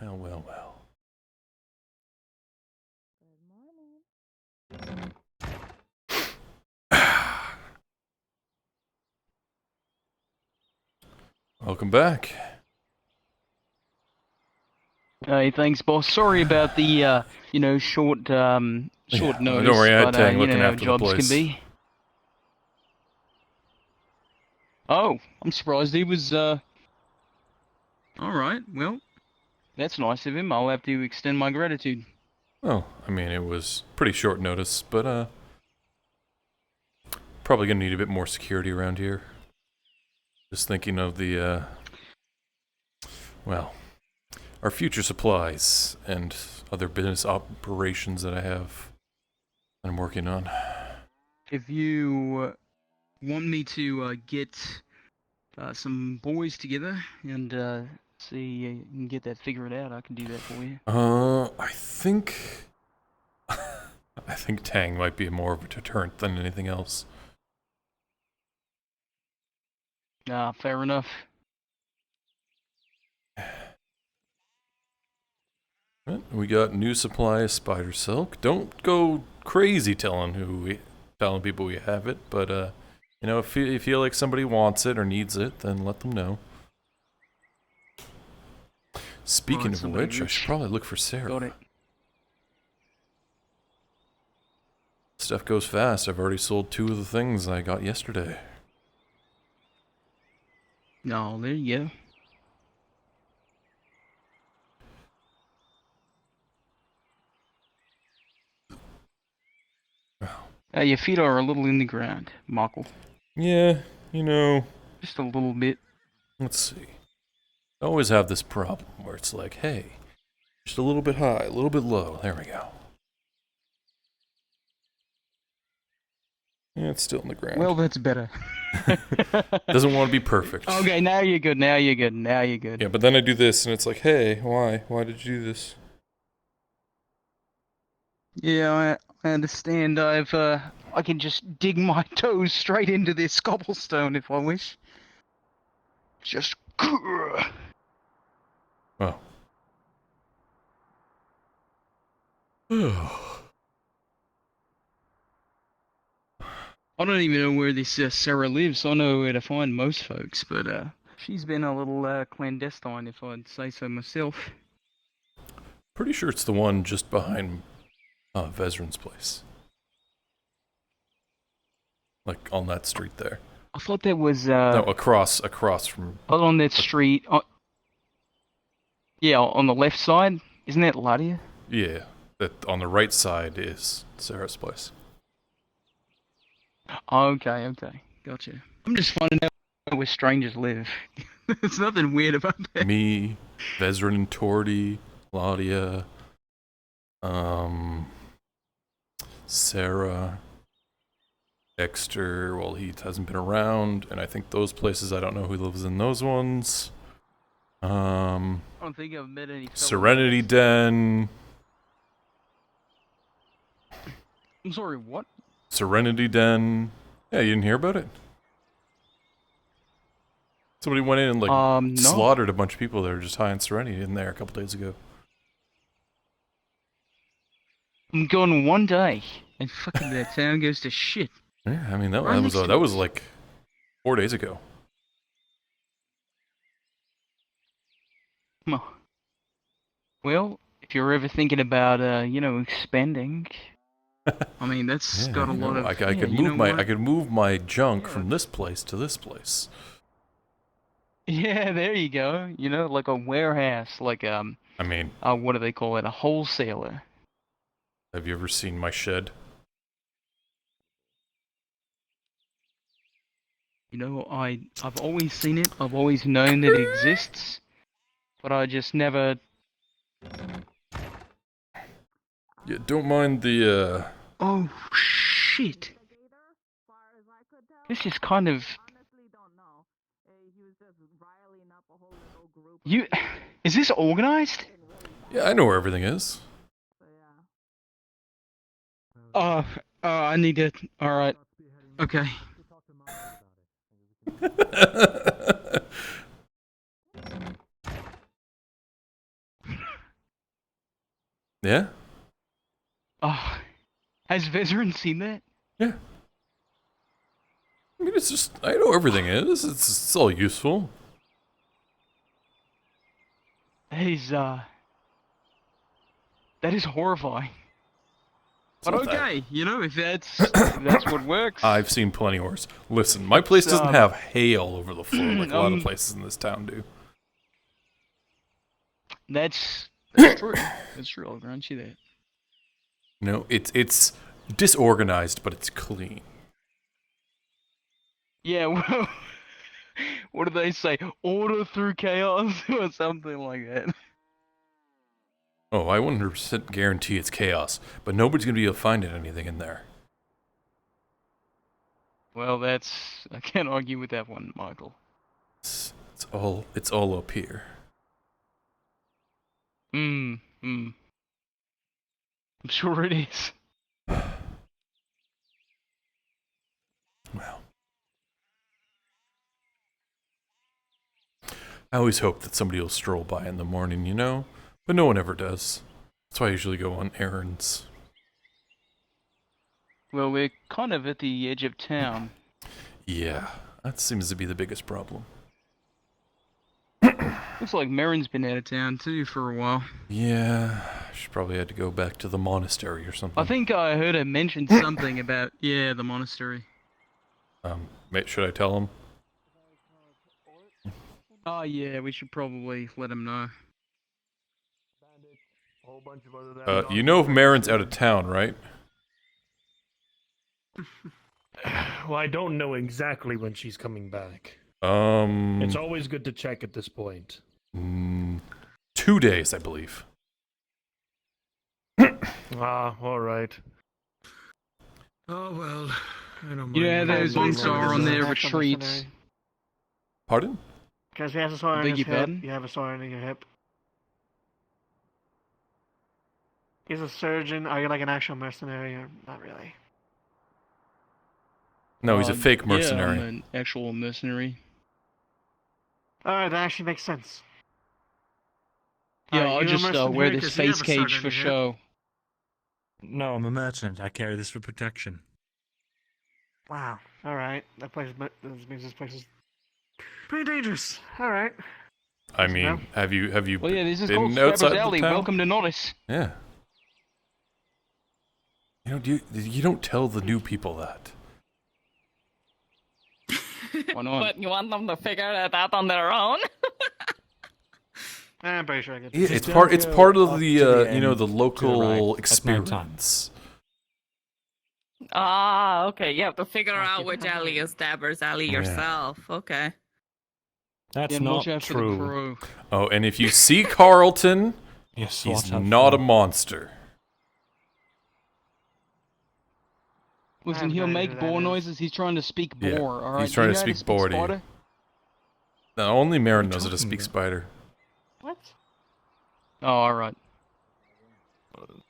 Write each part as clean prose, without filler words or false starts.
Well, well, well. Welcome back. Hey, thanks, boss. Sorry about the, short notice, Don't worry, I had but, Tang you know looking how after the jobs can place. be. Oh, I'm surprised he was, Alright, well, that's nice of him. I'll have to extend my gratitude. Well, I mean, it was pretty short notice, but, probably gonna need a bit more security around here. Just thinking of the, well, our future supplies and other business operations that I'm working on. If you want me to get some boys together and see you can get that figured out, I can do that for you. I think... I think Tang might be more of a deterrent than anything else. Fair enough. We got new supply of spider silk. Don't go crazy telling people we have it, but you know, if you feel like somebody wants it or needs it, then let them know. Speaking of which, I should probably look for Sarah. Got it. Stuff goes fast. I've already sold 2 of the things I got yesterday. Oh, there you go. Your feet are a little in the ground, Markl. Yeah, you know. Just a little bit. Let's see. I always have this problem where it's like, hey, just a little bit high, a little bit low. There we go. Yeah, it's still in the ground. Well, that's better. Doesn't want to be perfect. Okay, now you're good, now you're good, now you're good. Yeah, but then I do this and it's like, hey, why? Why did you do this? Yeah, I understand. I can just dig my toes straight into this cobblestone if I wish. Just... Oh. I don't even know where this Sarah lives. I know where to find most folks, but she's been a little clandestine, if I'd say so myself. Pretty sure it's the one just behind Vezran's place. Like on that street there. I thought that was No, across from... on that street. Yeah, on the left side. Isn't that Ladia? Yeah, that on the right side is Sarah's place. Okay, gotcha. I'm just finding out where strangers live. There's nothing weird about that. Me, Vezran and Tordy, Claudia, Sarah, Dexter, well, he hasn't been around, and I think those places, I don't know who lives in those ones. I don't think I've met any. Serenity Den. I'm sorry, what? Serenity Den. Yeah, you didn't hear about it? Somebody went in and No. slaughtered a bunch of people that were just high on Serenity in there a couple days ago. I'm gone one day, and fucking that town goes to shit. Yeah, I mean that was like 4 days ago. Well, if you're ever thinking about expanding, I mean that's got a lot of. I could move my junk from this place to this place. Yeah, there you go. You know, like a warehouse, like I mean, what do they call it? A wholesaler. Have you ever seen my shed? You know, I've always seen it. I've always known that it exists, but I just never. Yeah, don't mind the Oh shit! This is kind of. You, is this organized? Yeah, I know where everything is. I need to. All right. Okay. Yeah? Oh, has Veteran seen that? Yeah. I mean, it's just, I know everything is. It's all useful. That is horrifying. It's But not that- okay, you know, if that's what works. I've seen plenty worse. Listen, my place doesn't have hay all over the floor like a lot of places in this town do. That's true. That's true. I'll grant you that. No, it's disorganized, but it's clean. Yeah. Well, what do they say? Order through chaos or something like that. Oh, I 100% guarantee it's chaos, but nobody's gonna be able to find anything in there. Well, I can't argue with that one, Michael. It's all up here. I'm sure it is. Well, I always hope that somebody will stroll by in the morning, you know? But no one ever does. That's why I usually go on errands. Well, we're kind of at the edge of town. Yeah, that seems to be the biggest problem. Looks like Marin's been out of town too for a while. Yeah, she probably had to go back to the monastery or something. I think I heard her mention something about, the monastery. Should I tell him? Oh yeah, we should probably let him know. You know if Marin's out of town, right? Well, I don't know exactly when she's coming back. It's always good to check at this point. 2 days, I believe. All right. Oh, well, I don't mind. You know how those Long monks are on their That's retreats. mercenary. Pardon? Because he has a sword in Beg his your hip, pardon? you have a sword in your hip. He's a surgeon. Are you like an actual mercenary or not really? No, he's a fake mercenary. Yeah, I'm an actual mercenary. Alright, that actually makes sense. Yeah, Are I'll you a just mercenary? wear this 'Cause you have face a sword cage in for your hip. show. No, I'm a merchant. I carry this for protection. Wow. Alright. That means this place is pretty dangerous. Alright. I mean, have you Well, yeah, this is been called outside Stabber's the Alley. town? Welcome to Nodis. Yeah. You know, you don't tell the new people that. Why not? But you want them to figure it out on their own? I'm pretty sure I get Yeah, Just it's part don't part go of up the to the you know, end, the to the local right, at night time. experience. Ah, okay. You have to figure out keep which it alley is Stabber's Alley Yeah. yourself. Okay. That's Yeah, not watch out for the true. pro. Oh, and if you see Carlton, Yes, he's watch out not for a monster. Listen, have he'll no idea make who that boar is. noises. He's trying to speak Yeah, boar. All right. he's trying Do to you know how speak boar to you. spider? No, only Marin What are you knows how to talking speak about? spider. What? Oh, all right.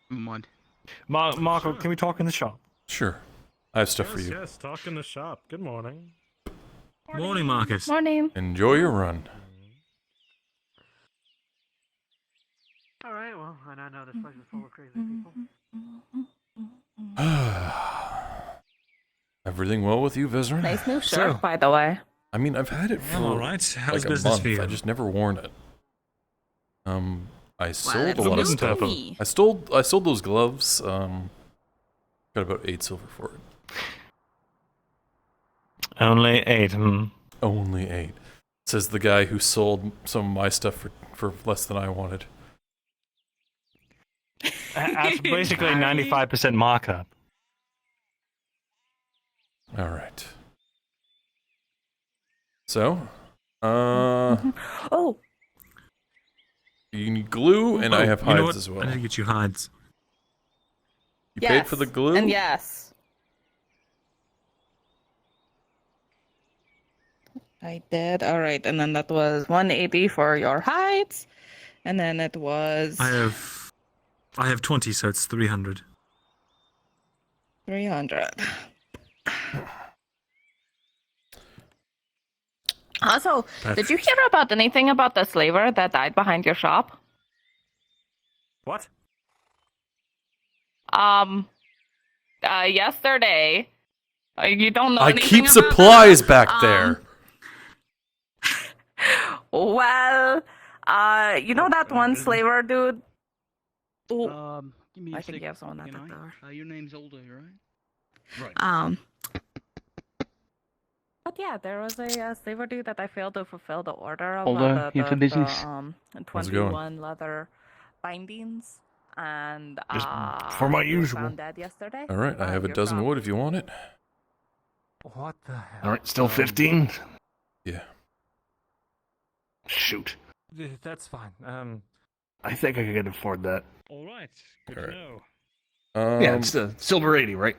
Never mind. Markl, can we talk in the shop? Sure. I have stuff for you. Yes, talk in the shop. Good morning. Morning, Marcus. Morning. Enjoy your run. Alright, well, I now know this place is full of crazy people. Everything well with you, Vezran? Nice new So- shirt, by the way. I mean, I've had it for I'm alright. How's like a business month. for you? I just never worn it. I sold it's a lot of looking stuff. purple. I sold those gloves. Got about 8 silver for it. Only 8. Only 8. Says the guy who sold some of my stuff for less than I wanted. That's basically 95% markup. All right. So, Oh, you need glue, and I have You know hides what? as I well. need to get you hides. You yes. paid for the glue? And yes. I did. All right. And then that was 180 for your hides. And then it was I have 20, so it's 300. 300. Also, did you hear about anything about the slaver that died behind your shop? What? Yesterday. You don't know I anything keep about supplies that? back there. Well, you know that one slaver dude? Ooh, Give me a I think sec, you have someone at can the I? door. Your name's Older, right? But yeah, there was a slaver dude that I failed to fulfill the order of Older, here for business. 21 leather bindings, and Just for my he was usual. found dead yesterday. All right, I have a You're dozen wood if you want it. What the hell? All right, still 15. Yeah. Shoot. That's fine. I think I could afford that. All right. Good All to right. know. Yeah, it's the silver 80, right?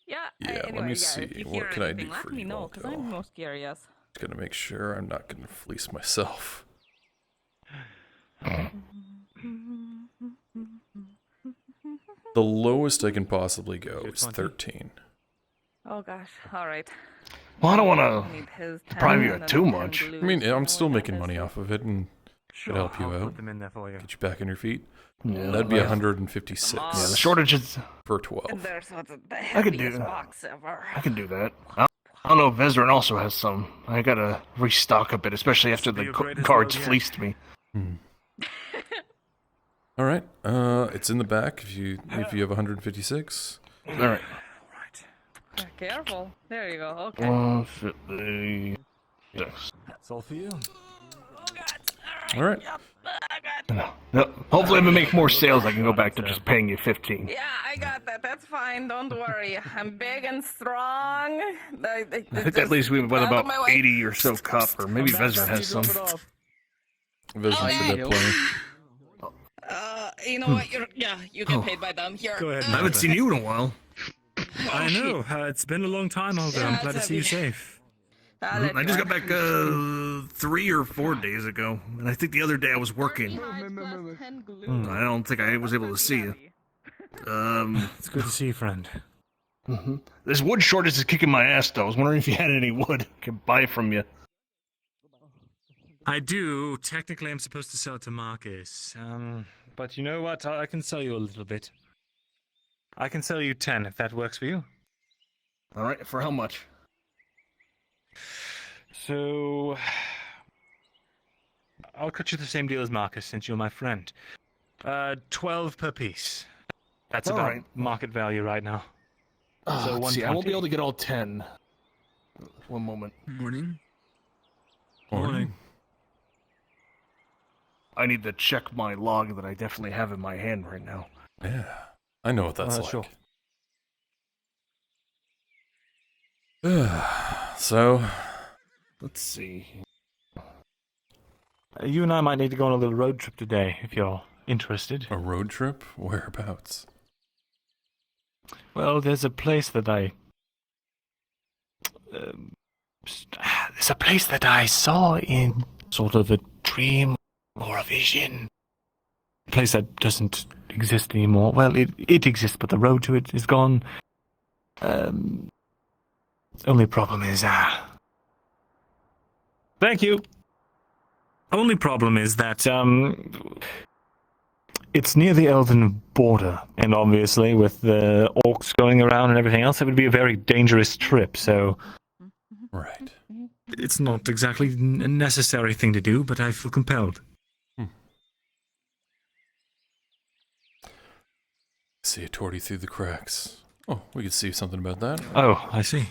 Yeah. Yeah, let Anyway, me yeah, see. if you What hear can I anything, do let for me you, know, because Markl? I'm most curious. Just gonna make sure I'm not gonna fleece myself. The lowest I can possibly go is 13. Oh gosh. All right. Well, I don't want I to need his deprive 10 you and of then too 10 much. blues. I mean, You know I'm still what that making is, money right? off of it and Sure, could help you I'll out. put them in there for you. Get you back on your feet. Yeah, That'd be yeah. 156 Yeah, the shortage is. for 12. And there's what's the I could do heaviest that. box ever. I can do that. I don't know if Vezran also has some. I gotta restock a bit, especially after Be the your greatest cards load yet. fleeced me. All right. It's in the back if you have 156. All right. Yeah, careful. There you go. Okay. 156. That's all for you. All right. Yep. I got No, hopefully, if I make more sales, I can go back to just paying you 15. Yeah, I got that. That's fine. Don't worry. I'm big and strong. I think that leaves me with about 80 or so copper. Maybe Vezran has some. Vision should have plenty. You know what? You get paid by them. Here. Go ahead, I haven't seen you in a while. I know. It's been a long time, Olga. I'm Yeah, glad to it's see you heavy. safe. I just got back 3 or 4 days ago, and I think the other day I was working. I don't think I was able to see you. It's good to see you, friend. This wood shortage is kicking my ass, though. I was wondering if you had any wood I could buy from you. I do. Technically, I'm supposed to sell to Marcus. But you know what? I can sell you a little bit. I can sell you 10 if that works for you. All right, for how much? So, I'll cut you the same deal as Marcus since you're my friend. 12 per piece. That's All about right. market value right now. So Let's see, I won't be 120. able to get all 10. One moment. Morning. I need to check my log that I definitely have in my hand right now. Yeah. I know what that's like. Sure. So, Let's see. You and I might need to go on a little road trip today if you're interested. a road trip? Whereabouts? Well, there's a place that there's a place that I saw in sort of a dream or a vision. A place that doesn't exist anymore. Well, it exists, but the road to it is gone. Only problem is, thank you. Only problem is that, it's near the Elven border, and obviously with the orcs going around and everything else, it would be a very dangerous trip, so Right. it's not exactly a necessary thing to do, but I feel compelled. See a torty through the cracks. Oh, we could see something about that. Oh, I see.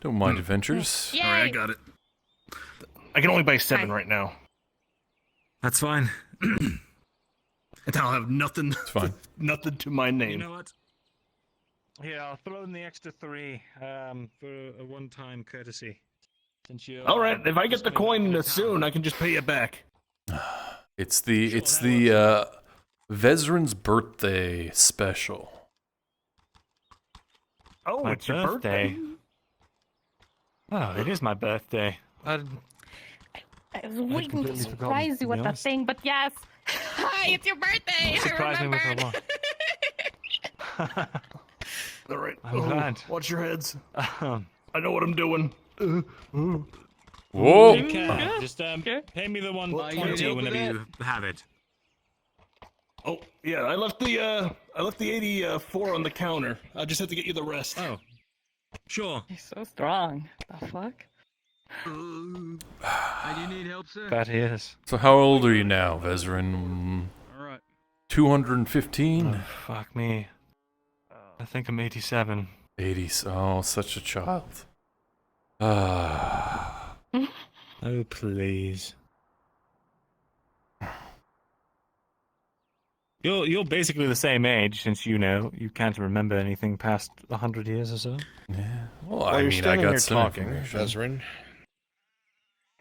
Don't mind adventures. All right, I got it. I can only buy 7 right now. That's fine. And I'll have nothing. It's fine. Nothing to my name. You know what? Here, I'll throw in the extra 3 for a one-time courtesy. Since you. All right, if I get the coin soon, I can just pay you back. It's the Vezran's birthday special. Oh, My it's your birthday. Oh, it is my birthday. I was waiting to completely surprise forgotten, you to with be that honest. thing, but yes. Hi, it's your birthday. Surprise I me with a remembered. what? All right. I'm glad. Watch your heads. I know what I'm doing. Whoa! Just pay me the 120 whenever you have it. Oh, yeah, I left the 84 on the counter. I just have to get you the rest. Oh. Sure. He's so strong. The fuck? I do need help, sir. That he is. So how old are you now, Veteran? All right. 215? Oh, fuck me. I think I'm 87. 80. Oh, such a child. Ah. Oh, please. You're basically the same age, since you can't remember anything past 100 years or so. Yeah. Well, While I you're mean, I standing got here some talking, information. Vezrin,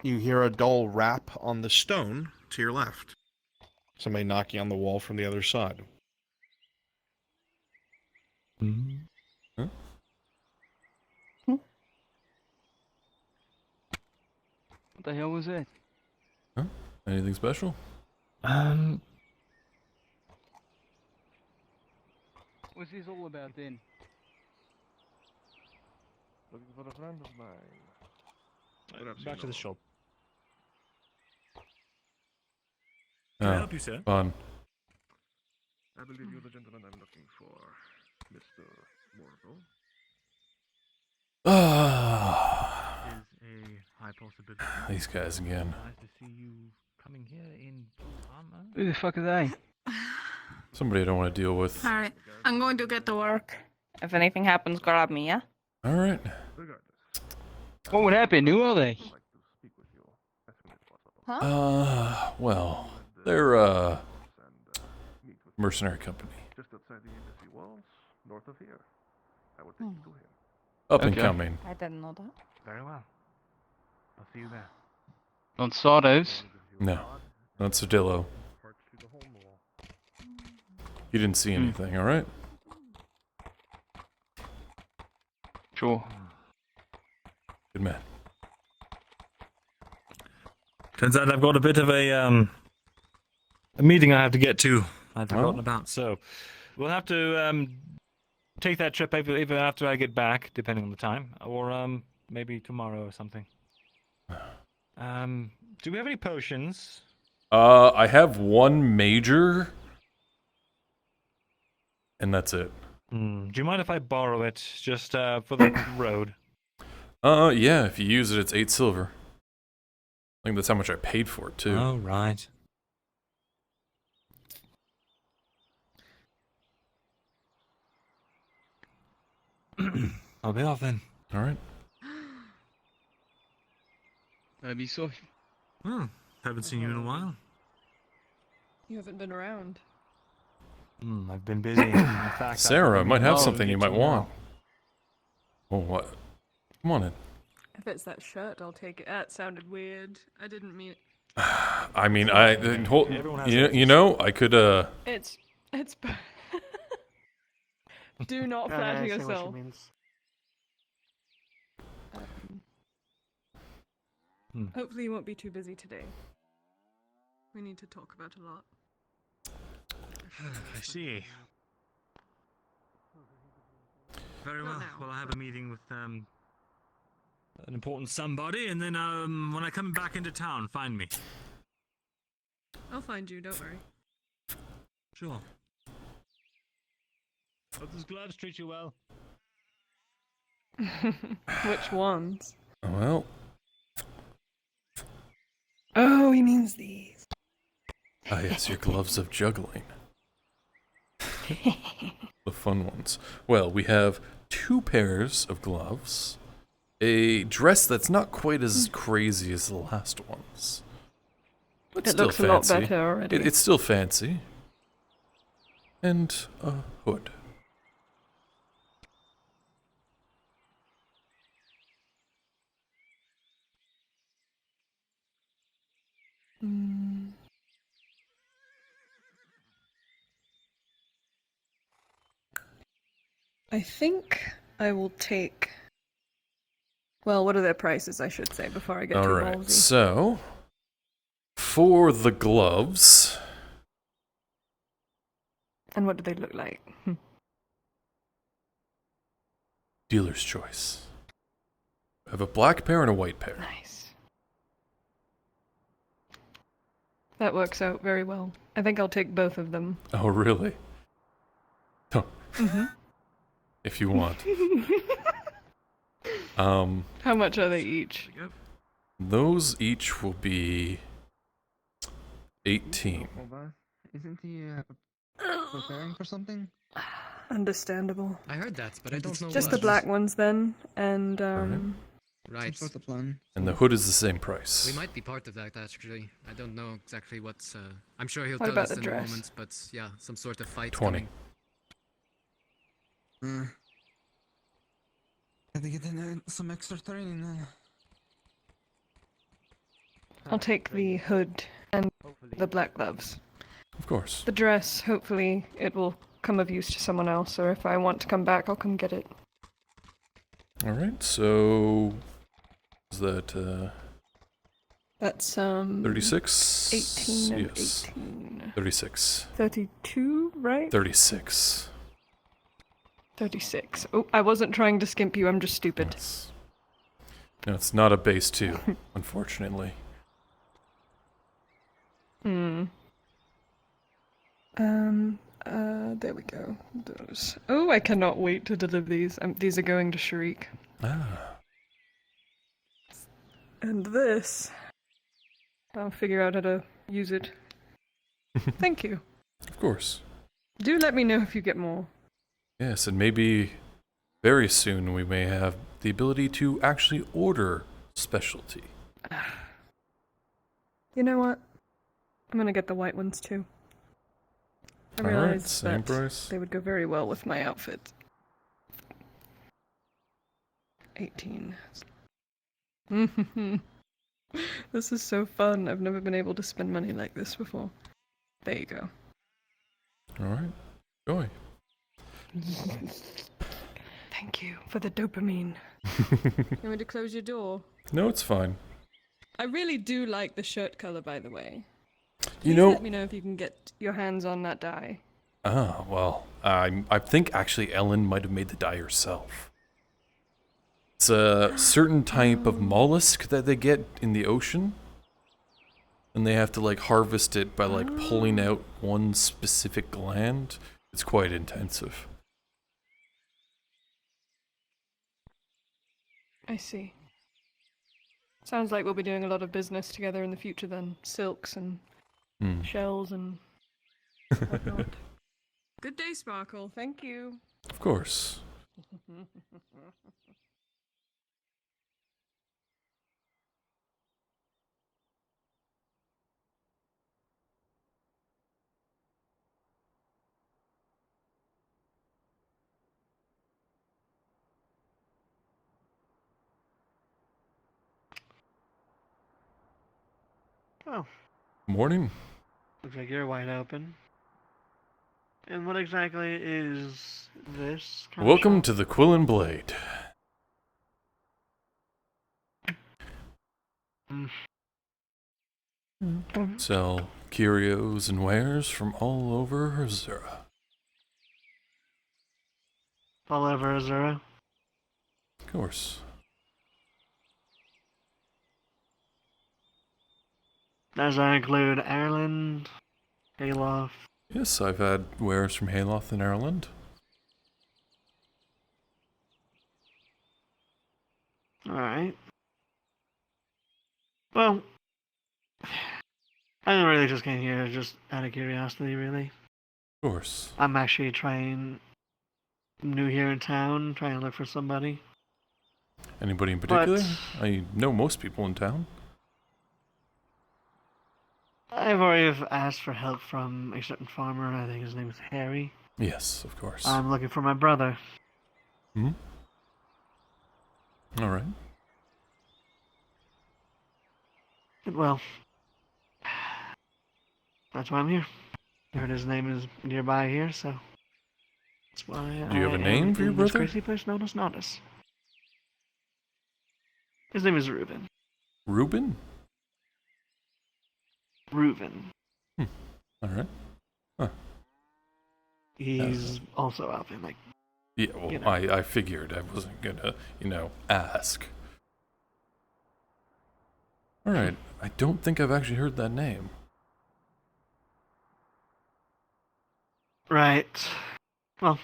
you hear a dull rap on the stone to your left. Somebody knocking on the wall from the other side. Hmm. What the hell was that? Huh? Anything special? What's this all about then? Looking for a friend of mine. Back to the shop. Can I help you, sir? Fun. I believe you're the gentleman I'm looking for, Mr. Markl. Ah. Is a high possibility. These guys again. Nice to see you coming here in armor. Who the fuck are they? Somebody I don't want to deal with. Alright, I'm going to get to work. If anything happens, grab me, yeah? Alright. Regardless, What would happen? Who are they? I'd like to speak with you as soon as possible. Well, they're, And meet with mercenary company. just outside the embassy walls, north of here. I will take you to him. Up and Okay. coming. I didn't know that. Very well. I'll see you there. On Sardos? No. Not Cedillo. Parts to the home wall. You didn't see anything, alright? Sure. Good man. Turns out I've got a bit of a meeting I have to get to. I'd forgotten about, so we'll have to take that trip either after I get back, depending on the time, or maybe tomorrow or something. Do we have any potions? I have one major, and that's it. Do you mind if I borrow it, just for the road? Yeah, if you use it, it's 8 silver. I think that's how much I paid for it, too. Oh, right. I'll be off then. Alright. That'd be so. Haven't seen you in a while. You haven't been around. I've been busy. In fact, Sarah, I might have Oh, something you might want. Oh, what? Come on in. If it's that shirt, I'll take it. That sounded weird. I didn't mean it. I mean, Everyone has you know, I could, It's. Do not I flatter see what she yourself. means. Hopefully you won't be too busy today. We need to talk about a lot. I see. Very Not well. now, Well, I have a meeting with an important somebody, and then when I come back into town, find me. I'll find you, don't worry. Sure. Hope those gloves treat you well. Which ones? well, Oh, he means these. ah, yes, your gloves of juggling. The fun ones. Well, we have 2 pairs of gloves, a dress that's not quite as crazy as the last ones, but It still looks a lot fancy. better already. It's still fancy, and a hood. I think I will take. Well, what are their prices, I should say, before I get All too right, ballsy. so for the gloves, And what do they look like? dealer's choice. I have a black pair and a white pair. Nice. That works out very well. I think I'll take both of them. Oh, really? Oh, Mm-hmm. if you want. How much are they each? Those each will be 18. Isn't he preparing for something? Understandable. I heard that, but I don't know Just what. the black ones then, and Right. Some sort of plan. And the hood is the same price. We might be part of that actually. I don't know exactly what's. I'm sure he'll What tell about us the in dress? a moment, but yeah, some sort of fight 20. coming. I think get some extra training. I'll take the hood and the black gloves. Of course. The dress, hopefully, it will come of use to someone else, or if I want to come back, I'll come get it. Alright, so... Is that, That's, 36? 18 and Yes. 18. 36. 32, right? 36. 36. Oh, I wasn't trying to skimp you, I'm just stupid. Yes. No, it's not a base 2, unfortunately. There we go. Those. Oh, I cannot wait to deliver these. These are going to Shriek. Ah. And this, I'll figure out how to use it. Thank you. Of course. Do let me know if you get more. Yes, and maybe very soon we may have the ability to actually order specialty. You know what? I'm gonna get the white ones too. I Alright, realized same that price. they would go very well with my outfit. 18. This is so fun. I've never been able to spend money like this before. There you go. Alright. Joy. Thank you for the dopamine. You want me to close your door? No, it's fine. I really do like the shirt color, by the way. You Please know... let me know if you can get your hands on that dye. Ah, well, I think actually Ellen might have made the dye herself. It's a certain type of mollusk that they get in the ocean. And they have to like harvest it by like pulling out one specific gland. It's quite intensive. I see. Sounds like we'll be doing a lot of business together in the future then. Silks and shells and whatnot. Good day, Sparkle. Thank you. Of course. Oh, Morning. looks like you're wide open. And what exactly is this? kind of Welcome shop? to the Quill and Blade. Sell curios and wares from all over Azura. All over Azura. Of course. Does that include Ireland, Hayloft? Yes, I've had wares from Hayloft and Ireland. Alright. Well, I really just came here just out of curiosity, really. Of course. I'm actually new here in town, trying to look for somebody. Anybody in particular? But I know most people in town. I've already asked for help from a certain farmer. I think his name is Harry. Yes, of course. I'm looking for my brother. Hmm? Alright. Well, that's why I'm here. I heard his name is nearby here, so that's why. Do you have a I name am for your in this brother? crazy place known as Nodus. His name is Reuben. Reuben? Reuben. Alright. Huh. He's also out there, like. Yeah, well, You know. I figured I wasn't gonna, ask. Alright, I don't think I've actually heard that name. Right. Well,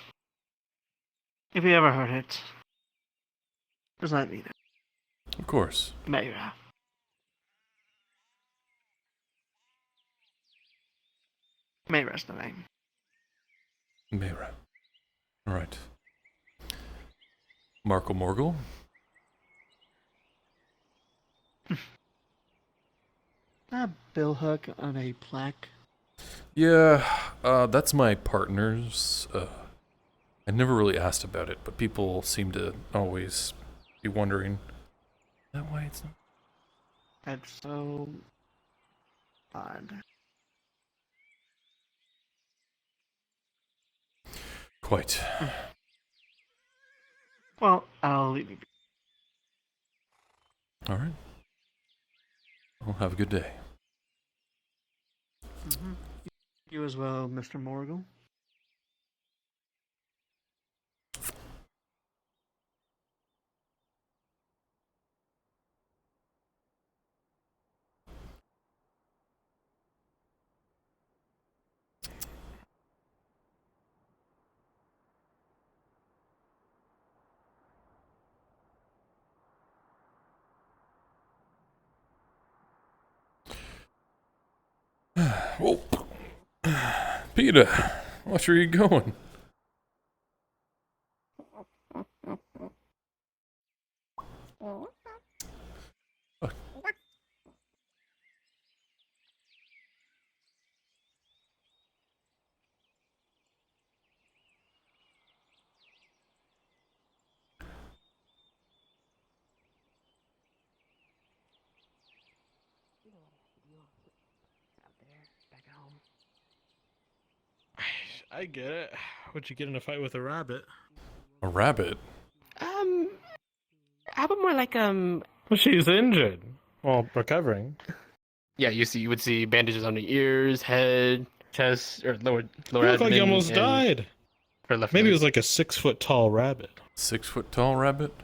if you ever heard it, just let me know. Of course. Mayra. Mayra's the name. Mayra. All right. Markl Morgul. A bill hook on a plaque. Yeah, that's my partner's. I never really asked about it, but people seem to always be wondering. Is that why it's not? That's so odd. Quite. Well, I'll leave you. All right. Well, have a good day. Mm-hmm. You as well, Mr. Morgul. Oh, Peter, where are you going? I get it. What'd you get in a fight with a rabbit? A rabbit? How about more like Well, she's injured. Well, recovering. Yeah, you would see bandages on the ears, head, chest, or lower You look abdomen. like you almost died. Her left Maybe it leg. was like a 6-foot tall rabbit. 6-foot tall rabbit?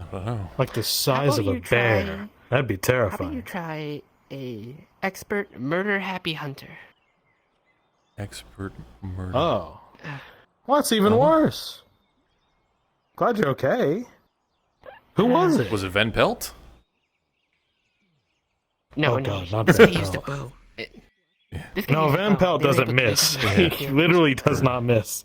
I don't know. Like the size of a bear. That'd be How about terrifying. you try a expert murder happy hunter? Expert murder. Oh. Well, that's even worse. Glad you're okay. Who was it? Was it Van Pelt? No, Oh, no. God, not this Van guy used a Pelt. bow. This guy No, used a Van bow. Pelt They were doesn't able to miss. make He it literally does not miss.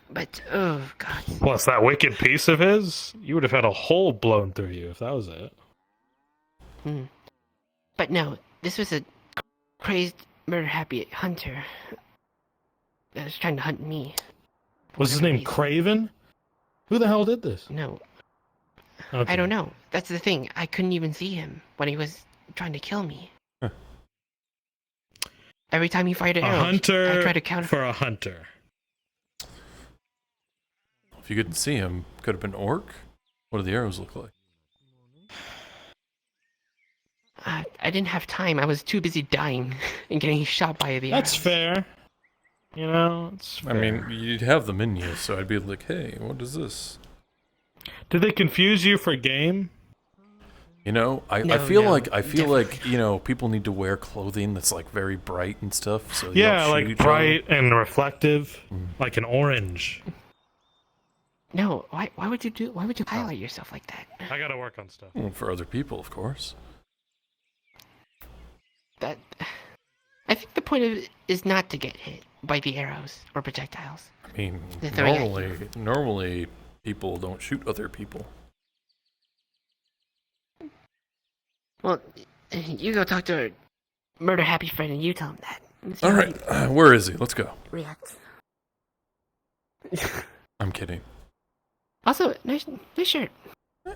But oh god. Plus, that wicked piece of his, you would have had a hole blown through you if that was it. But no, this was a crazed murder happy hunter that was trying to hunt me. Was his name Craven? Who the hell did this? No. Okay. I don't know. That's the thing. I couldn't even see him when he was trying to kill me. Huh. Every time he fired an A arrow, hunter I tried to counter. for a hunter. If you couldn't see him, could have been orc? What do the arrows look like? I didn't have time. I was too busy dying and getting shot by the That's arrows. fair. You know, it's fair. I mean, you'd have them in you, so I'd be like, hey, what is this? Did they confuse you for game? You know, I feel like, you know, people need to wear clothing that's like very bright and stuff. So you Yeah, don't shoot like each bright and reflective, like an orange. No, why would you highlight yourself like that? I gotta work on stuff. other. For other people, of course. That I think the point of it is not to get hit by the arrows or projectiles. I mean, They're throwing at normally people don't shoot other people. Well, you go talk to a murder happy friend and you tell him that. And see All how right, he where is he? Let's go. reacts. I'm kidding. Also, nice shirt.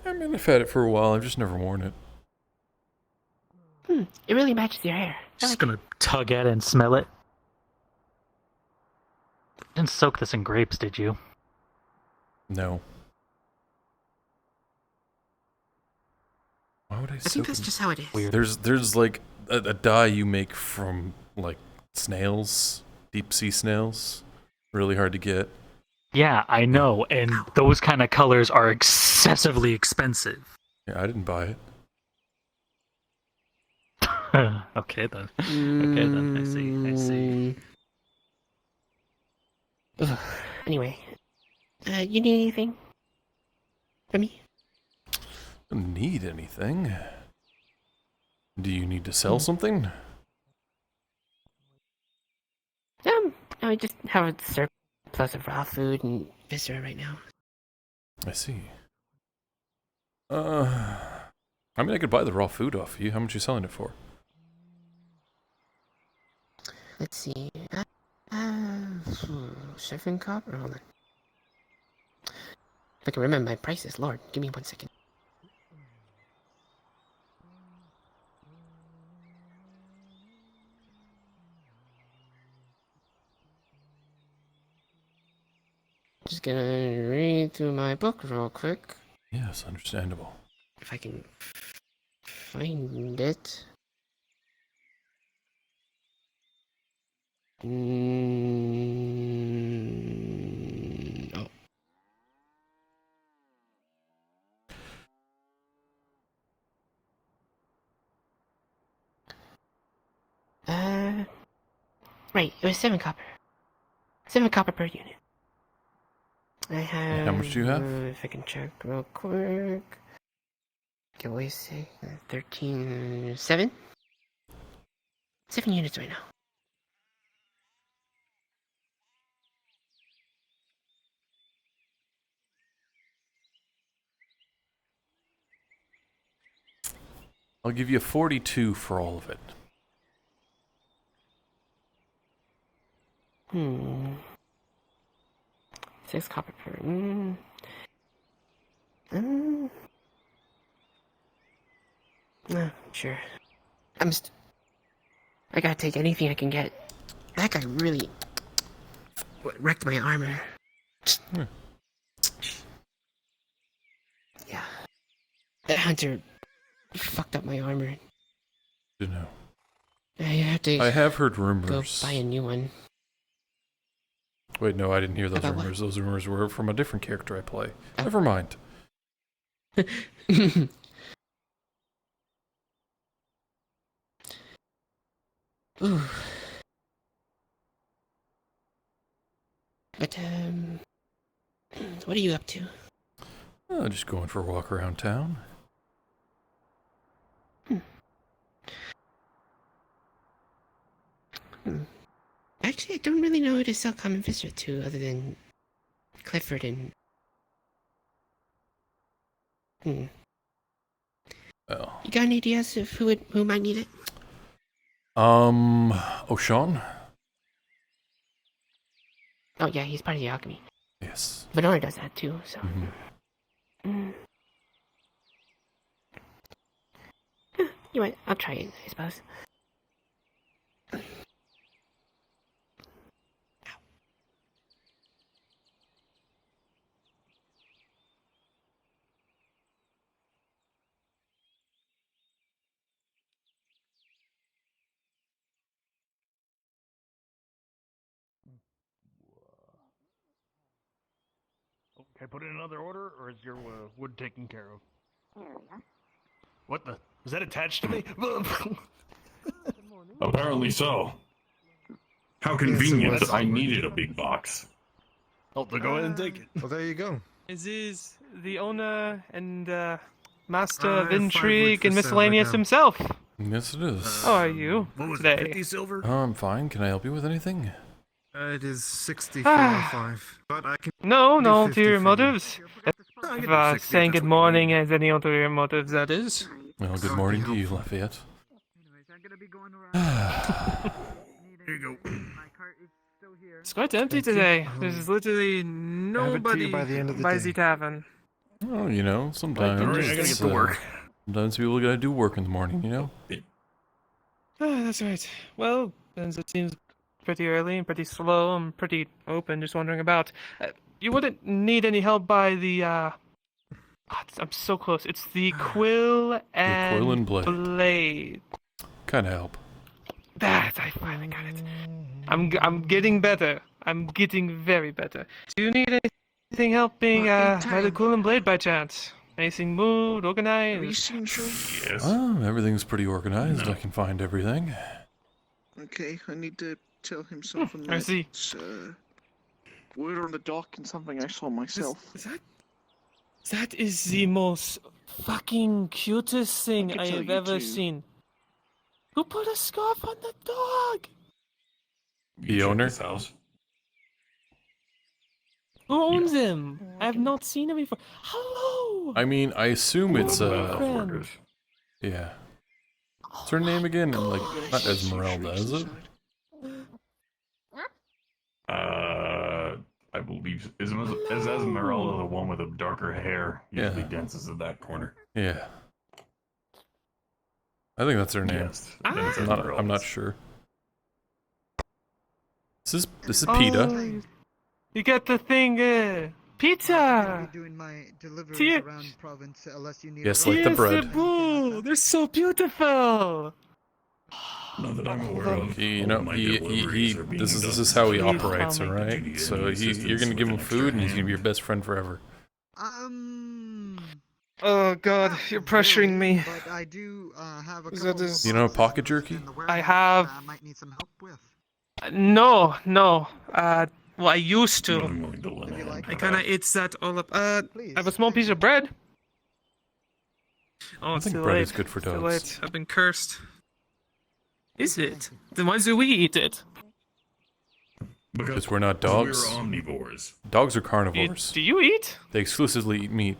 I mean, I've had it for a while. I've just never worn it. It really matches your hair. Just gonna tug at it and smell it. Didn't soak this in grapes, did you? No. Why would I I think soak that's in- just how it is. There's like a dye you make from like snails, deep sea snails. Really hard to get. Yeah, I know, and those kind of colors are excessively expensive. Yeah, I didn't buy it. Okay then. Okay then. I see. I see. Ugh. Anyway, you need anything from me? Don't need anything. Do you need to sell something? I just have a surplus of raw food and viscera right now. I see. I mean, I could buy the raw food off you. How much are you selling it for? Let's see. 7 copper? Hold on. If I can remember my prices, Lord, give me 1 second. Just gonna read through my book real quick. Yes, understandable. If I can find it. Oh. Right, it was 7 copper. 7 copper per unit. I have... How much do you have? If I can check real quick. I can always say 13... 7? 7 units right now. I'll give you 42 for all of it. 6 copper per... Sure. I gotta take anything I can get. That guy really... wrecked my armor. Yeah. That hunter fucked up my armor. You know. I have heard go rumors. buy a new one. Wait, no, I didn't hear those About what? rumors. Those rumors were from a different character I play. Never mind. Ooh. But, what are you up to? Just going for a walk around town. Actually, I don't really know who to sell common viscera to other than Clifford and... Oh. You got any ideas of who might need it? O'Shawn? Oh yeah, he's part of the alchemy. Yes. Venora does that too, so... You know what, I'll try it, I suppose. Can I put in another order, or is your wood taken care of? What the? Is that attached to me? Apparently so. How convenient that I needed a big box. Oh, then go ahead and take it. Well, there you go. Is this the owner and master I of have 5 wood intrigue for and sale miscellaneous right now. himself? Yes, it is. How are you What was today? it, 50 silver? I'm fine. Can I help you with anything? It is 64.5, but I can... No, do no 50 ulterior for you. moves. No, I If can do 60 if saying that's good what you morning need. has any ulterior motives, that is. Well, good morning to you, Lafayette. Here you go. It's quite empty today. There's literally nobody by the end of the by day. the tavern. Oh, you know, sometimes Alright, I gotta it's, get to work. Sometimes people gotta do work in the morning, you know? That's right. Well, since it seems pretty early and pretty slow and pretty open, just wandering about, you wouldn't need any help by the, I'm so close. It's the quill and, quill and blade. blade. Kinda help. That, I finally got it. I'm getting better. I'm getting very better. Do you need anything helping, by the quill and blade by chance? Anything moved, organized? Have you seen Joe? Yes. Oh, everything's pretty organized. No. I can find everything. Okay, I need to tell him something. I see. Word on the dock and something I saw myself. That is the most fucking cutest thing I tell have you ever too. seen. Who put a scarf on the dog? The owner? This house. Who owns him? I have not seen him before. Hello! I mean, I assume it's friend. Workers. yeah. What's her name again? Like, not Esmeralda, is it? I believe is Esmeralda the one with the darker hair? Usually Yeah. dances at that corner. Yeah. I think that's her name. Yes. Then it's I'm not Esmeralda's. sure. This is PETA. Oh, you get the thing, pizza! Doing my deliveries Tia- around province unless you need Yes, a like the Yes, bread. boo! They're so beautiful! Not that I'm aware of. You know, All my he deliveries are being this done is how he through operates, Comedy. alright? Did you So get any you're assistance gonna give with him an extra food and he's hand? gonna be your best friend forever. Oh god, you're pressuring me. But I do have a Is couple that his- You know pocket jerky? I have... I might need some help with. No. Well, I used to. I'm willing to lend a hand I for kinda that. ate that all up. I have a small piece of bread. Oh, I it's think too bread late. is good for It's too dogs. late. I've been cursed. Is it? Then why do we eat it? Because we're not We're dogs. omnivores. Dogs are carnivores. Do you eat? They exclusively eat meat.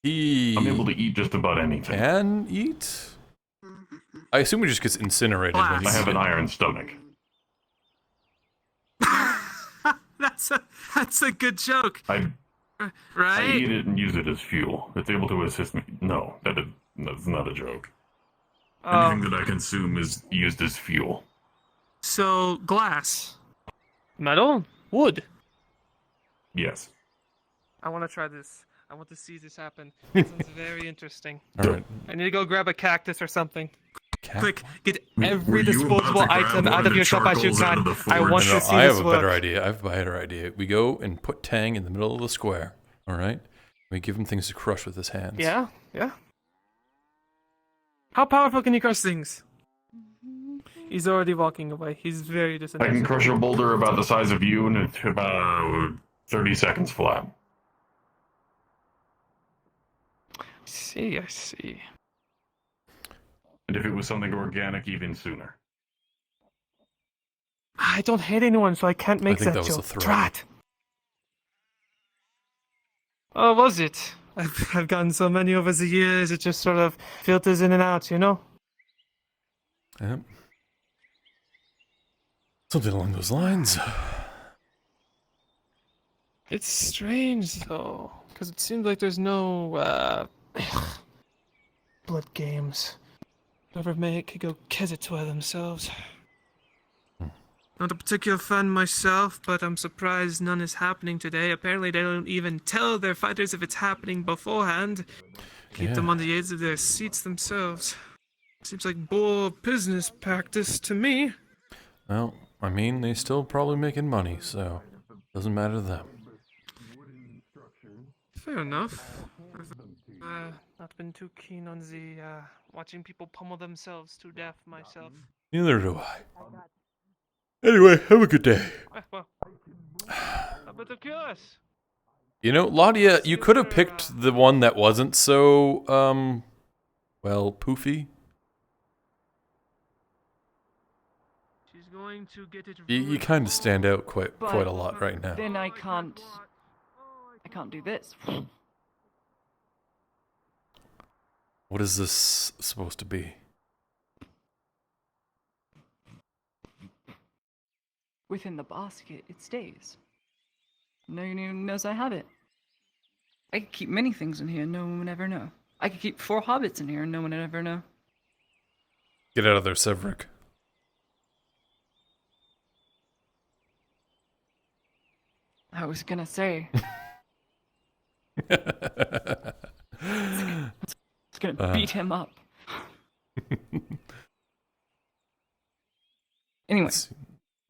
He I'm able to eat just about anything. can eat? I assume he just gets incinerated when I he's have an iron stomach. That's a good joke, I right? eat it and use it as fuel. It's able to assist me. No, that's not a joke. Anything that I consume is used as fuel. So glass, metal, wood. Yes. I want to try this. I want to see this happen. This sounds very interesting. Alright. I need to go grab a cactus or something. Quick, get Were every you about disposable to grab item one out of of the your shop as you charcoals out can. of the I forge? want No, to see I have this a work. better idea. I have a better idea. We go and put Tang in the middle of the square. Alright? We give him things to crush with his hands. Yeah. How powerful can you crush things? He's already walking away. He's very I disinterested. can crush a boulder about the size of you in about 30 seconds flat. I see. And if it was something organic, even sooner. I don't hate anyone, so I can't make think that that was joke. a threat. Drat. Oh, was it? I've gotten so many over the years, it just sort of filters in and out, you know? Yep. Something along those lines. It's strange, though, because it seems like there's no, blood games. Whoever made it could go kiss it to themselves. Not a particular fan myself, but I'm surprised none is happening today. Apparently they don't even tell their fighters if it's happening beforehand. Keep them on the edge of their seats themselves. Seems like poor business practice to me. Well, I mean, they still probably making money, so doesn't matter to them. Fair enough. I've not been too keen on the watching people pummel themselves to death myself. Neither do I. Anyway, have a good day. Well, a bit of curious. You know, Ladia, you could have picked the one that wasn't so, well, poofy. She's going to get it. You kind of stand out quite a lot right now. Then I can't do this. What is this supposed to be? Within the basket, it stays. No one even knows I have it. I could keep many things in here, no one would ever know. I could keep 4 hobbits in here, and no one would ever know. Get out of there, Severick. I was gonna say. It's gonna beat him up. Anyway.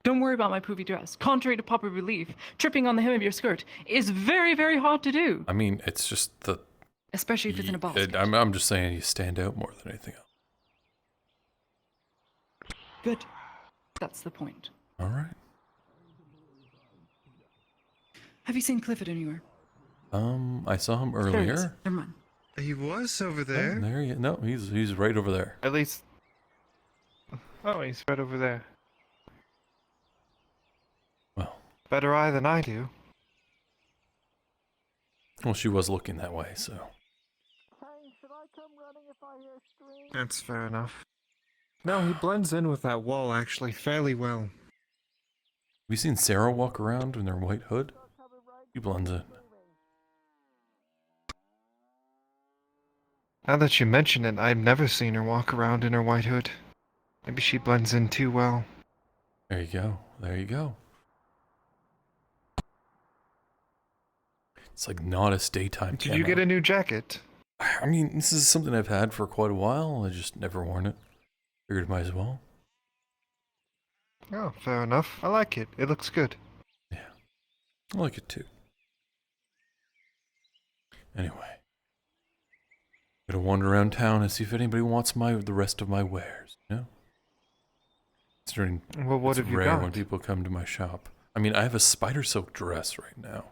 Don't worry about my poofy dress. Contrary to popular belief, tripping on the hem of your skirt is very, very hard to do. I mean, it's just the... Especially if it's in a basket. I'm just saying you stand out more than anything else. Good. That's the point. All right. Have you seen Clifford anywhere? I saw him There he is. earlier. Never mind. He was over Oh, there. there he... No, he's right over there. At least. Oh, he's right over there. Well. Better eye than I do. Well, she was looking that way, so... That's fair enough. No, he blends in with that wall actually fairly well. Have you seen Sarah walk around in her white hood? She blends in. Now that you mention it, I've never seen her walk around in her white hood. Maybe she blends in too well. There you go. There you go. It's like not a daytime Did you get a new jacket? I mean, this is something I've had for quite a while. I just never worn it. Figured might as well. Oh, fair enough. I like it. It looks good. I like it too. Anyway. Gonna wander around town and see if anybody wants the rest of my wares, you know? Well, what it's have you rare got? when people come to my shop. I mean, I have a spider silk dress right now.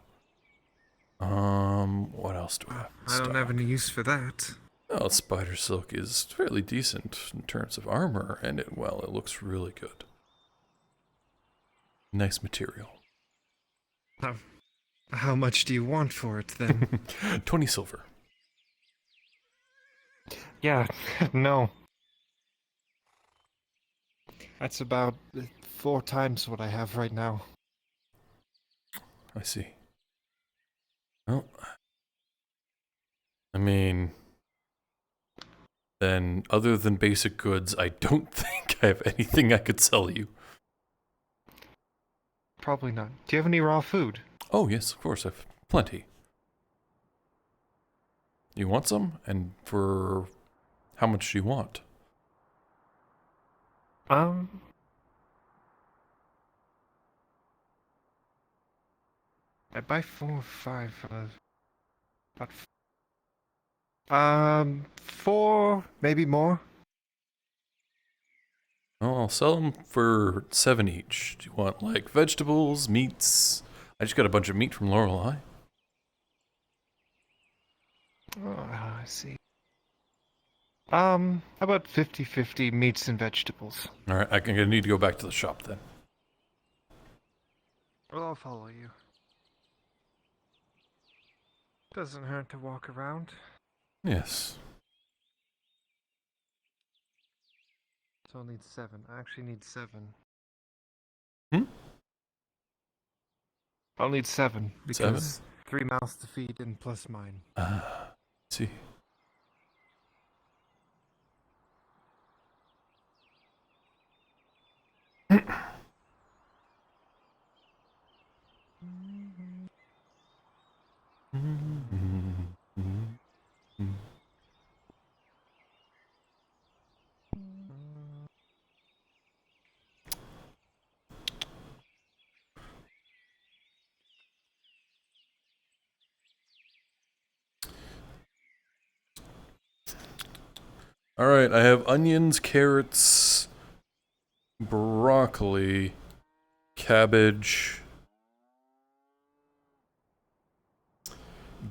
What else do I have? I don't have any use for that. Well, spider silk is fairly decent in terms of armor, and it looks really good. Nice material. How much do you want for it then? 20 silver. Yeah, no. That's about 4 times what I have right now. I see. Well, I mean, then other than basic goods, I don't think I have anything I could sell you. Probably not. Do you have any raw food? Oh, yes, of course, I've plenty. You want some? And for how much do you want? I buy 4 or 5. About 4, maybe more. Oh, I'll sell them for 7 each. Do you want like vegetables, meats? I just got a bunch of meat from Lorelei. Oh, I see. About 50-50 meats and vegetables. All right, I'm gonna need to go back to the shop then. Well, I'll follow you. Doesn't hurt to walk around. Yes. So I'll need 7. I actually need 7. I'll need 7 because 3 mouths to feed and plus mine. See. All right, I have onions, carrots, broccoli, cabbage,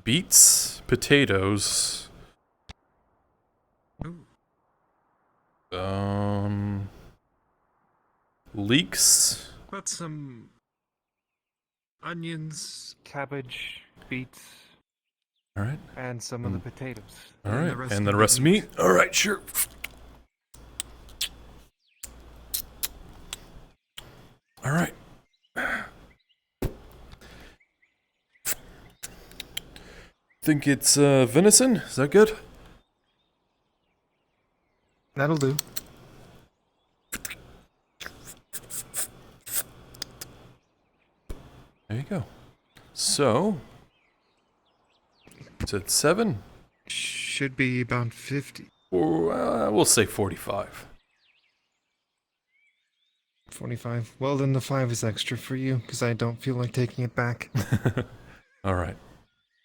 beets, potatoes, leeks. Got some onions, cabbage, beets. All right. And some of the potatoes. All right, and the rest of meat. All right, sure. All right. Think it's venison? Is that good? That'll do. There you go. So, it's at 7. Should be about 50. Or we'll say 45. 45. Well, then the 5 is extra for you, because I don't feel like taking it back. All right.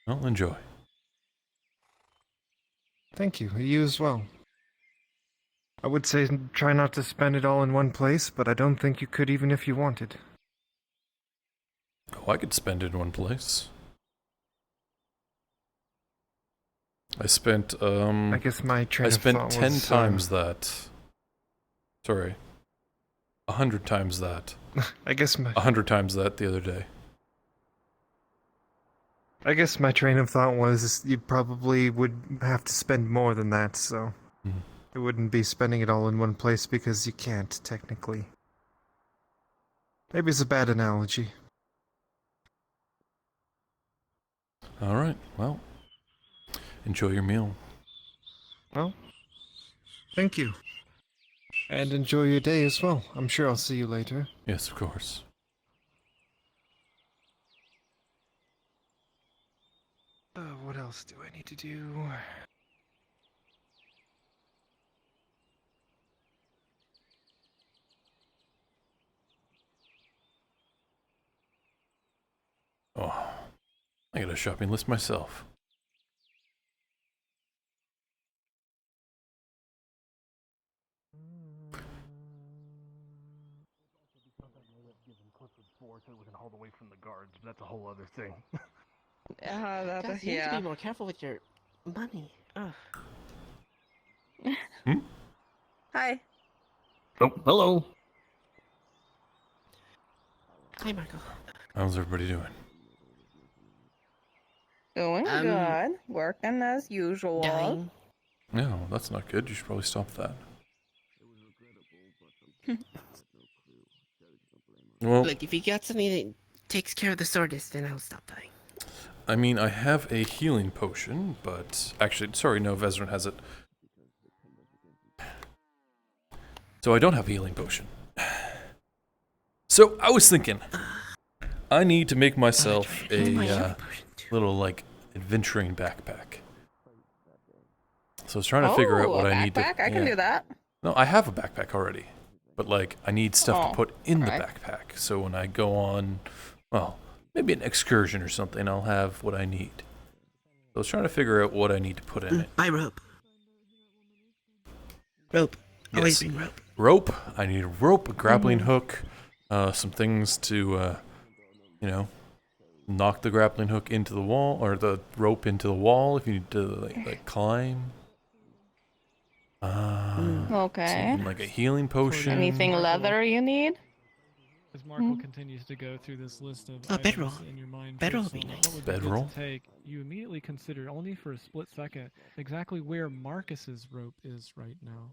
Well, enjoy. Thank you. You as well. I would say try not to spend it all in one place, but I don't think you could even if you wanted. Oh, I could spend it in one place. I spent, I guess my train of spent thought 10 was, times that. Sorry. 100 times that. I guess 100 times that the other day. I guess my train of thought was you probably would have to spend more than that, so it wouldn't be spending it all in one place because you can't, technically. Maybe it's a bad analogy. All right. Well, enjoy your meal. Well, thank you. And enjoy your day as well. I'm sure I'll see you later. Yes, of course. What else do I need to do? Oh, I got a shopping list myself. So we can hold away from the guards, but that's a whole other thing. Guys, you need to be more careful with your money. Ugh. Hi. Oh, hello. Hi, Markl. How's everybody doing? Doing good. Working as usual. Dying. No, that's not good. You should probably stop that. Well, Look, if you got something that takes care of the soreness, then I'll stop dying. I mean, I have a healing potion, but actually, sorry, no, Vezran has it. So I don't have a healing potion. So I was thinking, I need to make myself a little, like, adventuring backpack. So I was trying to figure out what I need to... I can do that. No, I have a backpack already. But, like, I need stuff to put in the right. backpack. So when I go on, well, maybe an excursion or something, I'll have what I need. So I was trying to figure out what I need to put in it. Buy rope. Rope. Always need rope. Rope. I need a rope, a grappling hook, some things to, you know, knock the grappling hook into the wall, or the rope into the wall if you need to, like climb. Okay. Like a healing potion. Anything leather you need? As Markl continues to go through this list of bedroll. items in your mind, Bedroll based would be on nice. what would be good Bedroll? to take, you immediately consider, only for a split second, exactly where Marcus's rope is right now.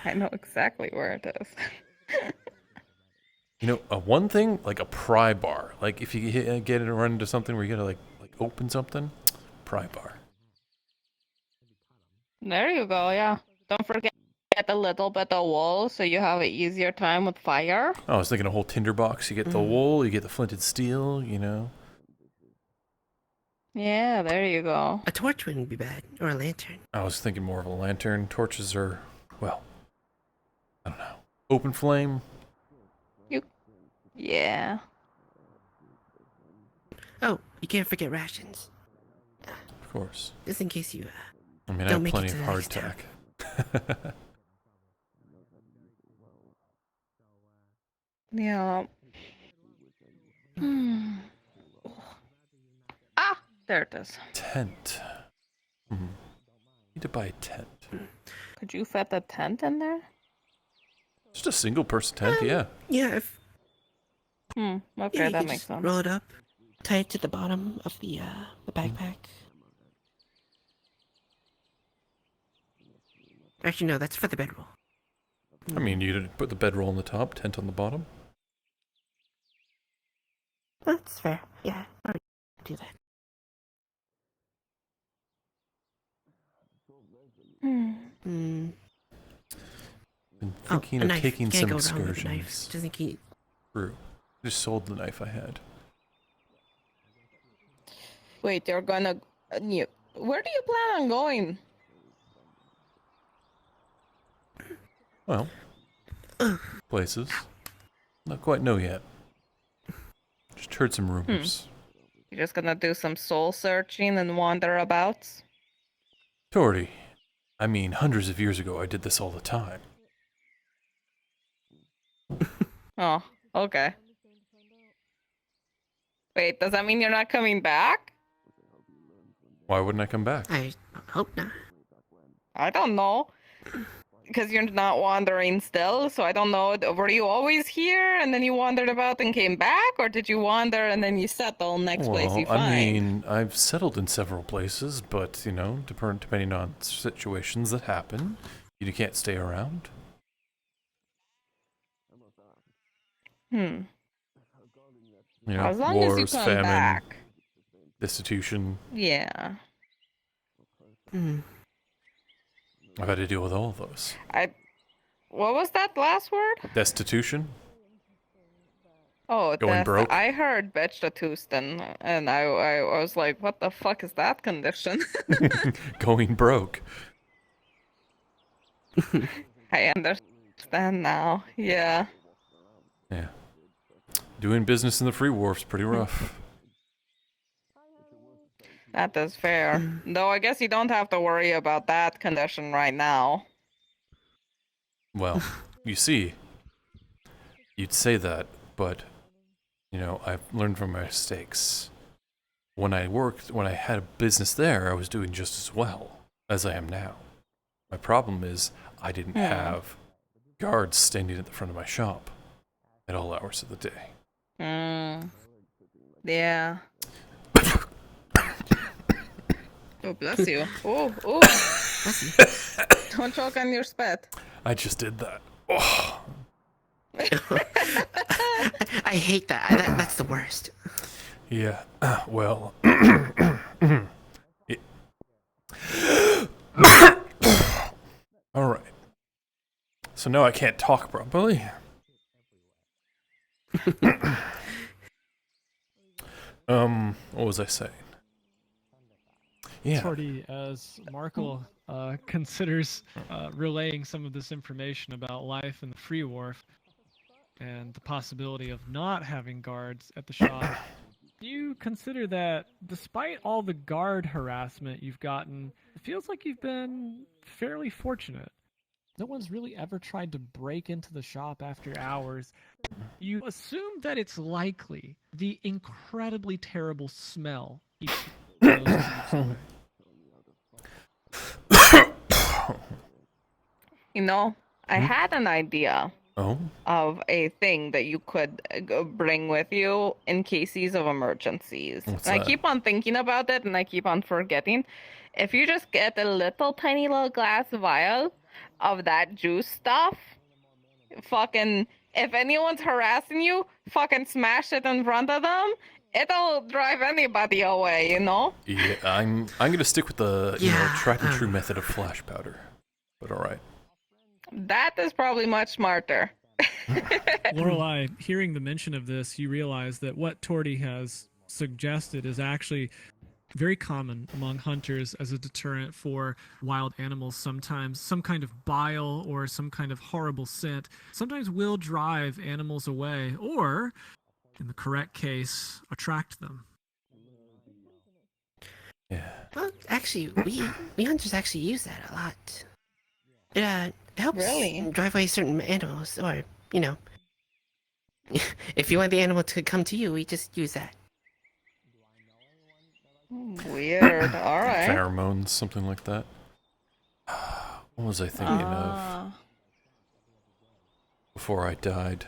I know exactly where it is. You know, one thing, like a pry bar. Like if you get it run into something where you gotta like open something, pry bar. There you go, yeah. Don't forget a little bit of wool so you have an easier time with fire. Oh, I was thinking a whole tinder box. You get the wool, you get the flinted steel, you know. Yeah, there you go. A torch wouldn't be bad, or a lantern. I was thinking more of a lantern. Torches are, well, I don't know. Open flame. Yeah. Oh, you can't forget rations. Of course. Just in case you I mean, I don't have make plenty it to of the next town. hardtack. Yeah. Ah, there it is. Tent. Need to buy a tent. Could you fit the tent in there? Just a single person tent, yeah. Yeah, if Okay, you that could makes just sense. roll it up, tie it to the bottom of the backpack. Actually, no, that's for the bedroll. I mean, you could put the bedroll on the top, tent on the bottom. That's fair. Yeah, I'll do that. Been thinking a of knife. taking Can't some go wrong with a knife. excursions. Doesn't keep. True. Just sold the knife I had. Wait, you're gonna... Where do you plan on going? Well, places. Not quite know yet. Just heard some rumors. You're just gonna do some soul searching and wander about? Torty, I mean, hundreds of years ago I did this all the time. Oh, okay. Wait, does that mean you're not coming back? Why wouldn't I come back? I hope not. I don't know. Because you're not wandering still, so I don't know. Were you always here and then you wandered about and came back? Or did you wander and then you settle next place you find? I mean, I've settled in several places, but, you know, depending on situations that happen, you can't stay around. You know, as long wars, as you come famine, back. destitution. Yeah. I've had to deal with all of those. What was that last word? Destitution? Oh, Going broke? I heard vegetation, and I was like, what the fuck is that condition? Going broke. I understand now. Yeah. Yeah. Doing business in the free wharf's pretty rough. That is fair. Though I guess you don't have to worry about that condition right now. Well, you see, you'd say that, but, you know, I've learned from my mistakes. When I had a business there, I was doing just as well as I am now. My problem is, I didn't have guards standing at the front of my shop at all hours of the day. Yeah. Oh, bless you. Oh. Don't choke on your spit. I just did that. Oh. I hate that. That's the worst. Yeah, well... Alright. So now I can't talk properly. What was I saying? Yeah. Torty, as Markl considers relaying some of this information about life in the free wharf and the possibility of not having guards at the shop, you consider that despite all the guard harassment you've gotten, it feels like you've been fairly fortunate. No one's really ever tried to break into the shop after hours. You assume that it's likely the incredibly terrible smell keeps You know, I had an idea Oh? of a thing that you could bring with you in cases of emergencies. What's and that? I keep on thinking about it and I keep on forgetting. If you just get a little tiny little glass vial of that juice stuff, fucking, if anyone's harassing you, fucking smash it in front of them. It'll drive anybody away, you know? Yeah, I'm gonna stick with the tried and true method of flash powder. But alright. That is probably much smarter. Lorelei, hearing the mention of this, you realize that what Torty has suggested is actually very common among hunters as a deterrent for wild animals. Sometimes some kind of bile or some kind of horrible scent sometimes will drive animals away, or, in the correct case, attract them. Yeah. Well, actually, we hunters actually use that a lot. It helps drive away certain animals, or, you know, if you want the animal to come to you, we just use that. Weird. All right. Pheromones, something like that. What was I thinking of before I died?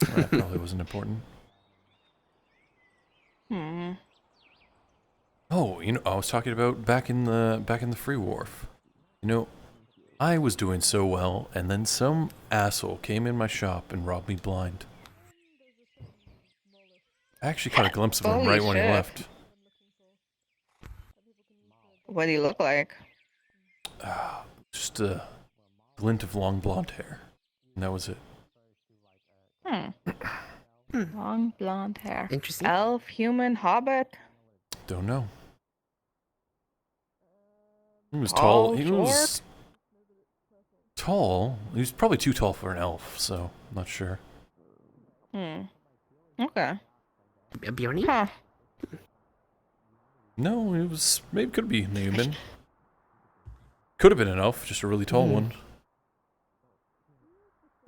That probably wasn't important. Oh, you know, I was talking about back in the free wharf. You know, I was doing so well, and then some asshole came in my shop and robbed me blind. I actually caught a glimpse of him Holy right when he shit. left. What do you look like? Just a glint of long blonde hair, and that was it. Long blonde hair. Interesting. Elf, human, hobbit. Don't know. He was tall. Tall, He was tall. He's probably too tall for an elf, so I'm not sure. Okay. Bjorny? Huh. No, it was maybe could be an human. Could have been an elf, just a really tall one.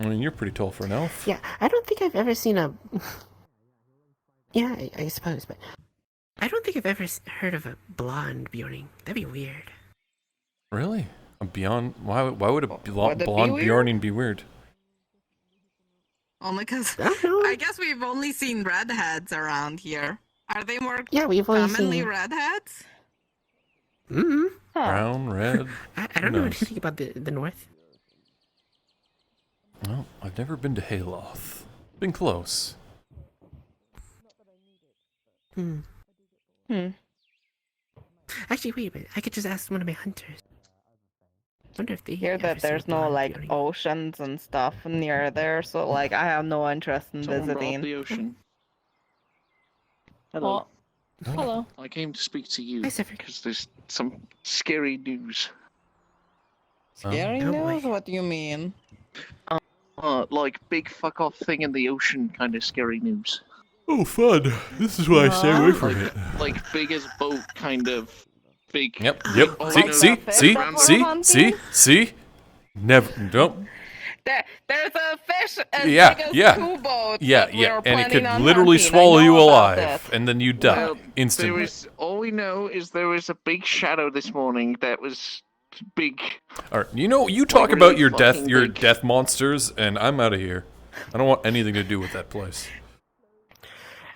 I mean, you're pretty tall for an elf. Yeah, I don't think I've ever seen a. Yeah, I suppose, but I don't think I've ever heard of a blonde Bjorning. That'd be weird. Really? A beyond? Why would a Would it be blonde weird? Bjorning be weird? Only because I guess we've only seen redheads around here. Are they more we've only commonly seen redheads? Brown, red. I don't know anything about the north. Well, I've never been to Hayloth. Been close. Actually, wait a minute. I could just ask one of my hunters. Wonder if they Hear that there's no like oceans and stuff near there, so like I have no interest in visiting. the ocean. Hello. Hello. I came to speak to you because there's some scary news. Scary news? What do you mean? Like big fuck off thing in the ocean kind of scary news. Oh, fun. This is why I stay away from it. Like big as boat kind of big. Yep. Oh, See? Never. Nope. There's a fish as Yeah, big as yeah. two boats. Yeah, that we're yeah. And it could planning on literally hunting. swallow I you know about alive, that. and then you die Well, instantly. all we know is there was a big shadow this morning that was big. All right, you talk Like, about really your fucking big. death monsters, and I'm out of here. I don't want anything to do with that place.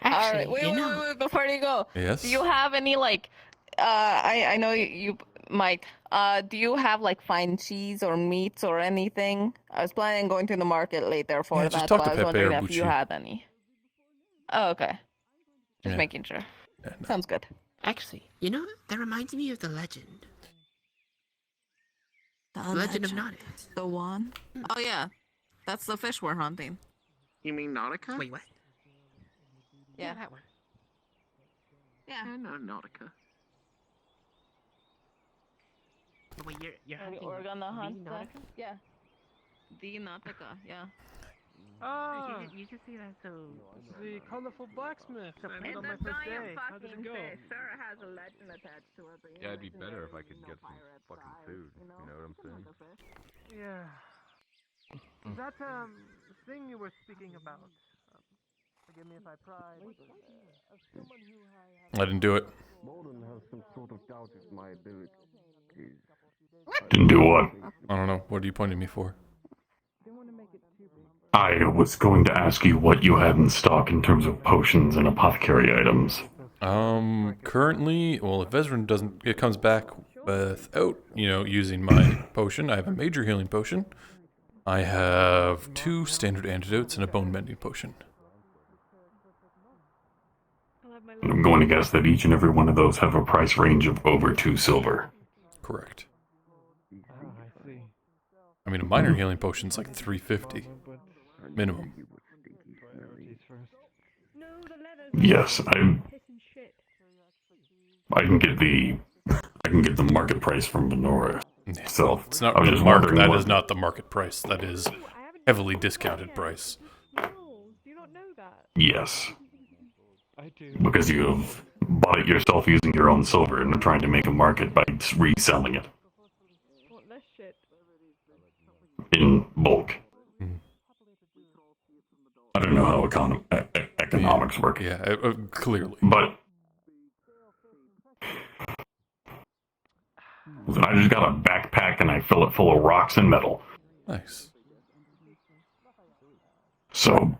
All right, wait, before you go. Yes? Do you have any like, I know you might. Do you have like fine cheese or meats or anything? I was planning on going to the market later for Yeah, that, just talk but to I was Pepe wondering or if you Bucci. had any. Oh, okay. Just Yeah. making sure. Sounds good. Actually, that reminds me of the legend. The Legend of Nautica. The one? Oh yeah, that's the fish we're hunting. You mean Nautica? Wait, what? Yeah, that one. Yeah. I know Nautica. Wait, you're hunting. We're gonna hunt the that. Nautica? Yeah. The Nautica, yeah. Ah, You just see that so. the colorful blacksmith. I met on my first day. How did it go? Sure has a legend attached to it. Yeah, it'd be better if I could get some fucking food. You know what I'm saying? Yeah. That thing you were speaking about. Forgive me if I pry. Of someone who I didn't do it. Molden has some sort of doubt of my abilities. Didn't do what? I don't know. What are you pointing me for? I was going to ask you what you had in stock in terms of potions and apothecary items. Currently, well, if Vezran comes back without, using my potion, I have a major healing potion. I have 2 standard antidotes and a bone mending potion. I'm going to guess that each and every one of those have a price range of over 2 silver. Correct. I see. I mean, a minor healing potion's like 350 minimum. Yes, I can get the market price from Venora. So It's not I was the just market. wondering That what- is not the market price. That is heavily discounted price. Yes, I do. because you have bought it yourself using your own silver and are trying to make a market by reselling it Want less shit. in bulk. I don't know how economics work. Yeah, clearly. But I just got a backpack and I fill it full of rocks and metal. Nice. So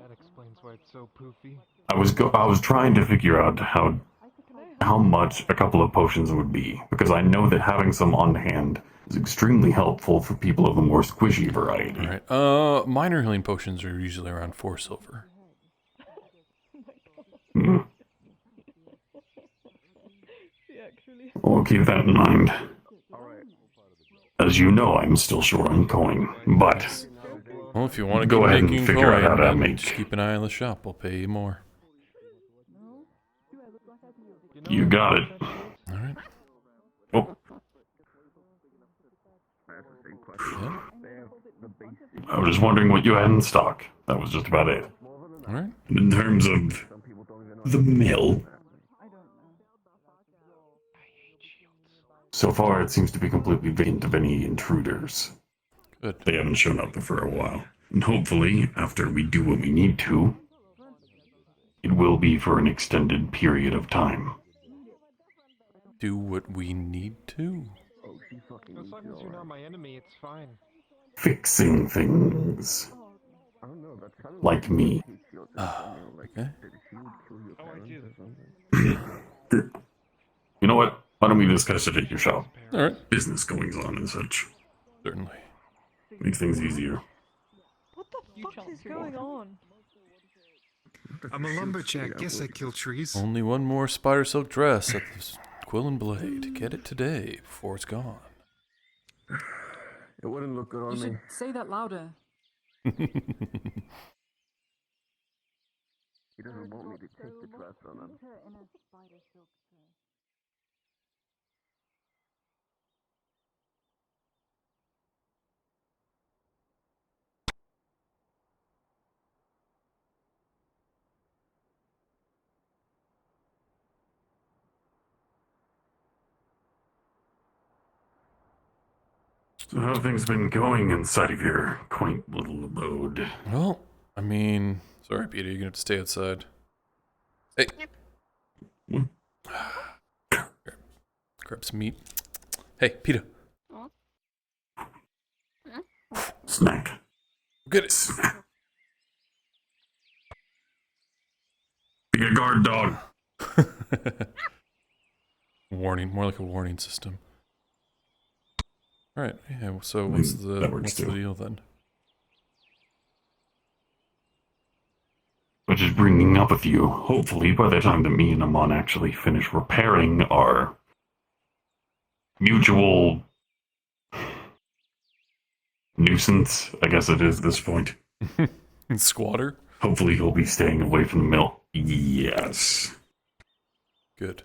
That explains why it's so poofy. I was trying to figure out how much a couple of potions would be, because I know that having some on hand is extremely helpful for people of the more squishy variety. All right. Minor healing potions are usually around 4 silver. Hmm. Actually. We'll keep that in mind. As you know, I'm still short on coin, but Well, if you want to go keep ahead and making figure out how coin, to then make. just keep an eye on the shop. I'll pay you more. You got it. All right. Oh, Yeah. I was just wondering what you had in stock. That was just about it. All right. In terms of the mill, so far it seems to be completely vacant of any intruders. Good. They haven't shown up for a while. And hopefully, after we do what we need to, it will be for an extended period of time. Do what we need to? As long as you're not my enemy, it's fine. Fixing things. Like me. Okay. Oh, I do. You know what? Why don't we discuss it at your shop? Alright. Business goings on and such. Certainly. Makes things easier. What the fuck is going on? I'm a lumberjack. Guess I kill trees. Only one more spider silk dress at the Quill and Blade. Get it today before it's gone. It wouldn't look good on You me. should say that louder. He doesn't want me to take the dress from him. So how have things been going inside of your quaint little abode? Well, I mean, sorry, Peter, you're gonna have to stay outside. Hey. Grab some meat. Hey, Peter. Snack. Get it. Snack. Be a guard dog. Warning, more like a warning system. Alright, yeah, so what's the deal then? Which is bringing up with you. Hopefully, by the time that me and Amon actually finish repairing our mutual nuisance, I guess it is at this point. Squatter? Hopefully he'll be staying away from the mill. Yes. Good.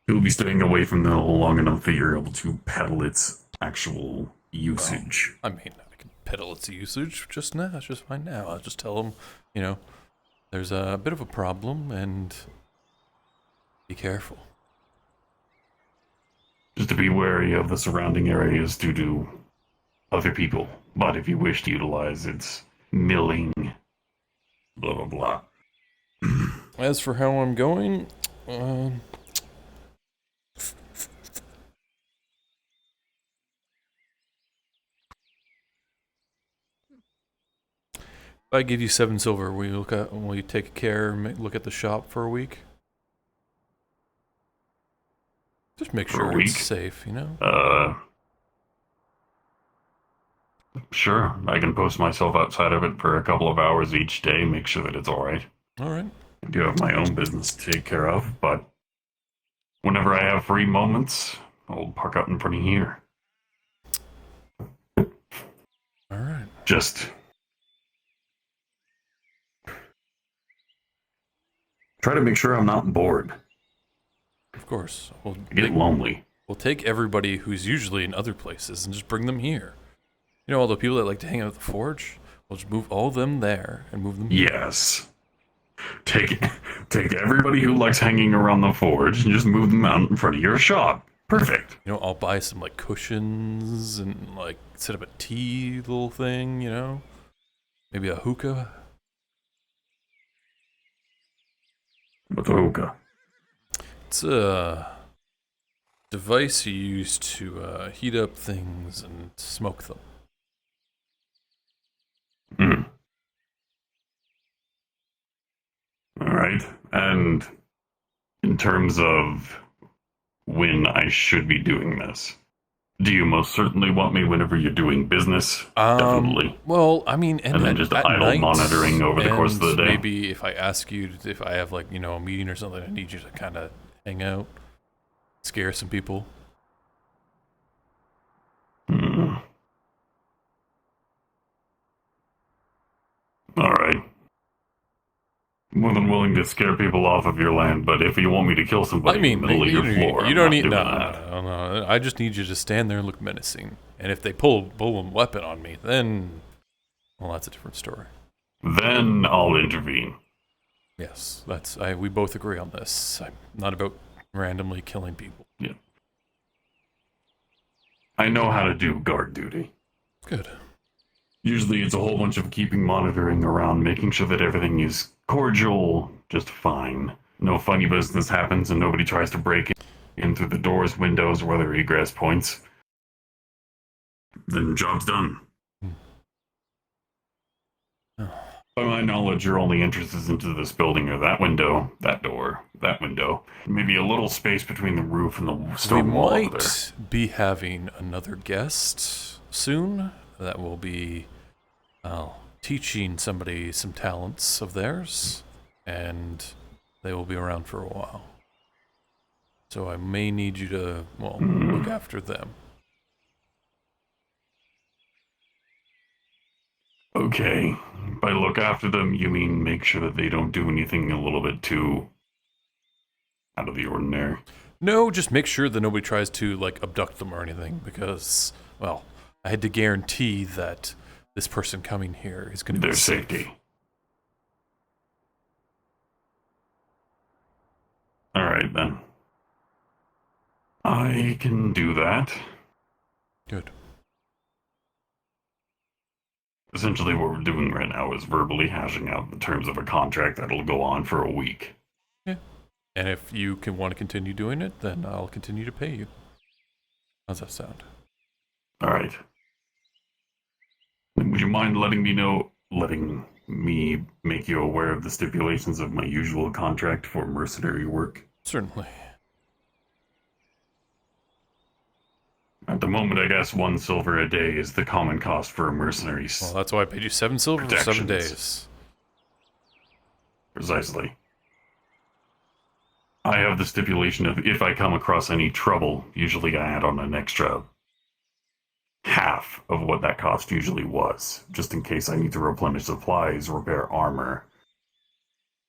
He'll be staying away from the mill long enough that you're able to peddle its actual usage. Well, I mean, I can peddle its usage just now. It's just fine now. I'll just tell him, you know, there's a bit of a problem and be careful. Just to be wary of the surrounding areas due to other people. But if you wish to utilize its milling, blah blah blah. As for how I'm going, if I give you 7 silver, will you take care and look at the shop for a week? Just make For a sure week? it's safe, you know? Sure. I can post myself outside of it for a couple of hours each day, make sure that it's alright. Alright. I do have my own business to take care of, but whenever I have free moments, I'll park out in front of here. Alright. Just try to make sure I'm not bored. Of course. We'll I get lonely. We'll take everybody who's usually in other places and just bring them here. You know, all the people that like to hang out at the forge? We'll just move all of them there and move them here. Yes. Take everybody who likes hanging around the forge and just move them out in front of your shop. Perfect. You know, I'll buy some like cushions and like set up a tea little thing, you know? Maybe a hookah. What's a hookah? It's a device you use to heat up things and smoke them. Alright. And in terms of when I should be doing this, do you most certainly want me whenever you're doing business? Definitely. Well, I mean, and then just at idle night, monitoring over the course of the day. Maybe if I ask you, if I have like, you know, a meeting or something, I need you to kind of hang out, scare some people. Alright. More than willing to scare people off of your land, but if you want me to kill somebody I mean, in the middle of your floor, you I'm don't not need doing no, that. no. I just need you to stand there and look menacing. And if they pull a weapon on me, then, well, that's a different story. Then I'll intervene. Yes, we both agree on this. I'm not about randomly killing people. Yeah. I know how to do guard duty. Good. Usually it's a whole bunch of keeping monitoring around, making sure that everything is cordial, just fine. No funny business happens and nobody tries to break in through the doors, windows, or other egress points. Then job's done. By my knowledge, your only interest is into this building or that window, that door, that window. Maybe a little space between the roof and the stone wall over there. We might be having another guest soon that will be teaching somebody some talents of theirs, and they will be around for a while. So I may need you to, well, look after them. Okay. By look after them, you mean make sure that they don't do anything a little bit too out of the ordinary? No, just make sure that nobody tries to, like, abduct them or anything, because, well, I had to guarantee that this person coming here is going to be their safe. safety. Alright, then. I can do that. Good. Essentially what we're doing right now is verbally hashing out the terms of a contract that'll go on for a week. Yeah. And if you want to continue doing it, then I'll continue to pay you. How's that sound? Alright. Would you mind letting me make you aware of the stipulations of my usual contract for mercenary work? Certainly. At the moment, I guess 1 silver a day is the common cost for a mercenary. Well, that's why I paid you 7 silver for 7 days. Precisely. I have the stipulation of if I come across any trouble, usually I add on an extra half of what that cost usually was, just in case I need to replenish supplies, repair armor,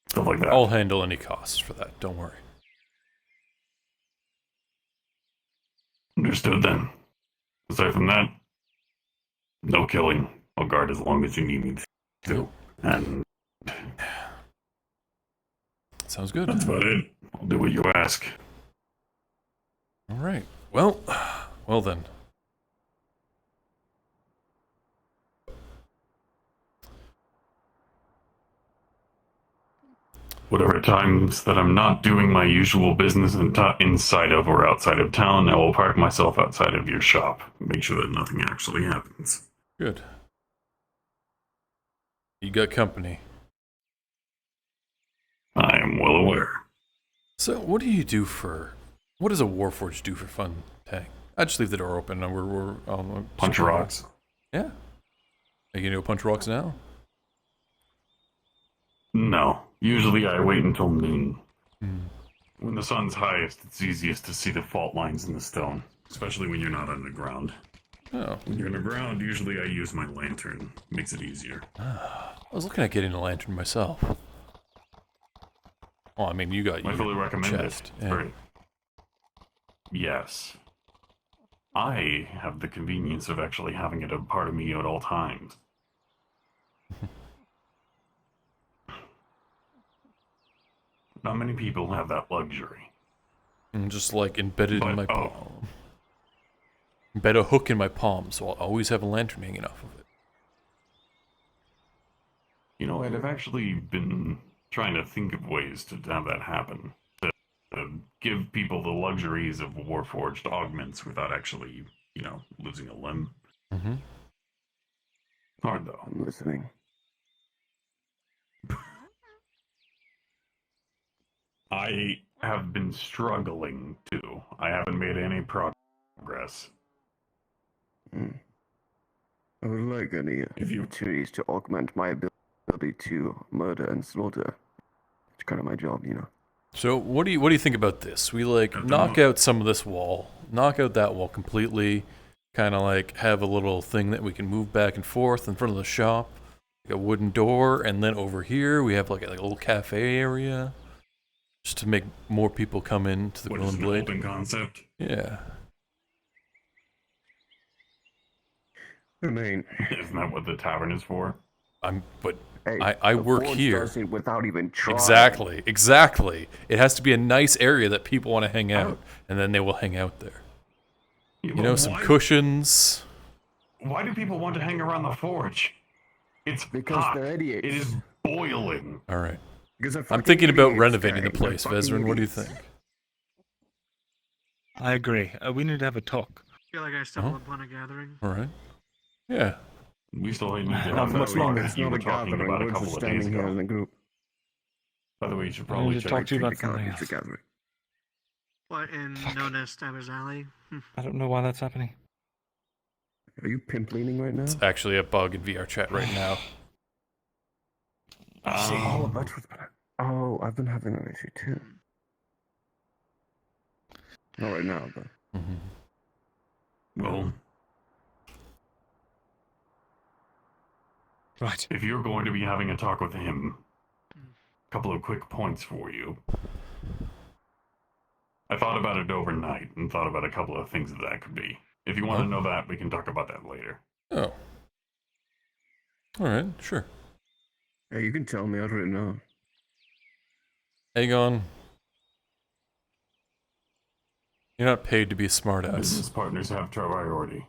stuff like that. I'll handle any costs for that, don't worry. Understood then. Aside from that, no killing. I'll guard as long as you need me to. And sounds good. That's about it. I'll do what you ask. All right. Well then. Whatever times that I'm not doing my usual business inside of or outside of town, I will park myself outside of your shop. Make sure that nothing actually happens. Good. You got company. I am well aware. So, what do you do what does a Warforged do for fun, Tang? I just leave the door open and we're punch rocks. Yeah. Are you gonna go punch rocks now? No. Usually I wait until noon. When the sun's highest, it's easiest to see the fault lines in the stone, especially when you're not underground. Oh. When you're underground, usually I use my lantern. Makes it easier. I was looking at getting a lantern myself. Well, I mean, you got I fully recommend chest. it. Great. Yes. I have the convenience of actually having it a part of me at all times. Not many people have that luxury. I'm just like embedded in my palm. Embed a hook in my palm, so I'll always have a lantern hanging off of it. You know, I've actually been trying to think of ways to have that happen. To give people the luxuries of Warforged augments without actually, losing a limb. Mm-hmm. Hard though. I'm listening. I have been struggling too. I haven't made any progress. I would like any opportunities to augment my ability to murder and slaughter. It's kind of my job, So what do you think about this? We knock out some of this wall, knock out that wall completely, kind of have a little thing that we can move back and forth in front of the shop, a wooden door, and then over here we have like a little cafe area, just to make more people come into the Grill and Blade. Open concept. Yeah. I mean, isn't that what the tavern is for? I work here. Does it without even trying. Exactly. It has to be a nice area that people want to hang out, and then they will hang out there. You know, some cushions. Why do people want to hang around the forge? It's because hot. they're idiots. It is boiling. All right. Because I'm thinking about renovating the place, Vezrin. What do you think? I agree. We need to have a talk. I feel like I stumbled upon a gathering. All right. Yeah. We still need to Not much longer. It's you not were a talking gathering. about a We're couple just of days standing here ago. in a group. By the way, you should I probably need to check talk to you about something It's a else. gathering. What, in known as Stabber's Alley? I don't know why that's happening. Are you pimp leaning right now? It's actually a bug in VRChat right now. Oh, that's what's better. Oh, I've been having that issue too. Not right now, though. Well, right. If you're going to be having a talk with him, a couple of quick points for you. I thought about it overnight and thought about a couple of things that could be. If you want to know that, we can talk about that later. Oh. All right, sure. Hey, you can tell me. I don't know. Aegon. You're not paid to be a smartass. Business partners have priority.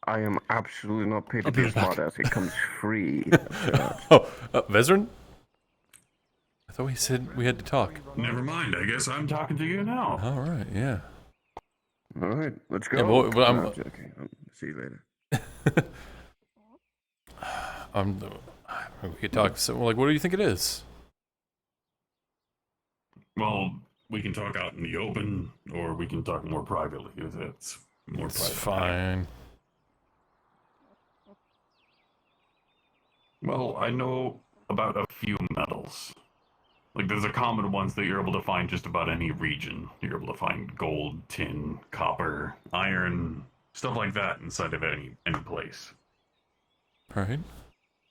I am absolutely not paid to be a smartass. It comes free. Vezrin? I thought we said we had to talk. Never mind. I guess I'm talking to you now. All right, yeah. All right, let's go. Yeah, well, I'm No, joking. See you later. we could talk. So, like, what do you think it is? Well, we can talk out in the open, or we can talk more privately. If it's more It's private. fine. Well, I know about a few metals. Like, there's a common ones that you're able to find just about any region. You're able to find gold, tin, copper, iron, stuff like that inside of any place. Right.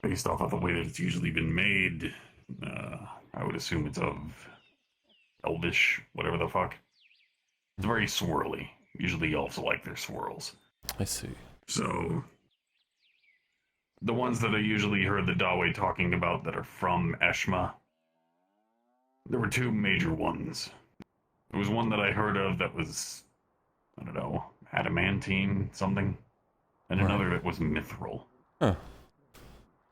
Based off of the way that it's usually been made, I would assume it's of elvish, whatever the fuck. It's very swirly. Usually elves like their swirls. I see. So, the ones that I usually heard the Dawe talking about that are from Eshma, there were two major ones. There was one that I heard of that was, I don't know, adamantine something, and another that was mithril. Huh.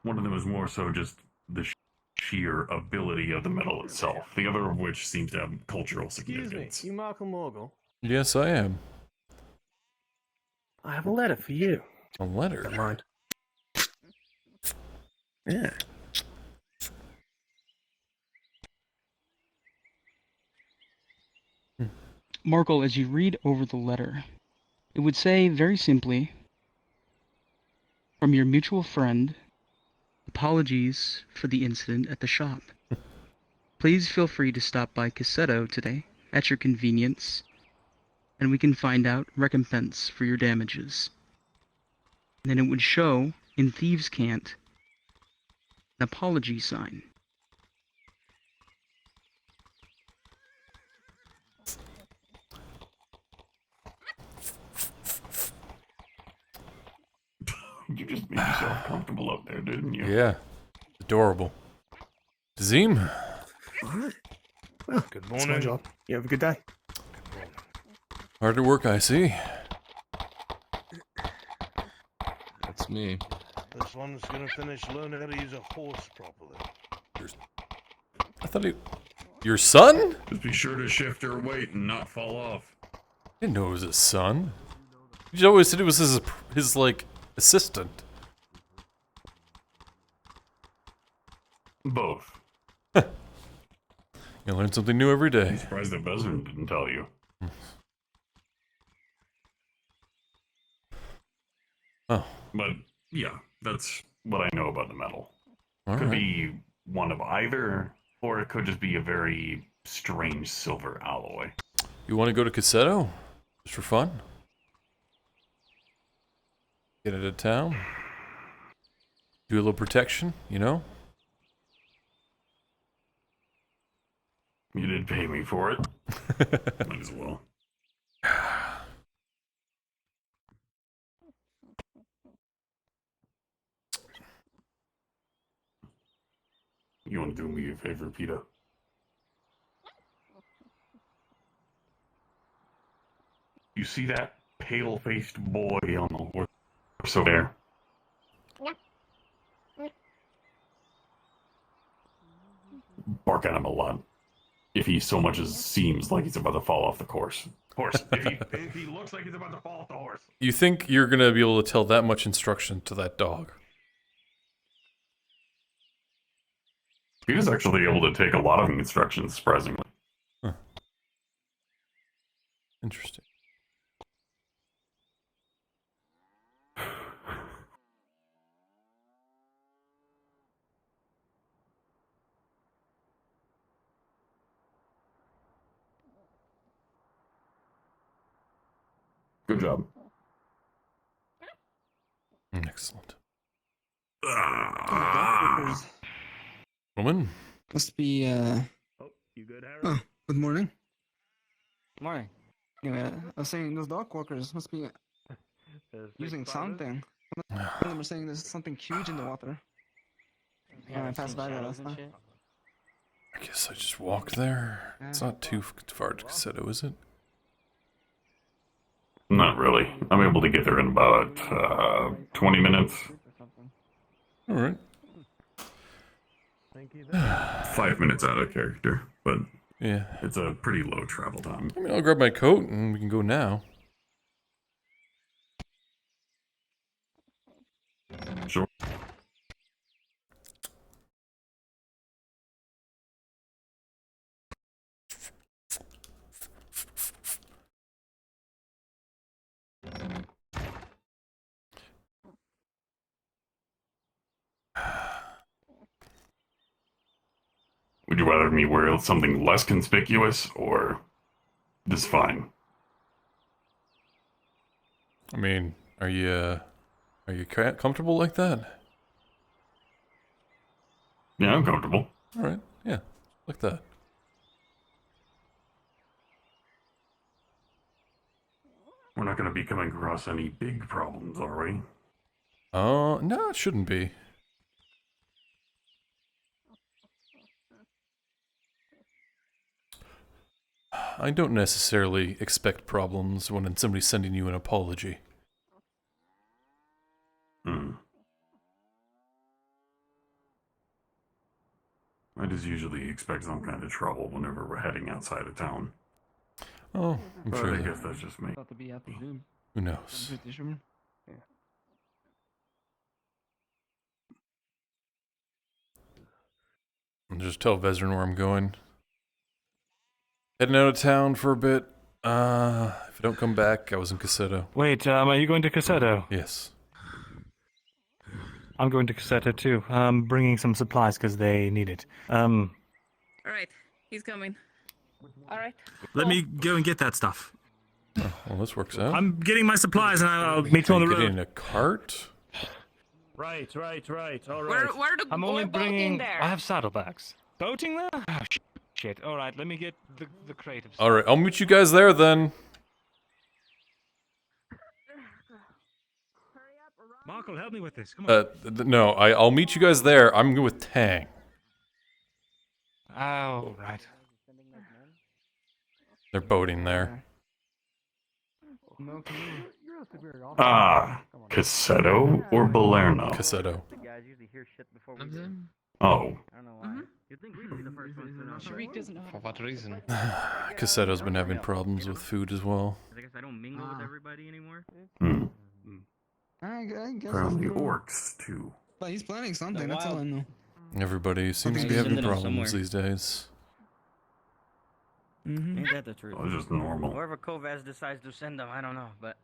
One of them was more so just the sheer ability of the metal itself. The other of which seems to have cultural significance. Excuse me, you Markl Morgul? Yes, I am. I have a letter for you. A letter? Don't mind. Yeah. Markl, as you read over the letter, it would say very simply, from your mutual friend, apologies for the incident at the shop. Please feel free to stop by Cassetto today at your convenience, and we can find out recompense for your damages. And then it would show in Thieves' Cant an apology sign. You just made yourself comfortable up there, didn't you? Yeah. Adorable. Zim? Alright. Well, Good that's my morning. job. You have a good day. Hard to work, I see. That's me. This one's gonna finish learning how to use a horse properly. I thought your son? Just be sure to shift your weight and not fall off. I didn't know it was his son. You always said it was his like, assistant. Both. You learn something new every day. I'm surprised that Vezrin didn't tell you. Oh. But, yeah, that's what I know about the metal. All Could right. be one of either, or it could just be a very strange silver alloy. You want to go to Cassetto? Just for fun? Get out of town? Do a little protection, you know? You did pay me for it. Might as well. You want to do me a favor, Peter? You see that pale-faced boy on the horse over there? Bark at him a lot. If he so much as seems like he's about to fall off the horse. If he looks like he's about to fall off the horse. You think you're gonna be able to tell that much instruction to that dog? He was actually able to take a lot of instructions, surprisingly. Huh. Interesting. Good job. Excellent. Woman? Must be, Oh, you good, Harry? Oh, good morning. Morning. Anyway, I was saying those dog walkers must be using something. Some of them are saying there's something huge in the water. Yeah, I passed by there last night. I guess I just walk there. It's not too far to Cassetto, is it? Not really. I'm able to get there in about 20 minutes. All right. 5 minutes out of character, but yeah, it's a pretty low travel time. I mean, I'll grab my coat and we can go now. Sure. Would you rather me wear something less conspicuous, or just fine? I mean, are you comfortable like that? Yeah, I'm comfortable. All right, yeah, like that. We're not going to be coming across any big problems, are we? No, it shouldn't be. I don't necessarily expect problems when somebody's sending you an apology. I just usually expect some kind of trouble whenever we're heading outside of town. Oh, I'm But sure I that- guess that's just me. Thought to be at the Zoom. Who knows? I'm pretty sure. Yeah. I'll just tell Vezrin where I'm going. Heading out of town for a bit. If I don't come back, I was in Cassetto. Wait, are you going to Cassetto? Yes. I'm going to Cassetto too. Bringing some supplies because they need it. All right, he's coming. All right. Let me go and get that stuff. Oh, well, this works out. I'm getting my supplies and I'll meet you on the Getting road. in a cart? Right. All Where, right. where the, I'm only we're boating bringing. there. I have saddlebags. Boating there? Oh, shit. All right, let me get the crate of. All right, I'll meet you guys there then. Markl, help me with this. Come on. No, I'll meet you guys there. I'm with Tang. Oh, right. They're boating there. Cassetto or Balerno? Cassetto. Oh. Sharik doesn't know. For what reason? Cassetto's been having problems with food as well. I guess I don't mingle with everybody anymore. I guess. Apparently orcs, too. But he's planning something, that's all I know. Everybody seems to be having problems these days. Ain't that the truth? Oh, just normal. Wherever Kovaz decides to send them, I don't know, but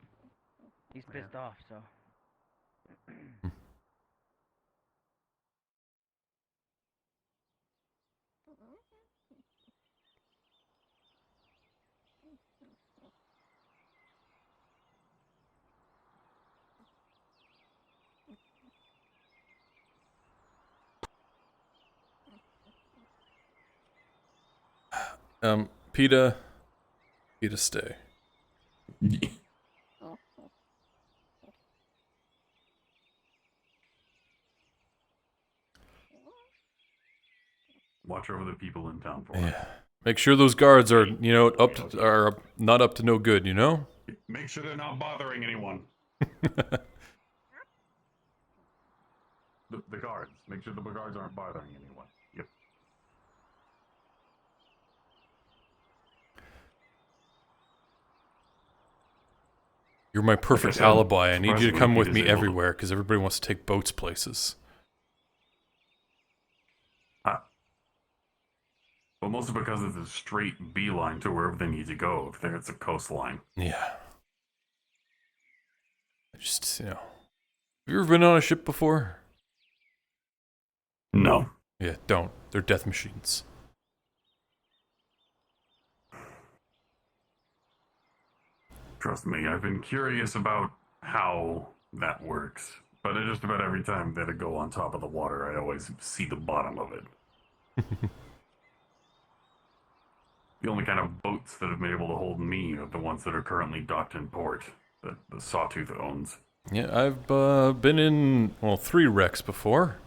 he's pissed off, so. PETA, stay. Watch over the people in town for us. Yeah. Make sure those guards are, are not up to no good, you know? Make sure they're not bothering anyone. The guards. Make sure the guards aren't bothering anyone. Yep. You're my perfect said, alibi. I need you to come with me surprisingly, everywhere because everybody wants to take boats places. Well, mostly because it's a straight beeline to wherever they need to go if it's a coastline. Yeah. Just, have you ever been on a ship before? No. Yeah, don't. They're death machines. Trust me, I've been curious about how that works. But just about every time that I go on top of the water, I always see the bottom of it. The only kind of boats that have been able to hold me are the ones that are currently docked in port, that the Sawtooth owns. Yeah, I've been in, 3 wrecks before.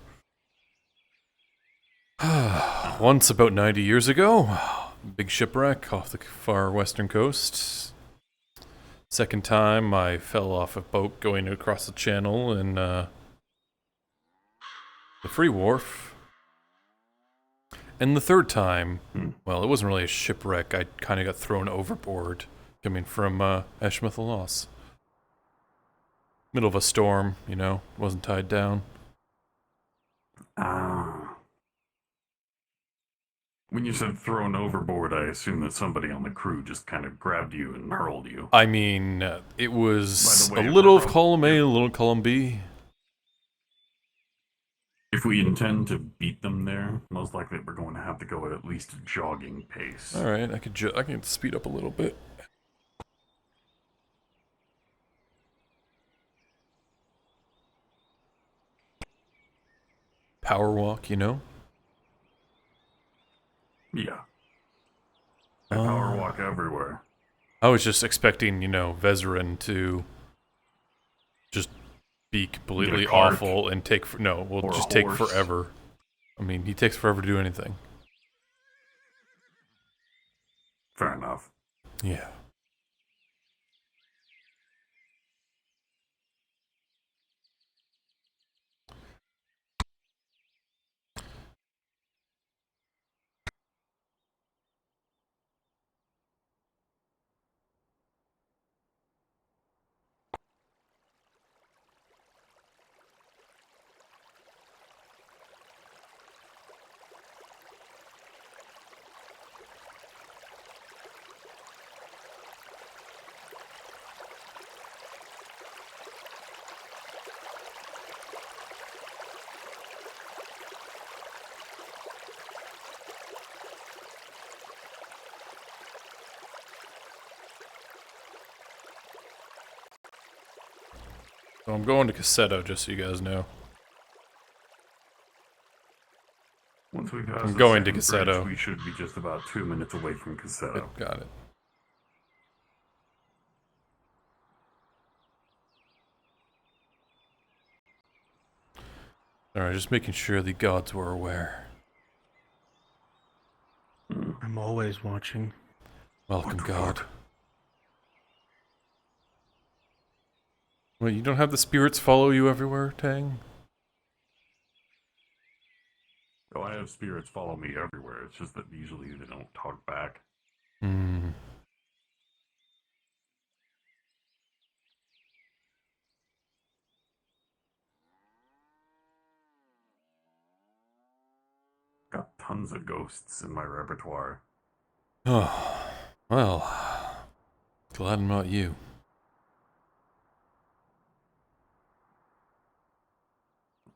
Once about 90 years ago. Big shipwreck off the far western coast. Second time, I fell off a boat going across the channel in the Free Wharf. And the third time, well, it wasn't really a shipwreck. I kind of got thrown overboard coming from Eshmouth Loss. Middle of a storm, wasn't tied down. When you said thrown overboard, I assume that somebody on the crew just kind of grabbed you and hurled you. I mean, it was By the way, a little of column A, a little column B. If we intend to beat them there, most likely we're going to have to go at least a jogging pace. All right, I can speed up a little bit. Power walk, Yeah. I power walk everywhere. I was just expecting, Vezerin to just be completely awful and take take forever. I mean, he takes forever to do anything. Fair enough. Yeah. So I'm going to Cassetto, just so you guys know. Once we pass I'm going to the second bridge, Cassetto. we should be just about 2 minutes away from Cassetto. Got it. Alright, just making sure the gods were aware. I'm always watching. Welcome, God. Wait, you don't have the spirits follow you everywhere, Tang? Oh, I have spirits follow me everywhere. It's just that usually they don't talk back. Got tons of ghosts in my repertoire. Oh, well, glad I'm not you.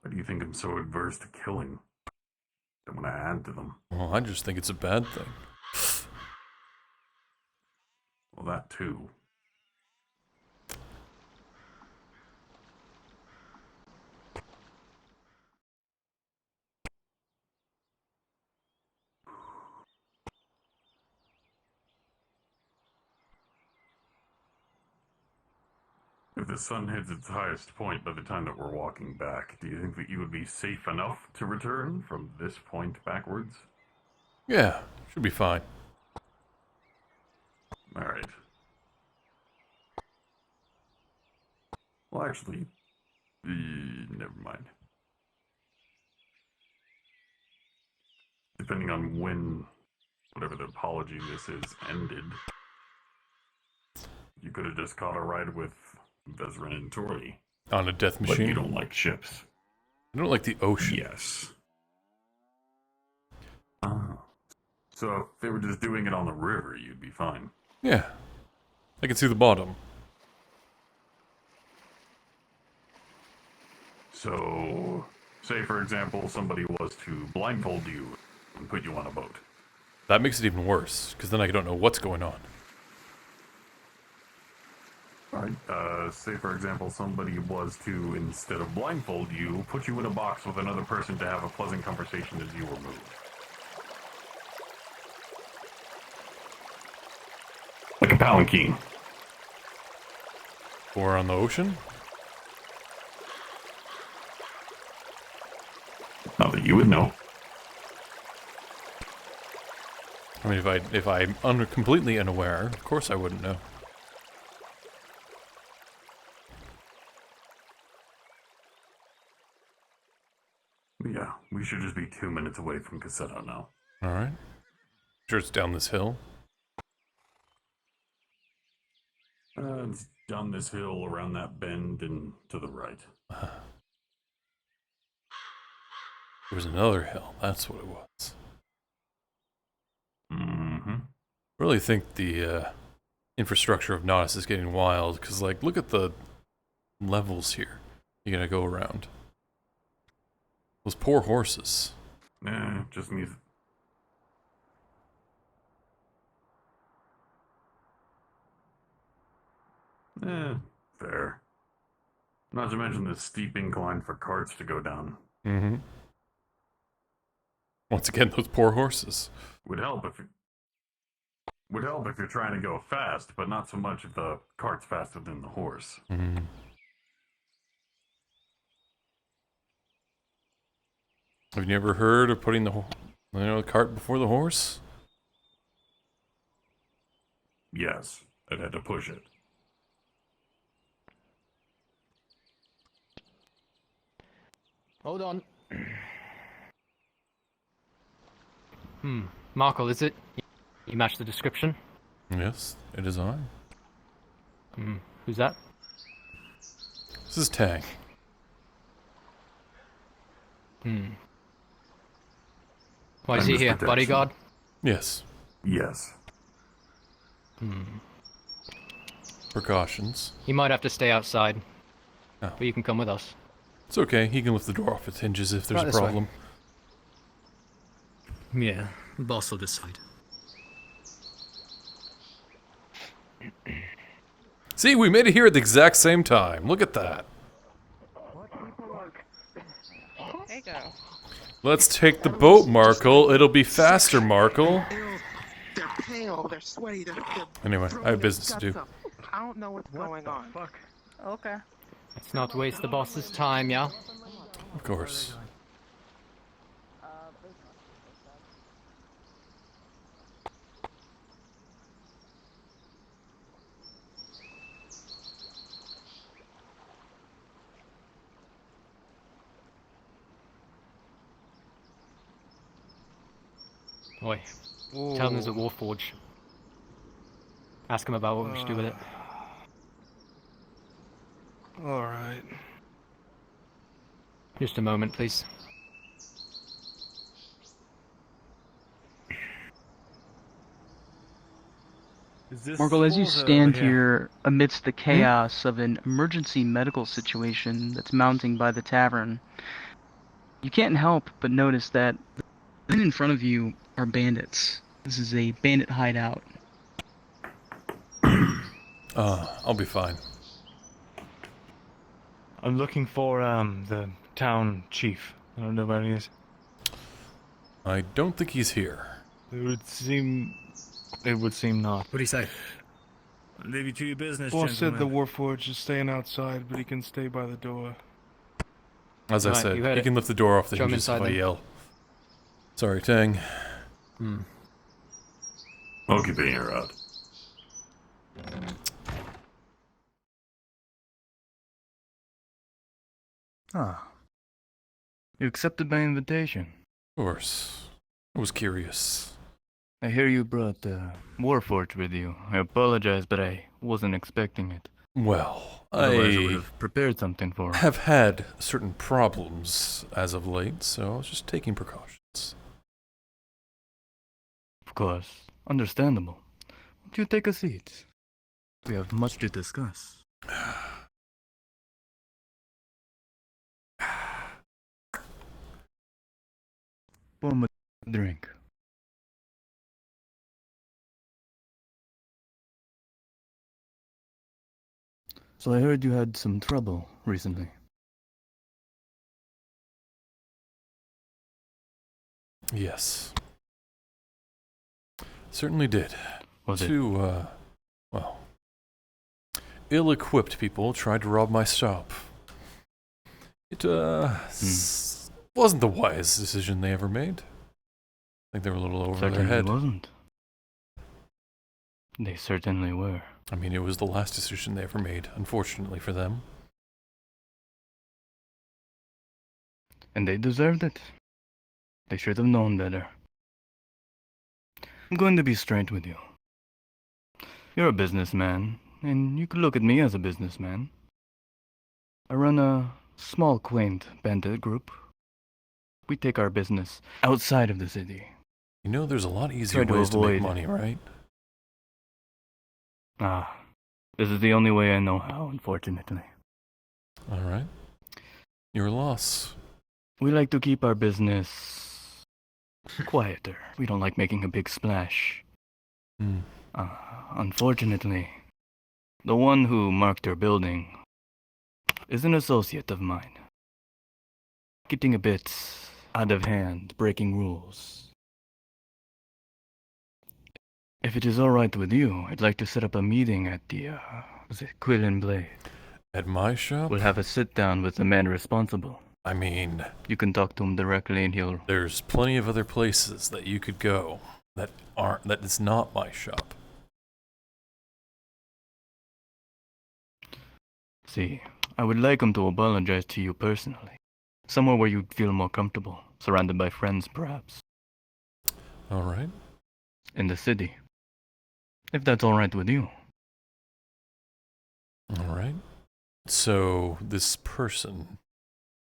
Why do you think I'm so adverse to killing? Don't want to add to them. Well, I just think it's a bad thing. Well, that too. If the sun hits its highest point by the time that we're walking back, do you think that you would be safe enough to return from this point backwards? Yeah, should be fine. Alright. Well, actually, never mind. Depending on when, whatever the apology this is, ended, you could have just caught a ride with Vezran and Tori. On a death machine? But you don't like ships. I don't like the ocean. Yes. So if they were just doing it on the river, you'd be fine. Yeah. I can see the bottom. So, say for example, somebody was to blindfold you and put you on a boat. That makes it even worse, because then I don't know what's going on. Alright, say for example, somebody was to, instead of blindfold you, put you in a box with another person to have a pleasant conversation as you were moved. Like a palanquin. Or on the ocean? Not that you would know. I mean, if I'm completely unaware, of course I wouldn't know. Yeah, we should just be 2 minutes away from Cassetta now. Alright. Sure it's down this hill. It's down this hill, around that bend, and to the right. There was another hill, that's what it was. Mm-hmm. I really think the infrastructure of Nautis is getting wild, because, like, look at the levels here you're gonna go around. Those poor horses. Nah, just me. Fair. Not to mention the steep incline for carts to go down. Mm-hmm. Once again, those poor horses. Would help if you're trying to go fast, but not so much if the cart's faster than the horse. Mm-hmm. Have you ever heard of putting the cart before the horse? Yes, I'd had to push it. Hold on. Markl, is it? You match the description? Yes, it is I. Who's that? This is Tang. Why is he here? Bodyguard? Yes. Yes. Precautions. He might have to stay outside. Oh. But you can come with us. It's okay, he can lift the door off its hinges if there's Right a this way. problem. Yeah, boss will decide. See, we made it here at the exact same time. Look at that. There you go. Let's take the boat, Markl. It'll be faster, Markl. They're pale, they're sweaty, they're Anyway, I have business to do. I don't know what's going on. Okay. Let's not waste the boss's time, yeah? Of course. Oi. Tell him there's a Warforge. Ask him about what we should do with it. Alright. Just a moment, please. Markl, as you stand here amidst the chaos of an emergency medical situation that's mounting by the tavern, you can't help but notice that the men in front of you are bandits. This is a bandit hideout. I'll be fine. I'm looking for the town chief. I don't know where he is. I don't think he's here. It would seem not. What do you say? Leave you to your business, Boss said the gentlemen. Warforged is staying outside, but he can stay by the door. As I Right, said, you heard he it. can lift the door off the Show him hinges if inside I then. yell. Sorry, Tang. I'll keep an ear out. Ah. You accepted my invitation. Of course. I was curious. I hear you brought Warforged with you. I apologize, but I wasn't expecting it. Well, Otherwise, I would I have prepared something for him. have had certain problems as of late, so I was just taking precautions. Of course. Understandable. Won't you take a seat? We have much to discuss. Pour me a drink. So I heard you had some trouble recently. Yes. Certainly did. Was it? Two, well, ill-equipped people tried to rob my shop. It, wasn't the wisest decision they ever made. I think they were a little over Certainly their head. wasn't. They certainly were. I mean, it was the last decision they ever made, unfortunately for them. And they deserved it. They should have known better. I'm going to be straight with you. You're a businessman, and you could look at me as a businessman. I run a small, quaint bandit group. We take our business outside of the city. You know, there's a lot easier Try to ways to make avoid- money, right? Ah, this is the only way I know how, unfortunately. Alright. Your loss. We like to keep our business quieter. We don't like making a big splash. Hmm. Unfortunately, the one who marked your building is an associate of mine. Getting a bit out of hand, breaking rules. If it is alright with you, I'd like to set up a meeting at the, was it Quill and Blade? At my shop? We'll have a sit down with the man responsible. I mean, you can talk to him directly and he'll... There's plenty of other places that you could go that is not my shop. See, I would like him to apologize to you personally. Somewhere where you'd feel more comfortable, surrounded by friends, perhaps. Alright. In the city. If that's alright with you. Alright. So, this person,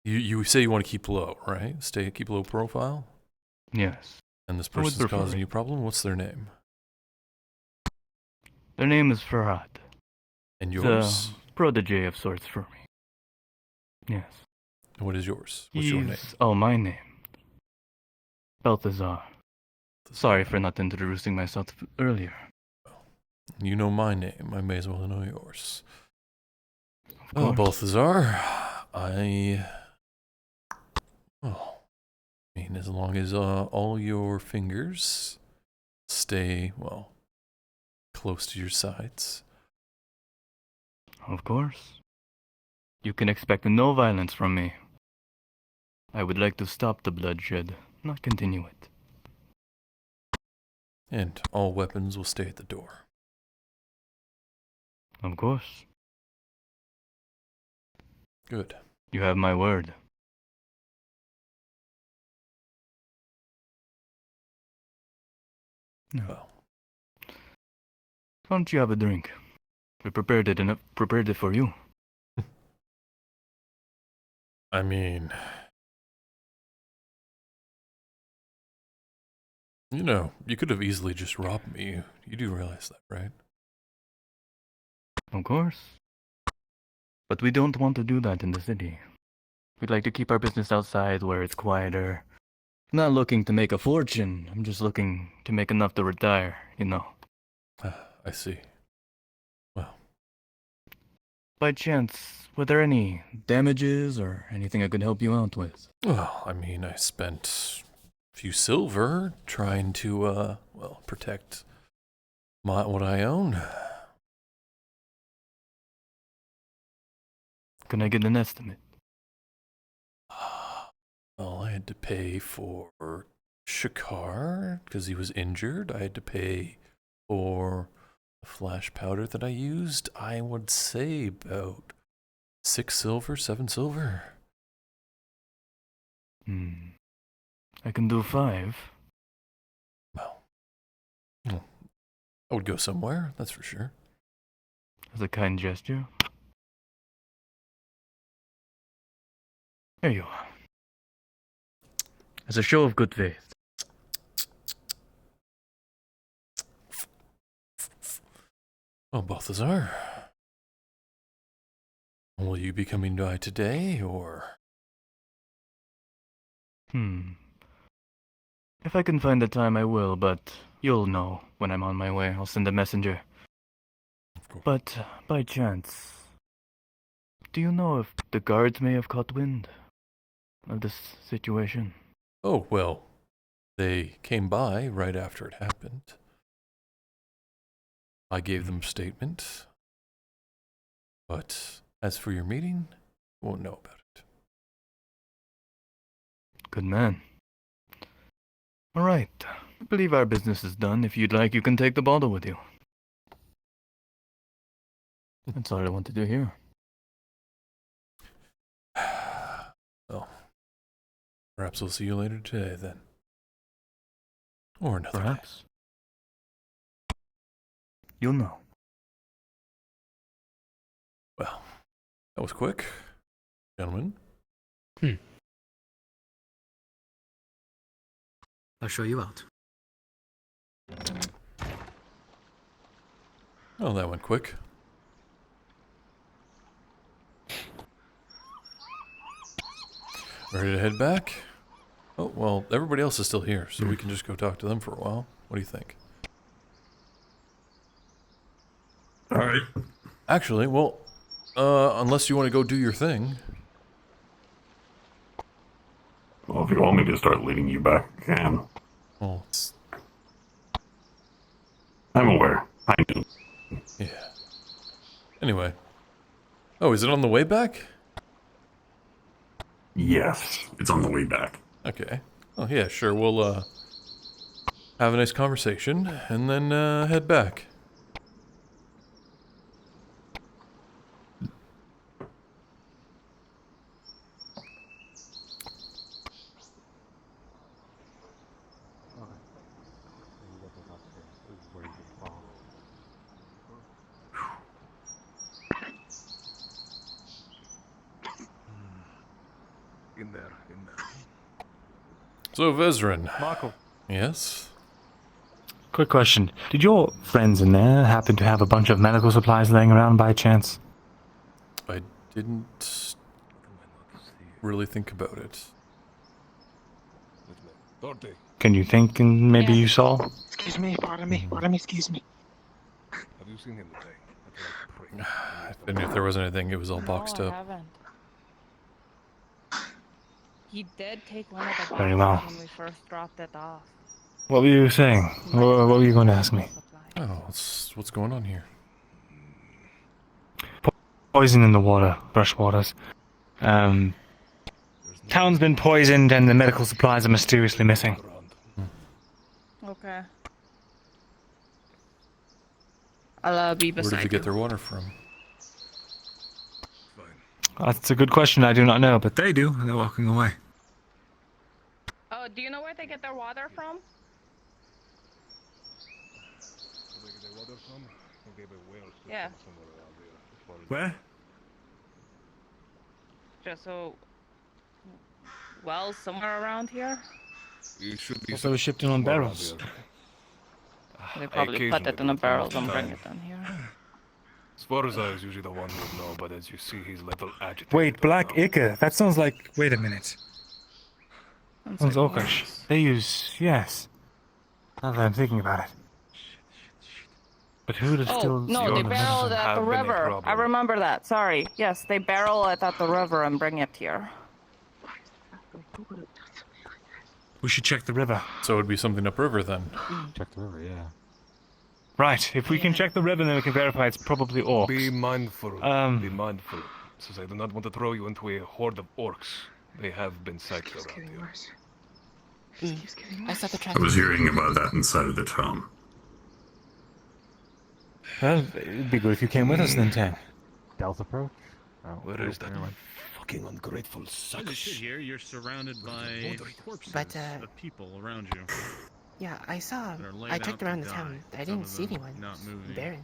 you say you want to keep low, right? Keep low profile? Yes. And this I would person's prefer causing it. you a problem? What's their name? Their name is Farhad. And He's yours? a protege of sorts for me. Yes. What is yours? What's your name? Oh, my name. Balthazar. Sorry for not introducing myself earlier. You know my name. I may as well know yours. Of Well, course. Balthazar, I mean, as long as all your fingers stay, well, close to your sides. Of course. You can expect no violence from me. I would like to stop the bloodshed, not continue it. And all weapons will stay at the door. Of course. Good. You have my word. Well. Why don't you have a drink? We prepared it for you. I mean, you know, you could have easily just robbed me. You do realize that, right? Of course. But we don't want to do that in the city. We'd like to keep our business outside where it's quieter. I'm not looking to make a fortune. I'm just looking to make enough to retire, you know. I see. Well. By chance, were there any damages or anything I could help you out with? Well, I mean, I spent a few silver trying to, well, protect what I own. can I get an estimate? Well, I had to pay for Shakar because he was injured. I had to pay for the flash powder that I used. I would say about 6 silver, 7 silver. I can do 5. Well, I would go somewhere, that's for sure. As a kind gesture. Here you are. As a show of good faith. Well, Balthazar, will you be coming by today, or? If I can find the time, I will, but you'll know when I'm on my way. I'll send a messenger. Of course. But, by chance, do you know if the guards may have caught wind of this situation? Oh, well, they came by right after it happened. I gave them a statement. But as for your meeting, I won't know about it. Good man. All right. I believe our business is done. If you'd like, you can take the bottle with you. That's all I want to do here. Well, perhaps we'll see you later today, then. Or another day. Perhaps. You'll know. Well, that was quick, gentlemen. I'll show you out. Oh, that went quick. Ready to head back? Oh, well, everybody else is still here, so we can just go talk to them for a while. What do you think? Alright. Actually, well, unless you want to go do your thing. Well, if you want me to start leading you back, I can. Well, I'm aware. I do. Yeah. Anyway. Oh, is it on the way back? Yes, it's on the way back. Okay. Oh, yeah, sure. We'll, have a nice conversation, and then, head back. In there. So, Vezran. Markl. Yes? Quick question. Did your friends in there happen to have a bunch of medical supplies laying around by chance? I didn't really think about it. Can you think and maybe you saw? Excuse me, pardon me, excuse me. Have you seen him today? And if there was anything, it was all boxed No, I up. haven't. He did take one of the Very boxes well. when we first dropped it off. What were you saying? What were you going to ask me? Oh, what's going on here? Poison in the water, fresh waters. Town's been poisoned and the medical supplies are mysteriously missing. Okay. I'll be beside Where did they you. get their water from? That's a good question. I do not know, but they do, and they're walking away. Oh, do you know where they get their water from? Yeah. Where? Just so. Well, somewhere around here. It should be Also shipped in on barrels. They probably put it in a barrel and bring it down here. Sforza is usually the one who would know, but as you see, he's a little agitated. Wait, Black Ica? That sounds like... Wait a minute. Sounds Orcish. They use... Yes. Now that I'm thinking about it. But who would have still... No, they barrel it at the river. I remember that. Sorry. Yes, they barrel it at the river and bring it here. We should check the river. So it would be something upriver then. Check the river, yeah. Right, if we can check the river, then we can verify it's probably ore. Be mindful. Be mindful. since I do not want to throw you into a horde of orcs. They have been psyched around here. I saw the I was hearing about that inside of the town. Well, it'd be good if you came with us then, Tang. Stealth approach? Oh, Where is that fucking ungrateful sucker? As you sit here, you're surrounded by corpses of people around you. Yeah, I saw. That are laid I out checked to around the die. town. I Some didn't of see them anyone. not moving. Barren.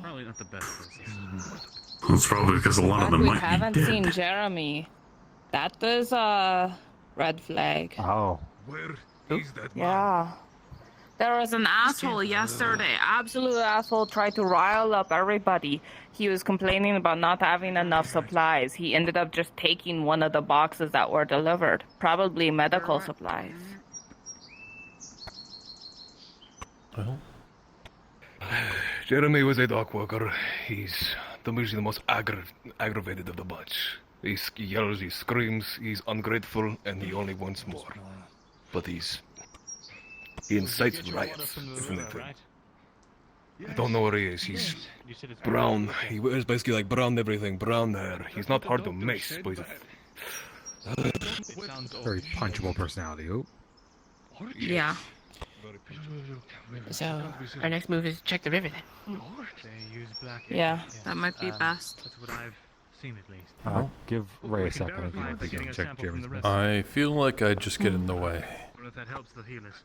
Probably not the best places. It's probably because a lot of them we might haven't be seen dead. Jeremy. That is a red flag. Oh. Where is that man? Yeah. There was an asshole yesterday, absolute asshole, tried to rile up everybody. He was complaining about not having enough supplies. He ended up just taking one of the boxes that were delivered, probably medical supplies. Well, Jeremy was a dock worker. He's usually the most aggravated of the bunch. He yells, he screams, he's ungrateful, and he only wants more. But he incites riots, if anything. I don't know where he is. He's brown. He wears basically like brown everything, brown hair. He's not hard to mace, but he's Very punchable personality. Oh. Yeah. So, our next move is check the river then. Yeah. That might be best. That's what I've seen at least. Give Ray a second if you want to go and check Jeremy's message. I feel like I just get in the way. Or if that helps the healers.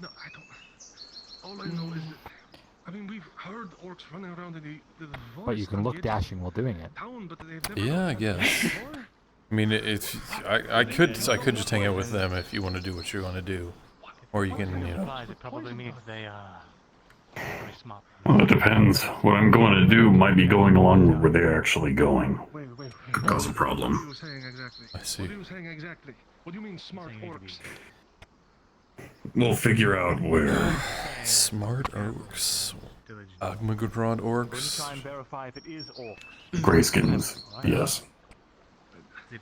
No, I don't. All I know is that. I mean, we've heard orcs running around in the voice. But you can look dashing while doing it. Yeah, I guess. I mean, I could just hang out with them if you want to do what you want to do, or you can, you know. It probably means they very smart. Well, it depends. What I'm going to do might be going along where they're actually going. Could cause a problem. I see. What are you saying exactly? What do you mean smart orcs? We'll figure out where. Smart orcs. Agmagadrod orcs. Try and verify if it is orcs. Grayskins, yes. It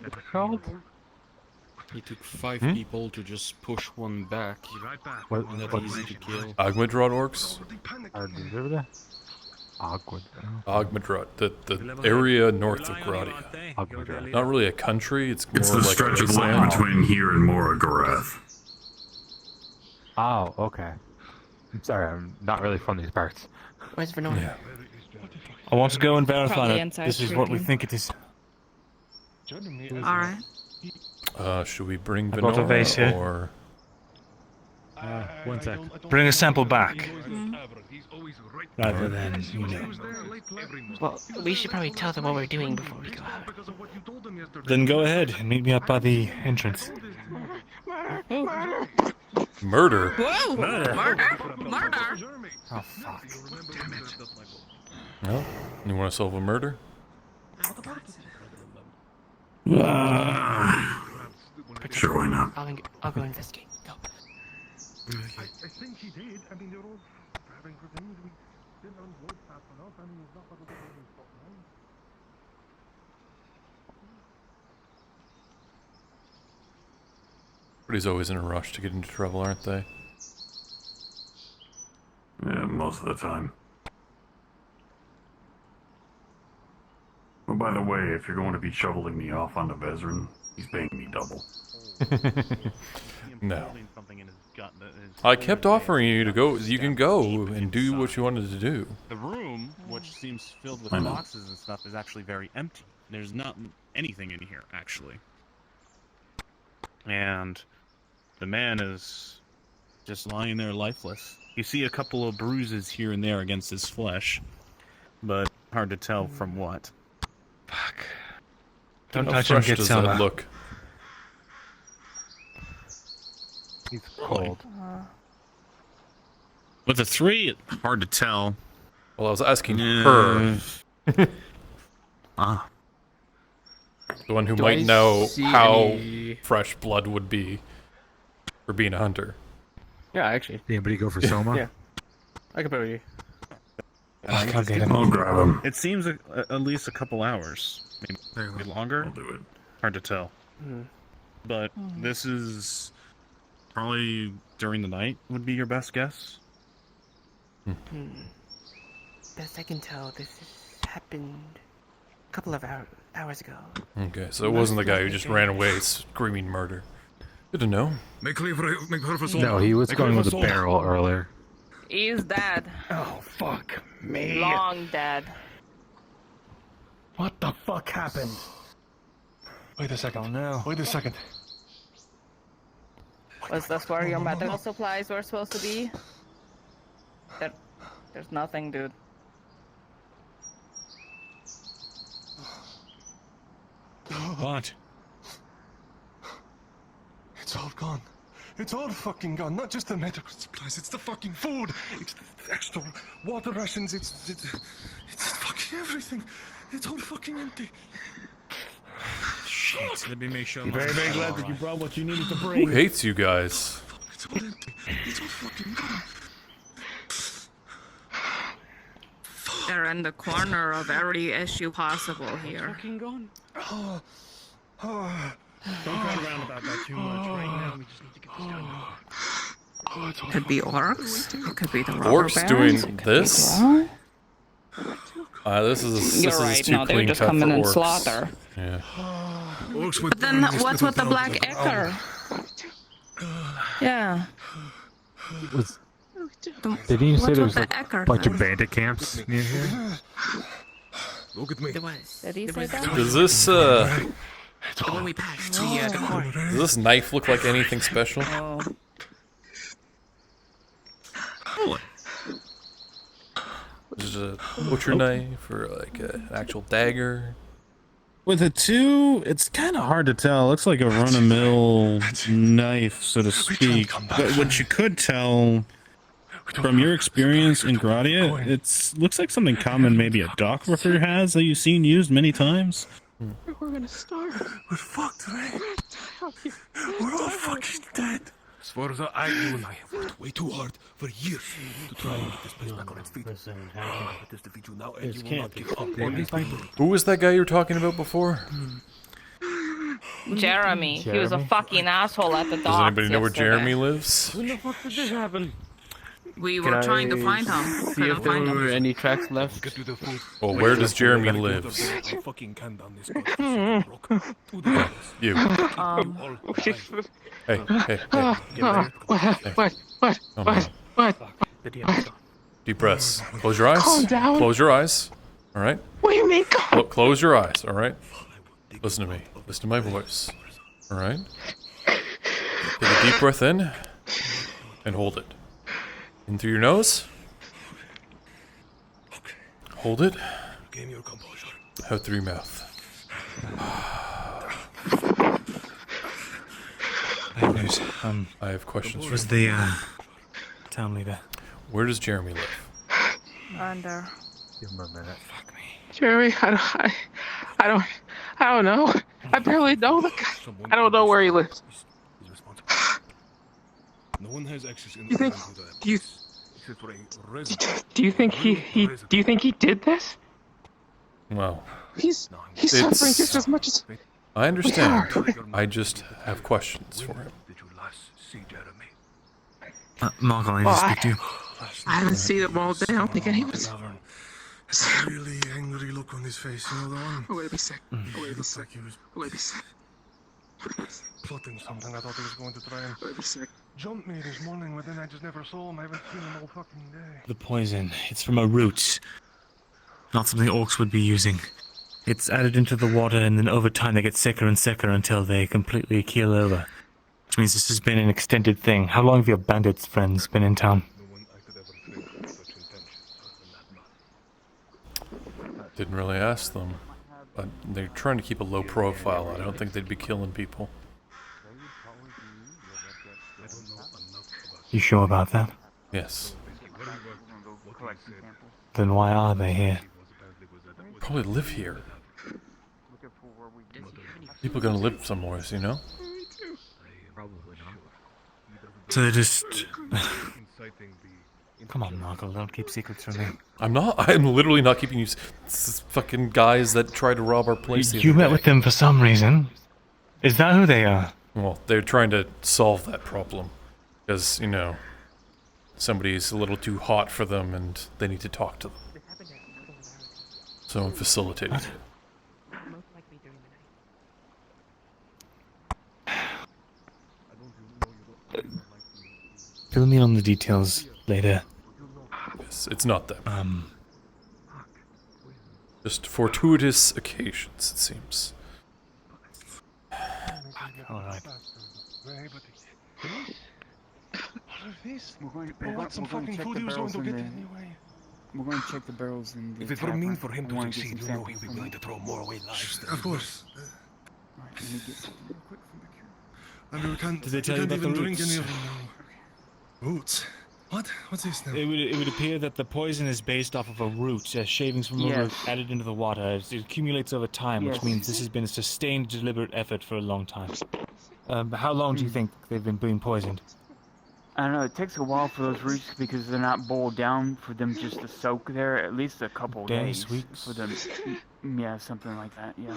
took 5 people to just push one back. What- Not what- easy to kill. Agmagadrod orcs? Agmagadrod, the area north of Gradia. Not really a country, it's more It's the like stretch a of land wasteland. between here and Moragarath. Oh, okay. I'm sorry, I'm not really from these parts. Where's Vernora? Yeah. I want to go and verify Probably that inside this is what we creeping. think it is. Alright. Should we bring I got a Venora vase here. or... 1 sec. Bring a sample back. Rather than, you know. Well, we should probably tell them what we're doing before we go out. Then go ahead and meet me up by the entrance. Murder? Whoa! Murder. Murder! Oh, fuck. No? You want to solve a murder? Sure, why not? I'll go investigate. Go. I think he did. I mean, they're all having revenge. We didn't unload fast enough. I mean, it's not what we're stop now. Everybody's always in a rush to get into trouble, aren't they? Yeah, most of the time. Oh, by the way, if you're going to be shoveling me off onto Vezrin, he's paying me double. No. I kept offering you to go. You can go and do what you wanted to do. The room, which seems filled with I know. boxes and stuff, is actually very empty. There's not anything in here, actually. And the man is just lying there lifeless. You see a couple of bruises here and there against his flesh, but hard to tell from what. Fuck. Don't How touch him, fresh get does some. that look? He's cold. With the 3, it's hard to tell. Well, I was asking her. The one who Do might I know see how any- fresh blood would be for being a hunter. Yeah, actually. Did anybody go for Soma? Yeah. I could probably. I'll grab him. It seems at least a couple hours, maybe longer. I'll do it. Hard to tell. Mhm. But this is probably during the night would be your best guess. Best I can tell, this happened a couple of hours ago. Okay, so it wasn't the guy who just ran away screaming murder. Good to know. Make her for No, he was going with a barrel earlier. He's dead. Oh, fuck me. Long dead. What the fuck happened? Wait a second. Oh no. Wait a second. Was this where your medical supplies were supposed to be? There's nothing, dude. What? It's all gone. It's all fucking gone. Not just the medical supplies. It's the fucking food. It's the extra water rations. It's fucking everything. It's all fucking empty. Shit. Let me make sure. I'm very, very glad that you brought what you needed to Who bring. hates you guys? It's all empty. It's all fucking gone. They're in the corner of every issue possible here. Fucking gone. Oh. Don't crowd around about that too much. Right now, we just need to get this done. Could be orcs. It could be the robber Orcs barons. doing this? This is You're this right. is too No, they clean just cut come in for and orcs. slaughter. Yeah. But then what's with the black ichor? Yeah. Did he say What's there with was the like ichor a bunch then? of bandit camps near here? Look at me. Did he say that? Does this The one we passed, the corner. does this knife look like anything special? Oh. Is it a butcher knife or like an actual dagger? With a 2, it's kind of hard to tell. It looks like a run-of-mill knife, so to speak. But what you could tell from your experience in Gradia, it looks like something common maybe a dock worker has that you've seen used many times. We're gonna starve. We're fucked, right? We're all fucking dead. As far as I you and I have worked way too hard for years to try and get this place back on its feet. But this defeat you now, and you will not give up on this victory. Who was that guy you were talking about before? Jeremy. He was a fucking asshole at the docks. Does anybody know where yesterday. Jeremy lives? When the fuck did this happen? We were trying to find him. See if there were any tracks left. Get to the food. Well, where does Jeremy live? Fucking can down this You. Hey. What? Deep breaths. Close your eyes. Calm down. Close your eyes. All right. What do you mean? Close your eyes. All right. Listen to me. Listen to my voice. All right. Take a deep breath in and hold it. In through your nose. Hold it. Out through your mouth. Bad news. I have questions for Was you. the town leader? Where does Jeremy live? Under. Give him a minute. Fuck me. Jeremy, I don't know. I barely know the guy. I don't know where he lives. No one has access in You think? to that. Do you? Except for a resident. Do you think he? Do you think he did this? Well, He's suffering just as much as. I understand. I just have questions for him. Did you last see Jeremy? Markl, I need Well, to speak to you. I haven't seen him all day. I don't think any of us. It's a really angry look on his face, you know the one? I'm gonna be sick. I'm gonna be Looked sick. like he was I'm gonna be sick. plotting something. I thought he was going to try and I'm gonna be sick. jump me this morning, but then I just never saw him. I haven't seen him all fucking day. The poison, it's from a root. Not something orcs would be using. It's added into the water and then over time they get sicker and sicker until they completely keel over. Which means this has been an extended thing. How long have your bandits friends been in town? No one I could ever think of such intentions other than that man. Didn't really ask them. But they're trying to keep a low profile. I don't think they'd be killing people. You sure about that? Yes. Then why are they here? Probably live here. People gonna live somewhere, you know? So they're just... Come on, Markl, don't keep secrets from me. I'm not. I'm literally not keeping you. Fucking guys that tried to rob our place. You met with them for some reason. Is that who they are? Well, they're trying to solve that problem. Because, you know, somebody's a little too hot for them and they need to talk to them. So I'm facilitating it. Fill me on the details later. Yes, it's not that. Just fortuitous occasions, it seems. Alright. We're going to check the barrels in the... We're going to check the barrels in the... If it were mean for him I to wanna get succeed, some you know he'd samples be from willing it. to throw more away lives. Of course. Alright, let me get something real quick from the queue. And we can't, Did they we tell you can't about the even drink roots? any of them now. Roots? What? What's this now? It would appear that the poison is based off of a root, shavings from a root Yes. added into the water. It accumulates over time, which Yes. means this has been a sustained, deliberate effort for a long time. How long do you think they've been being poisoned? I don't know, it takes a while for those roots because they're not boiled down for them just to soak there, at least a couple Days, days. weeks? For them, yeah, something like that, yeah.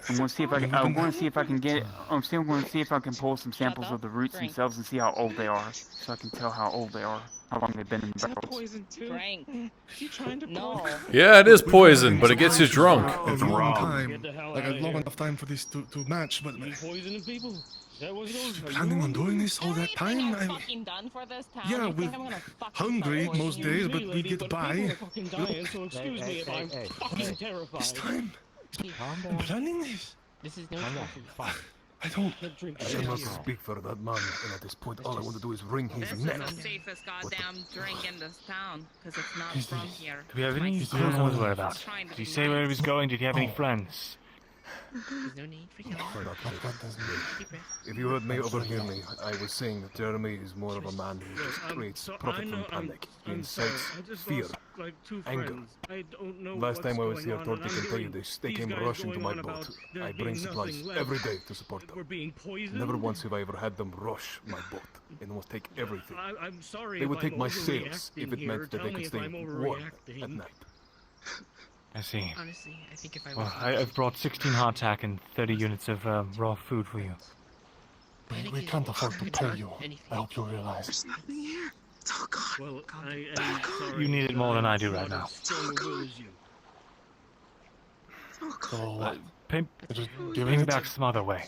I'm going to see if I can. I'm going to see if I can get. I'm still going to see if I can pull some samples of the roots themselves and see how old they are, so I can tell how old they are, how long they've been in the barrels. Poison too. Drink. You trying to No. Yeah, it is poison, but it gets you drunk. A long time. Get the hell Like a outta long here. enough time for this to match, but... You poisoning people? Is that what it is? Planning on doing this all that time? I'm fucking done for this town. Yeah, You we're think I'm gonna fucking hungry start most poisoning days, you? but we get by. People are fucking dying, so excuse me if I'm fucking terrified. This time? I'm planning this. This is no Fine. I don't... I cannot speak for that man, and at this point all I want to do is wring his This neck. is the safest goddamn drink in this town, because it's not Is from this- here. Do we have any My clue son on his was whereabouts? trying to Did he be say where he was nice. going? Did he have any friends? There's no need for killing. Deep breath. If you heard me overhear me, I was saying that Jeremy is more of a man who just creates profit from panic. He incites fear, like two anger. friends. I don't know Last time I was what's here, going on, Torty and can I'm tell you hearing this. They these came guys rushing to going my on about boat. there I bring being supplies nothing left. every day to support We're them. being poisoned. Never once have I ever had them rush my boat and almost take everything. I'm sorry. They would if take I'm my sails if overreacting it here. meant that Tell they me could if stay I'm warm at overreacting. night. I see. Honestly, I think if I Well, was... I've brought 16 hardtack and 30 units of raw food for you. We can't afford to pay you. I hope you realize. There's nothing here. It's all gone. Well, I'm sorry. You need it more than I do right Not now. as strong a will as you. It's all gone. So, Pay just give me back some other way.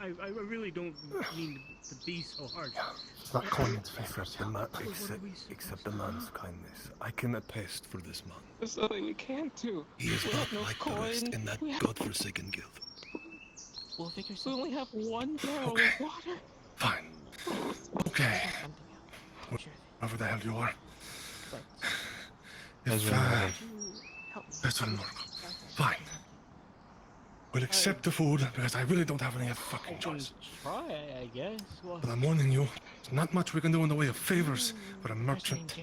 I really don't mean to be so harsh. it's not coin, it's faith. Accept the man's kindness. I can attest for this man. There's nothing we can't do. He is We not have no like the rest coin. in that We have- godforsaken guild. We'll figure We something only have one barrel Okay. of water. Fine. Okay. out. Sure. Whoever the hell you are. That's If, right. that's on Markl. Fine. We'll accept the food because I really don't have any other fucking choice. Try, I guess. Well, But I'm warning you, there's not much we can do in the way of favors for a merchant.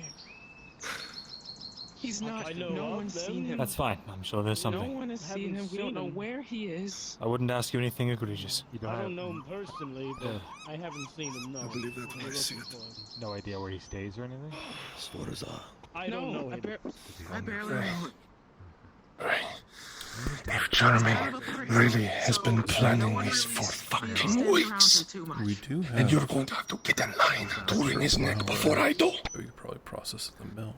He's not. I know No of one's them. seen him. That's fine. I'm sure there's No something. one has seen him. We don't know where he is. I wouldn't ask you anything egregious. You I don't don't know have him personally, but I haven't seen him. No, I believe that when I see it. no idea where he stays or anything? As far as I don't know I, him. I barely know. If Jeremy really has been planning this for fucking weeks, We do have... and you're going to have to get in line to wring his neck before I do. We could probably process at the mill.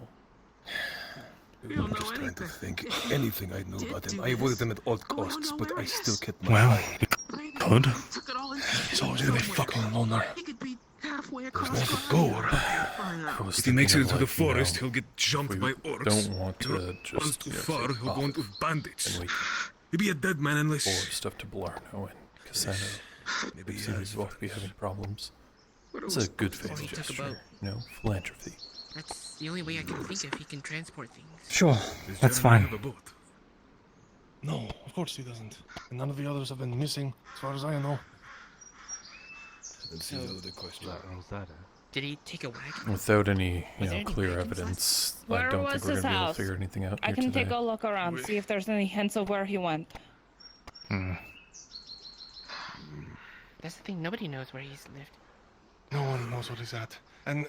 I'm just trying to think. Anything I know about him. I avoided him at all costs, but I still kept my Well, eye. good. Took it all in. He's always really fucking loner. He could be halfway There's across. no door. I was If he makes it thinking into of, the like, forest, you know, he'll get jumped we by orcs. don't want If to he runs just, too you know, far, take he'll off go into bandits. and wait He'll be a dead man unless... for stuff to Blarno and Cassandra. Maybe he Seems has. to both be having problems. It's a good faith he took a gesture, boat. you know, philanthropy. That's the only way I can think of. He can transport things. Sure, Does that's Jeremy fine. have a boat? No, of course he doesn't. And none of the others have been missing, as far as I know. That seems out of the question. Was that it? Did he take a wagon? Without any, you Was there know, any clear wagons evidence, I Where don't was think we're his gonna be able house? to figure anything out I here can today. take a look around, see if there's any hints of where he went. That's the thing. Nobody knows where he's lived. No one knows what he's at. And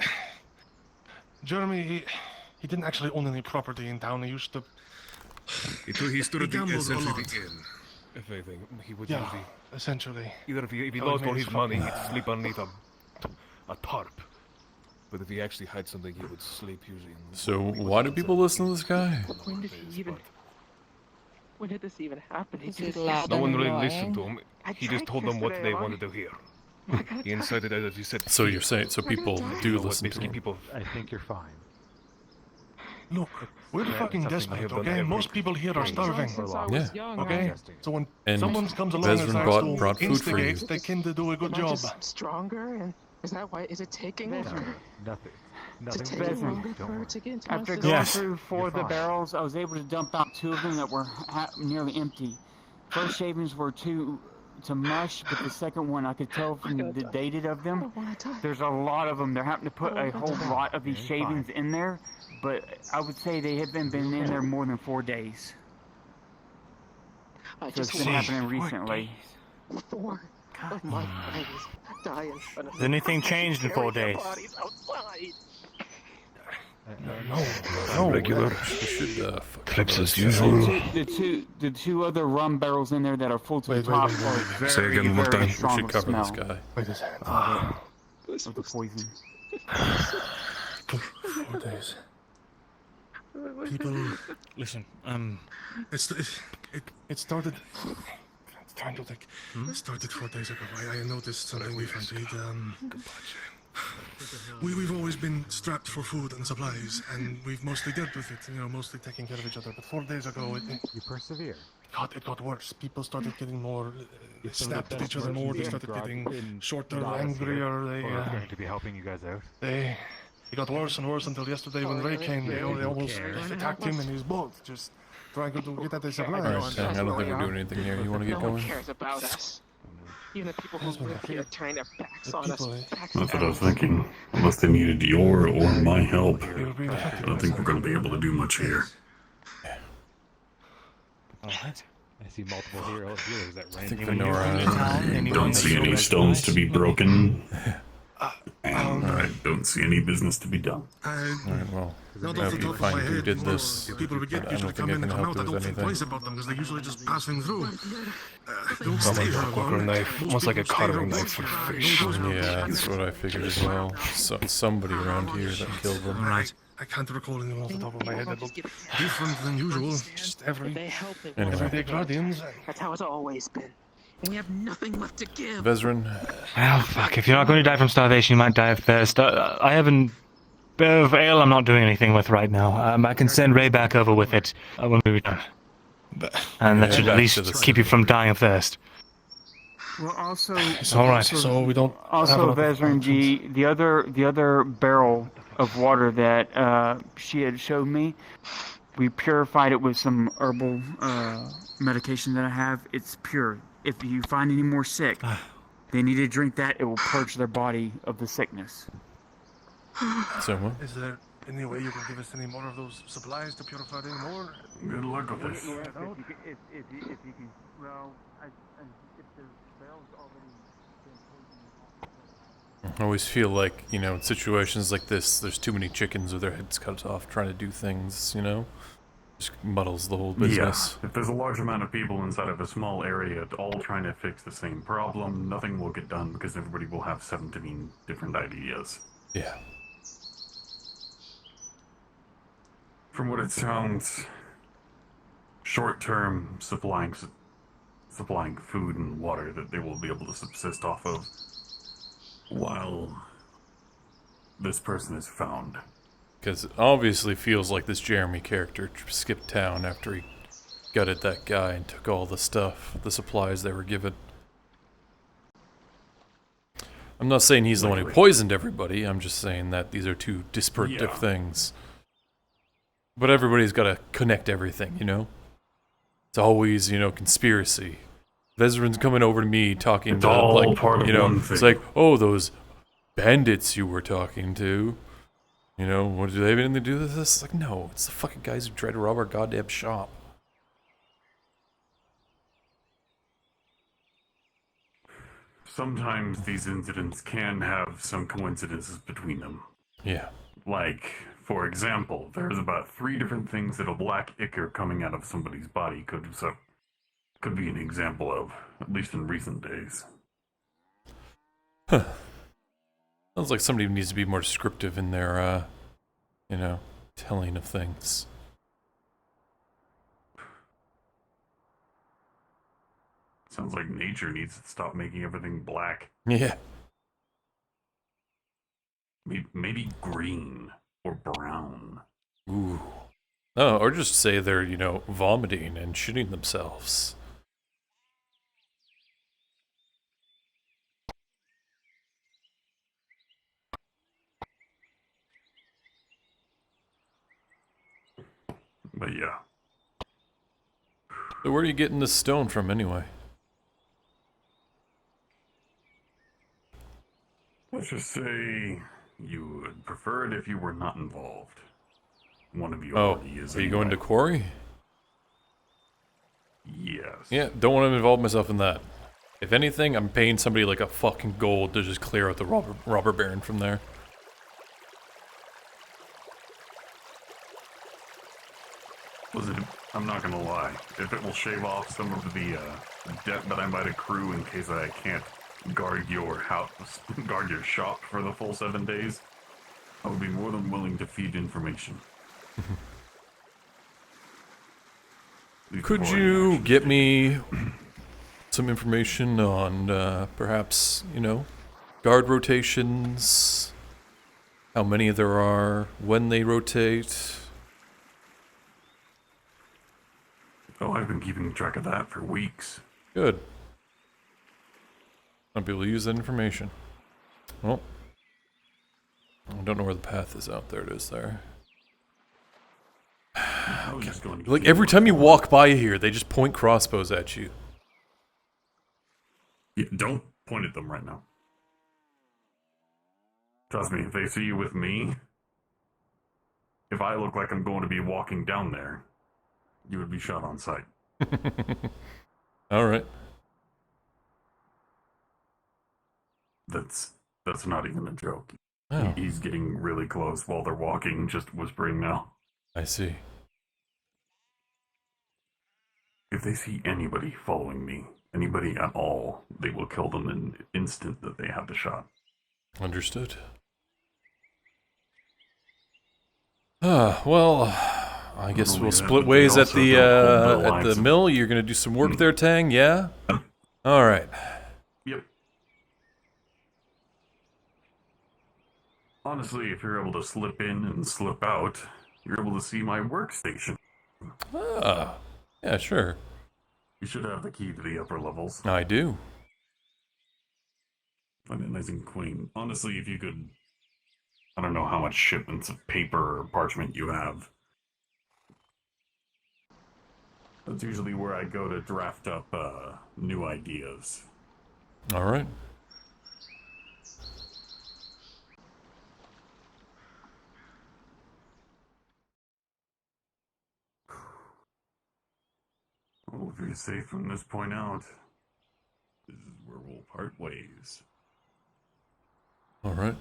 Jeremy, he didn't actually own any property in town. He used to... He stood at the gambles a essentially lot. the inn. If anything, he would Yeah, usually... essentially. Either if he That lost would all make his it money, fucking- he'd sleep underneath a tarp. But if he actually had something, he would sleep usually. So why do people listen to this guy? When did he even? When did this even happen? He's just loud No and one really annoying. listened to him. He just told them what they wanted to hear. He incited it, as you said. So you're saying so people do listen to him? People. I think you're fine. Look, we're fucking desperate, okay? Most people here are starving. Yeah. Okay? So when And someone comes along and Vezran starts brought to food for you. instigate, they tend to do a good Am I job. just stronger? And is that why? Is it taking longer? Nothing. Is it Nothing. taking longer for her to get into my After system? going through 4 of the barrels, I was able to dump out 2 of them that were nearly empty. First shavings were too to mush, but the second one I could tell from the dated of them. There's a lot of them. They're having to put a whole lot of these shavings in there, but I would say they have been in there more than 4 days. So it's been happening recently. 4 of my friends die in front of Has anything changed in 4 days? bodies outside. No. Regular. Clips as usual. The two other rum barrels in there that are full to the top are very, Say again one more very time. strong We should cover smell this guy. Wait a second. of the poison. 4 days. People, Listen, it started. It's trying to think. It started 4 days ago. I noticed something different. We've always been strapped for food and supplies, and we've mostly dealt with it. Mostly taking care of each other. But 4 days ago, You persevere. it got worse. People started getting more snapped at each other more. They started getting shorter, angrier. Going to be helping you guys out. It got worse and worse until yesterday when Ray came. They almost attacked him in his boat, just trying to get at his supplies. Alright, I don't think we're doing anything here. You want to get No one going? cares about us. Even the people who live here turning their backs on us. That's what I was thinking. Unless they needed your or my help, I don't think we're going to be able to do much here. Alright. I see multiple healers that ran. I think Venora Don't see any stones to be broken. And I don't see any business to be done. Alright, well, Not I off hope the you top of find my who head, did most this. people we get I usually don't come think in I and can come help out. I you don't with think anything. twice about them because they're usually just passing through. Don't Sound stay like a here quaker long. knife, Most almost like a people stay carving here knife for once. fish. Yeah, that's what I figured as well. Somebody around here that killed them. Alright. I can't recall anyone off the top of my head that looked different than usual. Just everyday Guardians. That's how it's always been. And we have nothing left to give. Vezran, Well, fuck, if you're not going to die from starvation, you might die of thirst. I have a bit of ale I'm not doing anything with right now. I can send Ray back over with it when we return. And that should at least keep you from dying of thirst. Well, also, It's alright. So we don't. also Vezran G, the other barrel of water that she had showed me, we purified it with some herbal medication that I have. It's pure. If you find any more sick, they need to drink that. It will purge their body of the sickness. so what? Is there any way you can give us any more of those supplies to purify any more? Good luck with this. If you can, well, if the barrel's already been poisoned. I always feel like, in situations like this, there's too many chickens with their heads cut off trying to do things, Just muddles the whole business. Yeah, if there's a large amount of people inside of a small area all trying to fix the same problem, nothing will get done because everybody will have 17 different ideas. Yeah. From what it sounds, short-term supplying food and water that they will be able to subsist off of while this person is found. Because it obviously feels like this Jeremy character skipped town after he gutted that guy and took all the stuff, the supplies they were given. I'm not saying he's the one who poisoned everybody, I'm just saying that these are two disparate things. But everybody's got to connect everything, It's always, conspiracy. Vezran's coming over to me talking It's about, all like, part of one thing. it's like, oh, those bandits you were talking to. What do they have anything to do with this? It's like, no, it's the fucking guys who tried to rob our goddamn shop. Sometimes these incidents can have some coincidences between them. Yeah. Like, for example, there's about 3 different things that a black ichor coming out of somebody's body could be an example of, at least in recent days. Huh. Sounds like somebody needs to be more descriptive in their, you know, telling of things. Sounds like nature needs to stop making everything black. Yeah. Maybe green or brown. Ooh. Oh, or just say they're, you know, vomiting and shitting themselves. But yeah. So where are you getting this stone from anyway? Let's just say you would prefer it if you were not involved. One of you already is. Are you going to quarry? Yes. Yeah, don't want to involve myself in that. If anything, I'm paying somebody like a fucking gold to just clear out the robber baron from there. Listen, I'm not gonna lie. If it will shave off some of the debt that I might accrue in case I can't guard your house, guard your shop for the full 7 days, I would be more than willing to feed information. Could you get me some information on perhaps, you know, guard rotations, how many there are, when they rotate? Oh, I've been keeping track of that for weeks. Good. I'll be able to use that information. Well, I don't know where the path is out there. It is there. Like every time you walk by here, they just point crossbows at you. Yeah, don't point at them right now. Trust me, if they see you with me, if I look like I'm going to be walking down there, you would be shot on sight. All right. That's not even a joke. Oh. He's getting really close while they're walking, just whispering now. I see. If they see anybody following me, anybody at all, they will kill them in the instant that they have the shot. Understood. Well, I guess we'll split ways at the mill. You're gonna do some work there, Tang, yeah? Alright. Yep. Honestly, if you're able to slip in and slip out, you're able to see my workstation. Ah, yeah, sure. You should have the key to the upper levels. I do. Find it nice and clean. Honestly, if you could... I don't know how much shipments of paper or parchment you have. That's usually where I go to draft up new ideas. Alright. Well, if you're safe from this point out, this is where we'll part ways. Alright.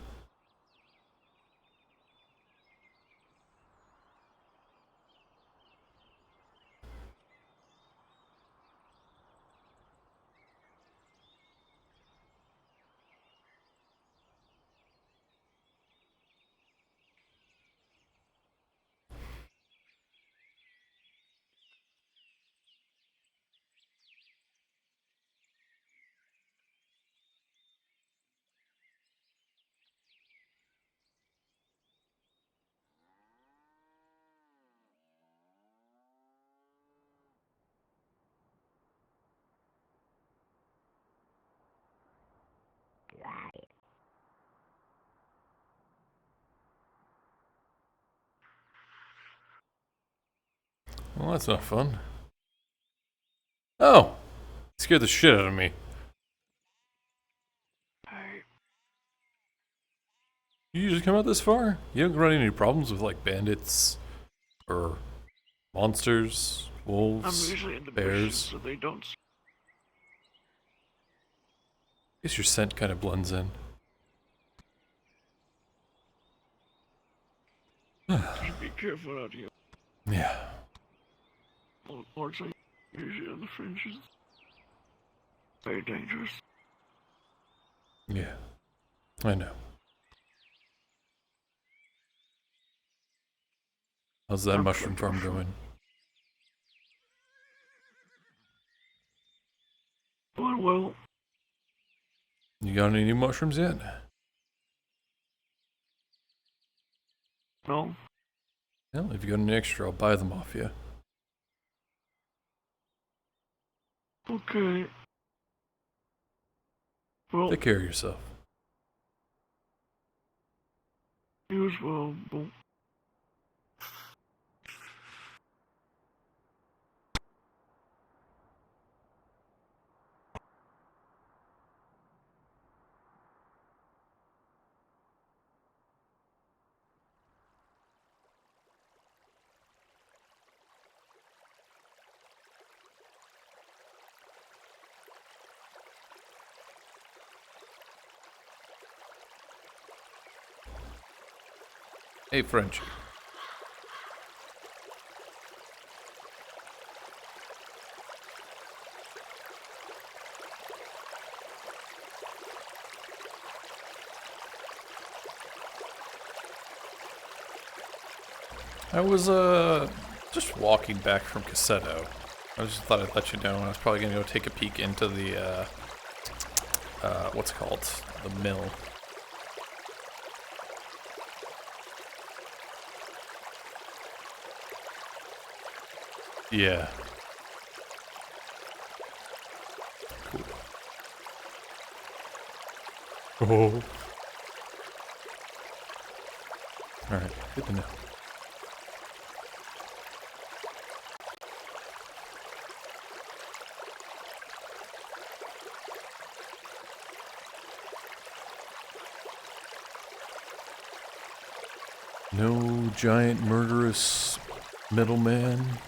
Well, that's not fun. Oh! Scared the shit out of me. You just come out this far? You haven't run into any problems with, like, bandits? Or monsters? Wolves? I'm usually in the bears? bushes, so they don't... Guess your scent kind of blends in. Just be careful out here. Yeah. Orcs are usually on the fringes. Very dangerous. Yeah. I know. How's that mushroom farm going? Going well. You got any new mushrooms yet? No. Well, if you got any extra, I'll buy them off you. Okay. Well, Take care of yourself. you as well. Well, Hey, French. I was, just walking back from Cassetto. I just thought I'd let you know. I was probably gonna go take a peek into the, what's it called? The mill. Yeah. Cool. Oh. Alright, good to know. No giant murderous middleman.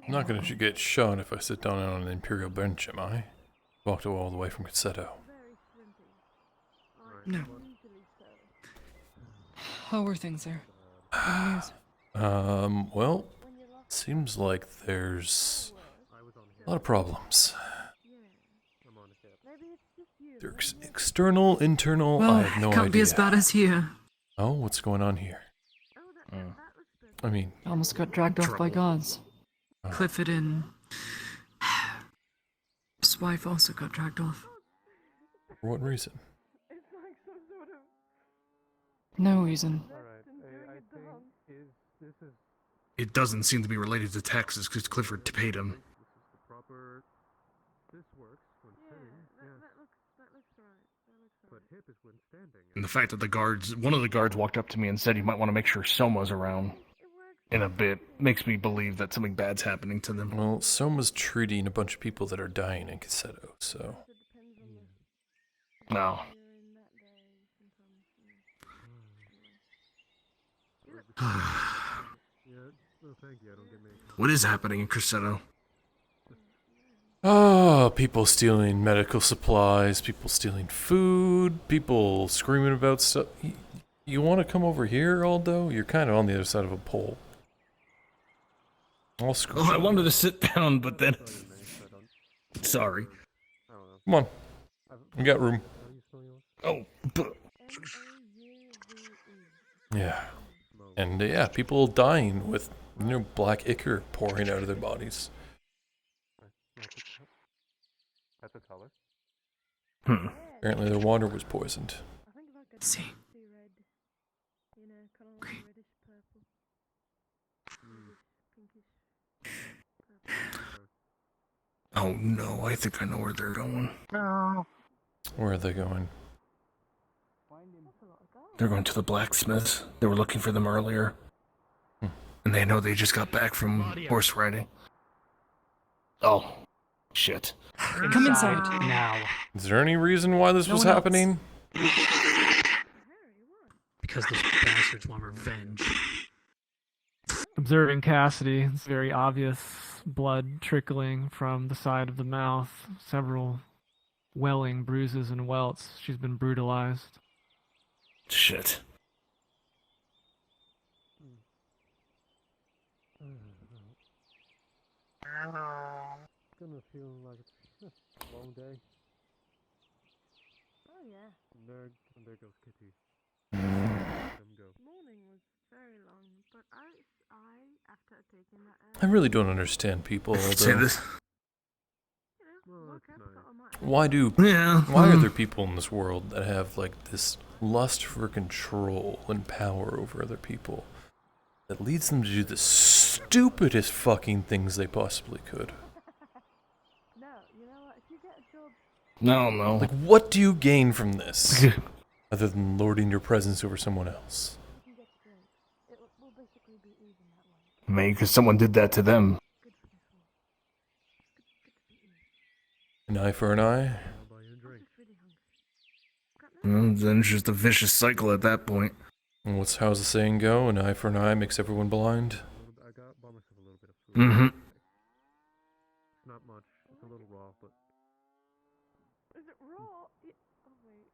I'm not gonna get shot if I sit down on an Imperial bench, am I? Walked all the way from Cassetto. No. How are things there? Any news? Well, seems like there's a lot of problems. They're external, internal, Well, I have no idea. can't be as bad as here. Oh, what's going on here? I mean... Almost got dragged off by guards. Clifford and... his wife also got dragged off. For what reason? No reason. It doesn't seem to be related to taxes because Clifford paid him. And the fact that one of the guards walked up to me and said you might want to make sure Soma's around in a bit makes me believe that something bad's happening to them. Well, Soma's treating a bunch of people that are dying in Cassetto, so... No. What is happening in Cassetto? Oh, people stealing medical supplies, people stealing food, people screaming about stuff. You want to come over here, Aldo? You're kind of on the other side of a pole. Oh, I wanted to sit down, but then... Sorry. Come on. We got room. Oh. Yeah. And yeah, people dying with, black ichor pouring out of their bodies. Apparently their water was poisoned. See. Oh no, I think I know where they're going. Where are they going? They're going to the blacksmiths. They were looking for them earlier. And they know they just got back from horse riding. Oh, shit. Come inside now. Is there any reason why this was happening? Because those bastards want revenge. Observing Cassidy, it's very obvious blood trickling from the side of the mouth, several welling bruises and welts. She's been brutalized. Shit. Gonna feel like it's a long day. Oh yeah. And there goes Kitty. Morning was very long, but after taking that. I really don't understand people, Say although... this. Why are there people in this world that have like this lust for control and power over other people that leads them to do the stupidest fucking things they possibly could? No. Like, what do you gain from this other than lording your presence over someone else? Maybe because someone did that to them. An eye for an eye? Well, then it's just a vicious cycle at that point. And how's the saying go? An eye for an eye makes everyone blind? Mm-hmm. It's not much. It's a little raw, but... Is it raw? Oh wait.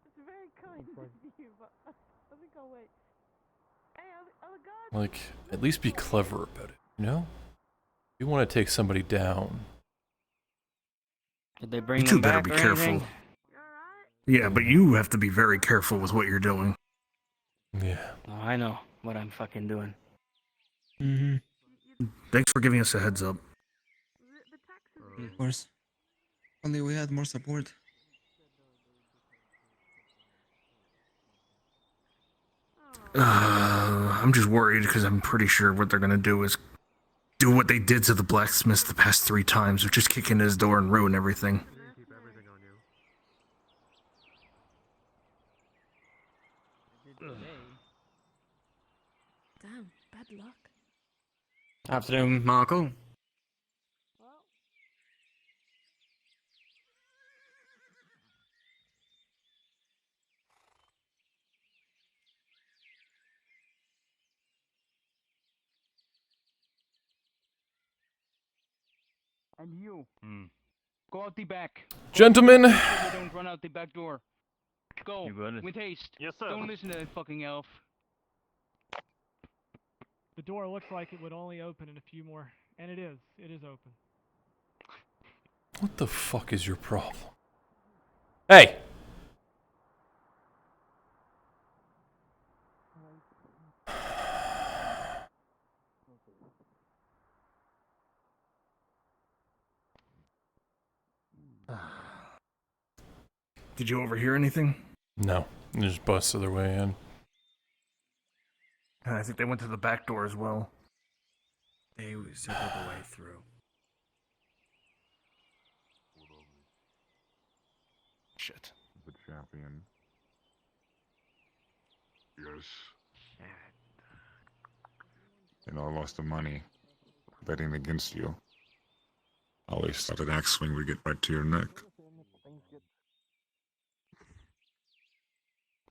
It's very kind of you, but I think I'll wait. Hey, are the guards... Like, at least be clever about it, you know? If you want to take somebody down... Did they bring You two them better back be or careful. anything? Yeah, but you have to be very careful with what you're doing. Yeah. Oh, I know what I'm fucking doing. Mm-hmm. Thanks for giving us a heads up. Of course. Only we had more support. I'm just worried because I'm pretty sure what they're gonna do is do what they did to the blacksmith the past 3 times, which is kick in his door and ruin everything. Damn, bad luck. Afternoon, Markl. And you. Go out the back. Gentlemen. Don't run out the back door. Go. You got it. With haste. Yes, sir. Don't listen to that fucking elf. The door looks like it would only open in a few more, and it is. It is open. What the fuck is your problem? Hey! Did you overhear anything? No. They just busted their way in. I think they went to the back door as well. They circled the way through. Shit. The champion. Yes. And I lost the money betting against you. I always thought an axe swing would get right to your neck.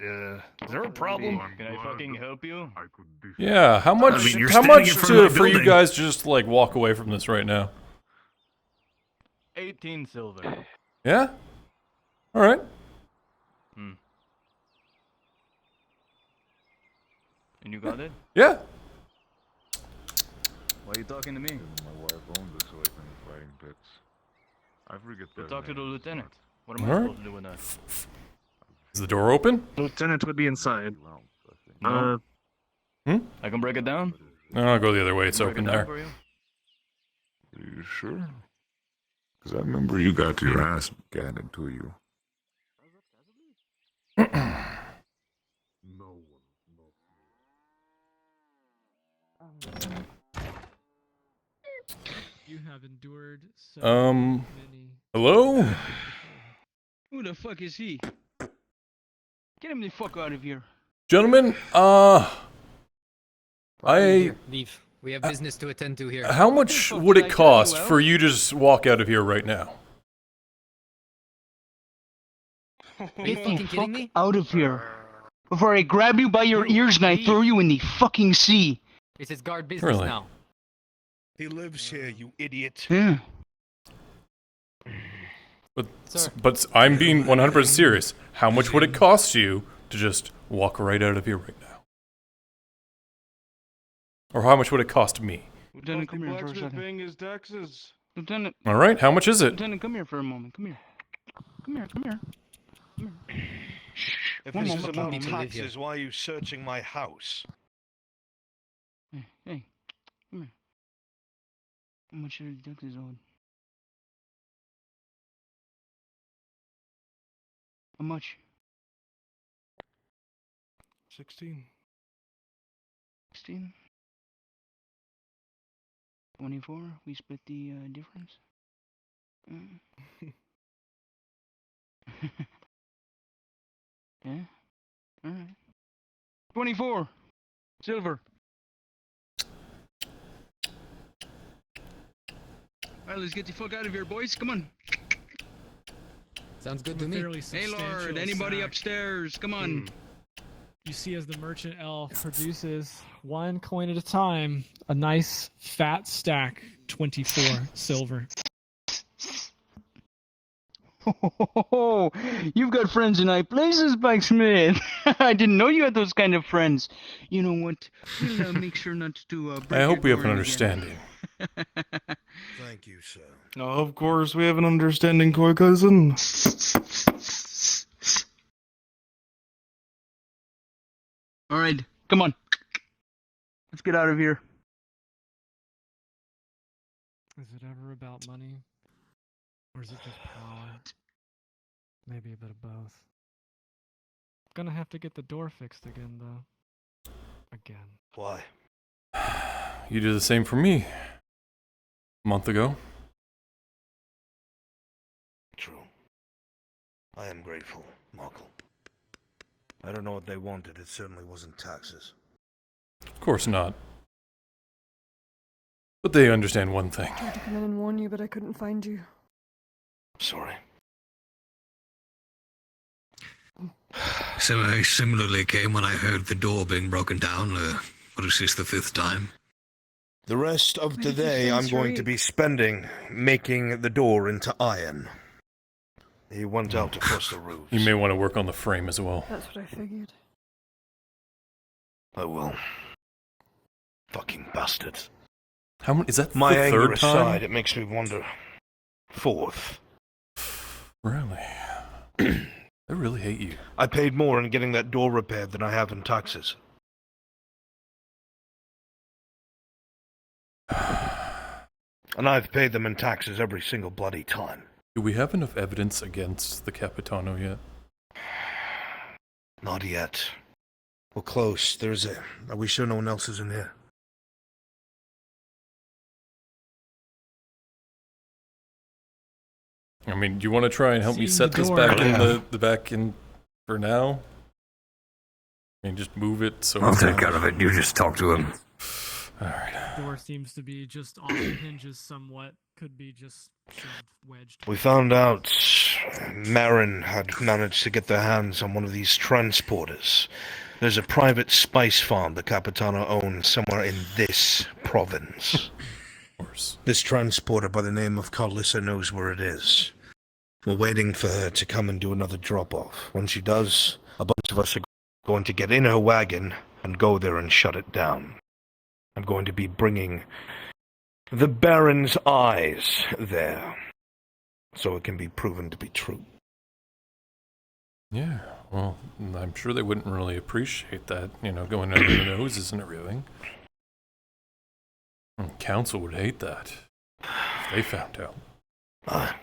Is there a problem? Can I fucking help you? Yeah, how much? I mean, you're how standing much in front of my for you building. guys to just like walk away from this right now? 18 silver. Yeah. All right. And you got it? Yeah. Why are you talking to me? My wife owns this life in the fighting pits. I forget Go their talk to the names. lieutenant. What am I Alright. supposed to do with that? Is the door open? Lieutenant would be inside. No. Hmm? I can break it down? No, I'll go the other way. It's Break open it down there. for you? Are you sure? Because I remember you got your ass gadded to you. You have endured so Um. many. Hello? Who the fuck is he? Get him the fuck out of here. Gentlemen, Leave. We have business to attend to here. How much would it cost for you to just walk out of here right now? Are you fucking kidding me? Out of here. Before I grab you by your ears and I throw you in the fucking sea. This is guard business Really? now. He lives here, you idiot. Yeah. But I'm being 100% serious. How much would it cost you to just walk right out of here right now? Or how much would it cost me? Lieutenant, come here for a Blacksmith second. paying his taxes. Lieutenant. All right, how much is it? Lieutenant, come here for a moment. Come here. Come here. Come here. Come here. If One this is moment, about one moment. taxes, why are you searching my house? Hey, come here. How much are the taxes owed? How much? 16. 16? 24? We split the difference? Yeah? Alright. 24! Silver! Alright, let's get the fuck out of here, boys. Come on. Sounds good to me. Hey, Lord, anybody upstairs? Come on. You see, as the merchant elf produces one coin at a time, a nice fat stack, 24 silver. Oh, you've got friends in high places, Blacksmith. I didn't know you had those kind of friends. You know what? We'll make sure not to break I hope we your have an door again. understanding. Thank you, sir. Of course, we have an understanding, Koi cousin. Alright, come on. Let's get out of here. Is it ever about money? Or is it just power? Maybe a bit of both. Gonna have to get the door fixed again, though. Again. Why? You did the same for me. A month ago. True. I am grateful, Markl. I don't know what they wanted. It certainly wasn't taxes. Of course not. But they understand one thing. Tried to come in and warn you, but I couldn't find you. Sorry. So I similarly came when I heard the door being broken down. What is this, the 5th time? The rest of Where did you today find I'm going to Sharif? be spending making the door into iron. He went out across the roofs. You may want to work on the frame as well. That's what I figured. I will. Fucking bastards. How many? Is that My the anger third time? aside, it makes me wonder. Fourth. Really? I really hate you. I paid more in getting that door repaired than I have in taxes. And I've paid them in taxes every single bloody time. Do we have enough evidence against the Capitano yet? Not yet. We're close. Are we sure no one else is in here? I mean, do you want to try and help me Seeing set the this door. back in the back in for now? I mean, just move it so I'll it's take not- care of it. You just talk to him. Alright. Door seems to be just off the hinges somewhat. Could be just shoved, wedged. We found out Marin had managed to get their hands on one of these transporters. There's a private spice farm the Capitano owns somewhere in this province. Of course. This transporter by the name of Carlissa knows where it is. We're waiting for her to come and do another drop-off. When she does, a bunch of us are going to get in her wagon and go there and shut it down. I'm going to be bringing the Baron's eyes there, so it can be proven to be true. Yeah, well, I'm sure they wouldn't really appreciate that, going under their noses and everything. Council would hate that if they found out.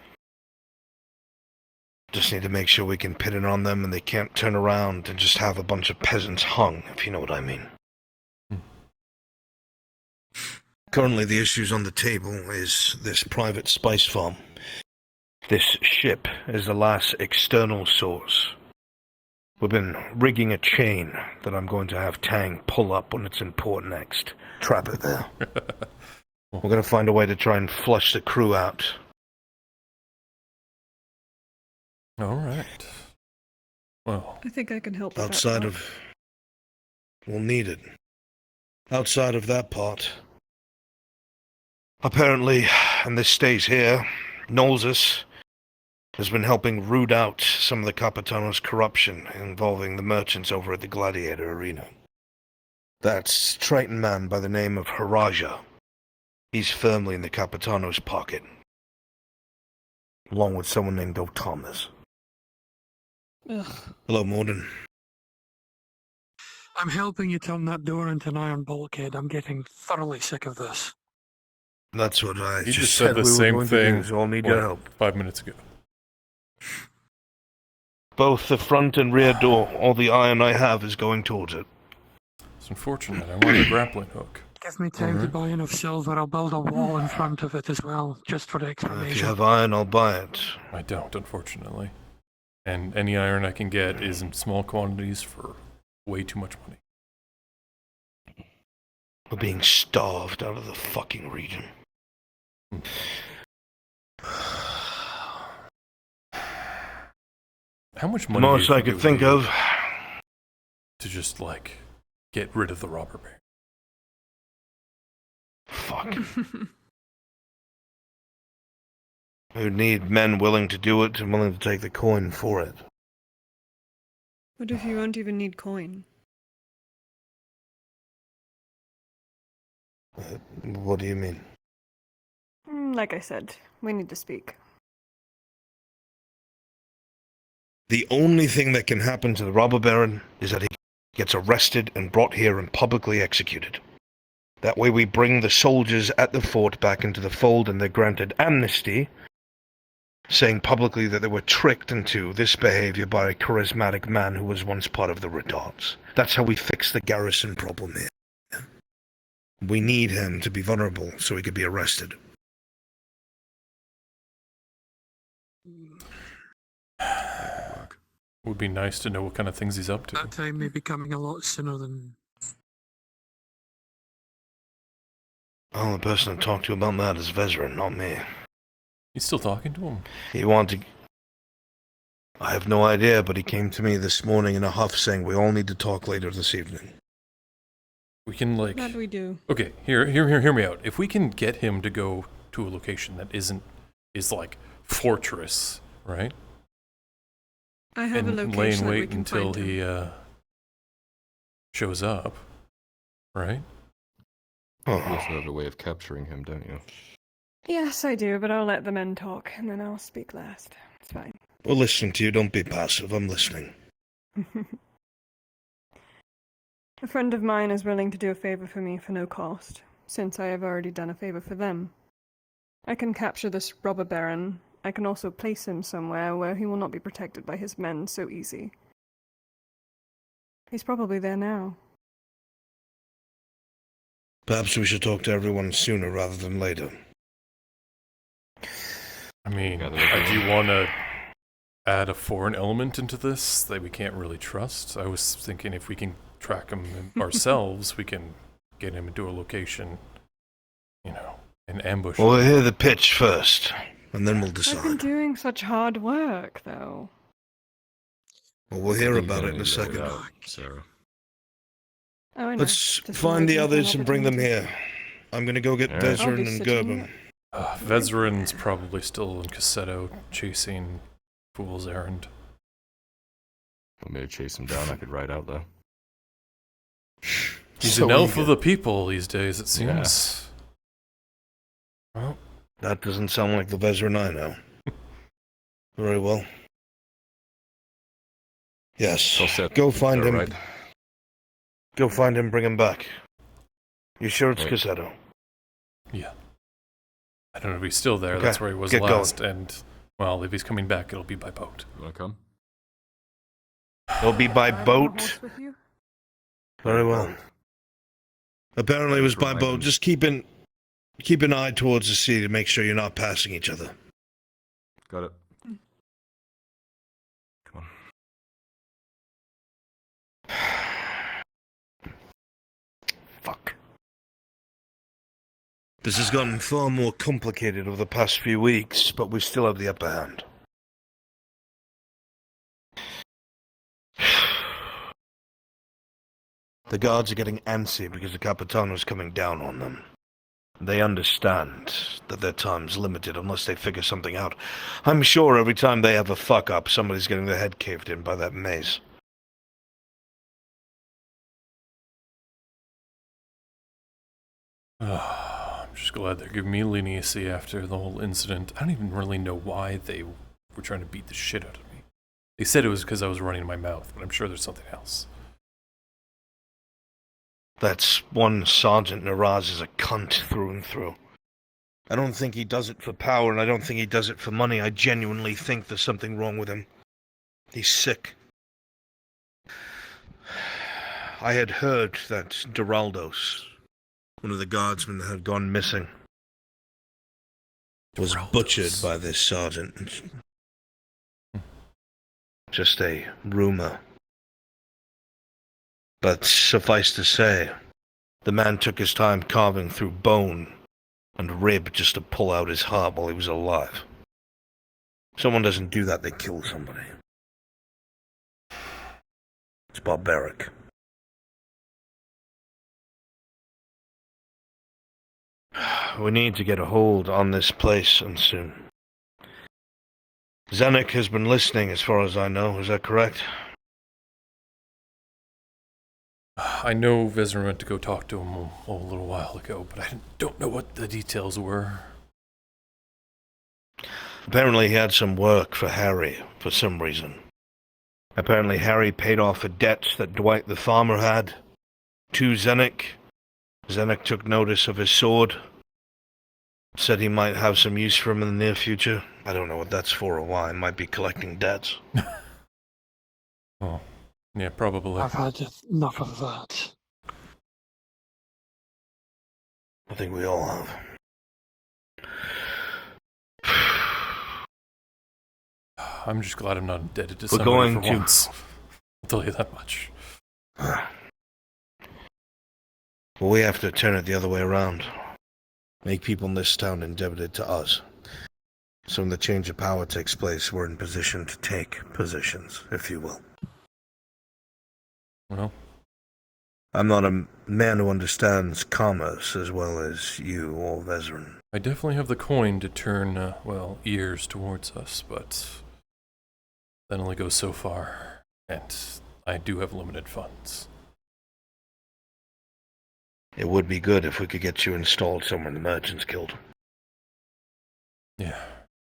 Just need to make sure we can pin it on them and they can't turn around and just have a bunch of peasants hung, if you know what I mean. Currently, the issues on the table is this private spice farm. This ship is the last external source. We've been rigging a chain that I'm going to have Tang pull up when it's in port next. Trap it there. We're going to find a way to try and flush the crew out. Alright. Well, I think I can help with Outside that. of... We'll need it. Outside of that part... Apparently, and this stays here, Nolzus has been helping root out some of the Capitano's corruption involving the merchants over at the Gladiator Arena. That Triton man by the name of Haraja, he's firmly in the Capitano's pocket, along with someone named O'Thomas. Ugh. Hello, Morden. I'm helping you turn that door into an iron bulkhead. I'm getting thoroughly sick of this. That's what I you just said the we were same going thing. to do, so I'll need your help. 5 minutes ago. Both the front and rear door, all the iron I have is going towards it. It's unfortunate. I want a grappling hook. Give me time to buy enough silver. I'll build a wall in front of it as well, just for explanation. If you have iron, I'll buy it. I don't, unfortunately. And any iron I can get is in small quantities for way too much money. We're being starved out of the fucking region. How much The money most do you I could it would think be of. to just, get rid of the robber baron? Fuck. We would need men willing to do it and willing to take the coin for it. What if you won't even need coin? What do you mean? Like I said, we need to speak. The only thing that can happen to the robber baron is that he gets arrested and brought here and publicly executed. That way we bring the soldiers at the fort back into the fold and they're granted amnesty, saying publicly that they were tricked into this behavior by a charismatic man who was once part of the Retards. That's how we fix the garrison problem here. We need him to be vulnerable so he could be arrested. Would be nice to know what kind of things he's up to. That time may be coming a lot sooner than... Well, the person to talk to about that is Vezran, not me. He's still talking to him? He wanted... I have no idea, but he came to me this morning in a huff saying we all need to talk later this evening. We can like. That we do. Okay, hear me out. If we can get him to go to a location that is like fortress, right? I have and a lay in location that we wait can until find he him. shows up, right? You also have a way of capturing him, don't you? Yes, I do, but I'll let the men talk, and then I'll speak last. It's fine. We're listening to you. Don't be passive. I'm listening. A friend of mine is willing to do a favor for me for no cost, since I have already done a favor for them. I can capture this robber baron. I can also place him somewhere where he will not be protected by his men so easy. He's probably there now. Perhaps we should talk to everyone sooner rather than later. I mean, do you want to add a foreign element into this that we can't really trust? I was thinking if we can track him ourselves, we can get him into a location, and ambush Well, him. we'll hear the pitch first, and then we'll I've decide. been doing such hard work, though. Well, we'll hear about it in a second. Sarah. Oh, I know. Let's Just find the waiting for an others and bring them opportunity. here. I'm gonna go get Yeah. I'll be Vezran and sitting Gerben. Vezran's probably still in Cassetto chasing Fool's Errand. Want me to chase him down? I could ride out there. He's So an elf eager. of the people these days, it seems. Well, That doesn't sound like the Vezran I know. Very well. Yes. All set. Go find All him. right. Go find him, bring him back. You sure it's Right. Cassetto? yeah. I don't know if he's still there. Okay, That's where he was get last. And, well, if he's coming back, it'll be by boat. You wanna come? It'll be by Ride on a boat. horse with you? Very well. Apparently it was by Remind boat. him. Just keep an eye towards the sea to make sure you're not passing each other. Got it. Come on. Fuck. This has gotten far more complicated over the past few weeks, but we still have the upper hand. The guards are getting antsy because the Capitano's coming down on them. They understand that their time's limited unless they figure something out. I'm sure every time they have a fuck-up, somebody's getting their head caved in by that maze. I'm just glad they're giving me leniency after the whole incident. I don't even really know why they were trying to beat the shit out of me. They said it was because I was running my mouth, but I'm sure there's something else. That's one Sergeant Naraz is a cunt through and through. I don't think he does it for power, and I don't think he does it for money. I genuinely think there's something wrong with him. He's sick. I had heard that Duraldos, one of the guardsmen that had gone missing, was butchered by this sergeant. Just a rumor. But suffice to say, the man took his time carving through bone and rib just to pull out his heart while he was alive. Someone doesn't do that, they kill somebody. It's barbaric. We need to get a hold on this place, and soon. Zenek has been listening as far as I know, is that correct? I know Vezran went to go talk to him a little while ago, but I don't know what the details were. Apparently he had some work for Harry, for some reason. Apparently Harry paid off a debt that Dwight the farmer had to Zenek. Zenek took notice of his sword. Said he might have some use for him in the near future. I don't know what that's for or why. Might be collecting debts. Oh, yeah, probably. I've had enough of that. I think we all have. I'm just glad I'm not indebted to We're somebody going for to- once. I'll tell you that much. Well, we have to turn it the other way around. Make people in this town indebted to us. So when the change of power takes place, we're in position to take positions, if you will. Well, I'm not a man who understands commerce as well as you or Vezran. I definitely have the coin to turn, ears towards us, but that only goes so far, and I do have limited funds. It would be good if we could get you installed somewhere in the Merchants Guild. Yeah,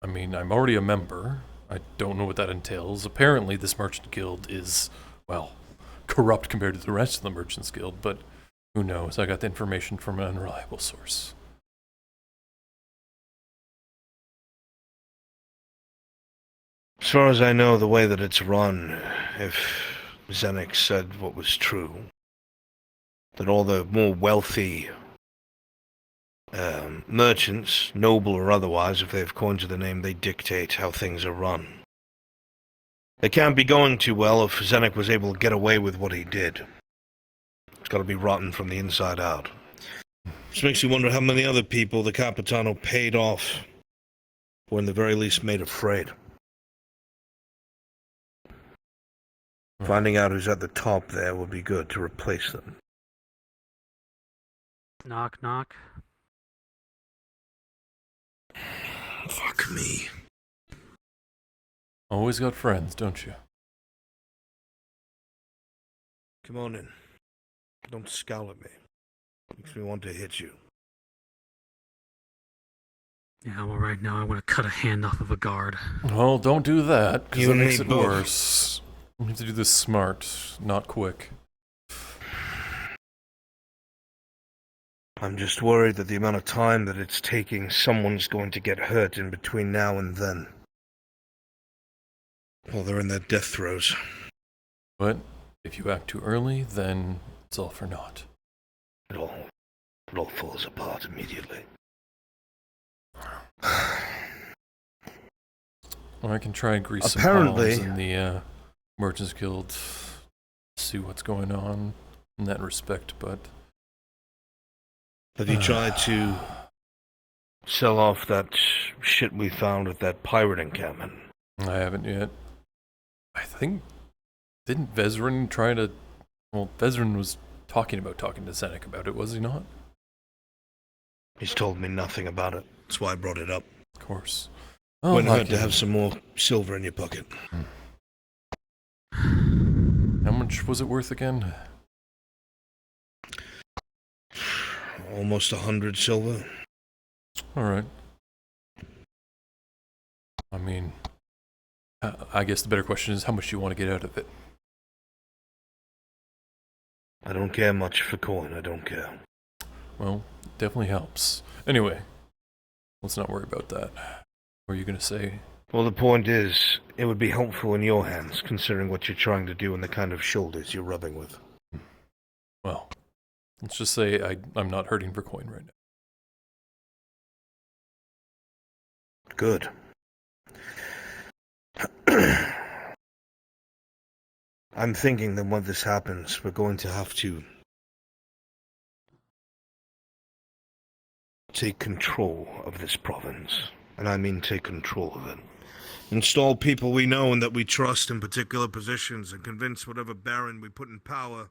I mean, I'm already a member. I don't know what that entails. Apparently, this Merchant Guild is, well, corrupt compared to the rest of the Merchants Guild, but who knows? I got the information from an unreliable source. As far as I know, the way that it's run, if Zenek said what was true, that all the more wealthy merchants, noble or otherwise, if they have coins to their name, they dictate how things are run. It can't be going too well if Zenek was able to get away with what he did. It's got to be rotten from the inside out. Which makes you wonder how many other people the Capitano paid off, or in the very least made afraid. Finding out who's at the top there would be good to replace them. Knock, knock. Fuck me. Always got friends, don't you? Come on in. Don't scowl at me. Makes me want to hit you. Yeah, well, right now I want to cut a hand off of a guard. Well, don't do that, because You it and makes me it both. worse. We have to do this smart, not quick. I'm just worried that the amount of time that it's taking, someone's going to get hurt in between now and then. Well, they're in their death throes. But if you act too early, then it's all for naught. It all falls apart immediately. Well, I can try and grease Apparently- some palms in the Merchants Guild, see what's going on in that respect, but... Have you tried to sell off that shit we found at that pirate encampment? I haven't yet. I think... Didn't Vezran try to... Well, Vezran was talking to Zenek about it, was he not? He's told me nothing about it. That's why I brought it up. Of course. Wouldn't hurt to have some more silver in your pocket. How much was it worth again? Almost 100 silver. Alright. I mean... I guess the better question is how much do you want to get out of it? I don't care much for coin, I don't care. Well, it definitely helps. Anyway, let's not worry about that. What are you going to say? Well, the point is, it would be helpful in your hands, considering what you're trying to do and the kind of shoulders you're rubbing with. Well, let's just say I'm not hurting for coin right now. Good. I'm thinking that when this happens, we're going to have to take control of this province. And I mean take control of it. Install people we know and that we trust in particular positions and convince whatever baron we put in power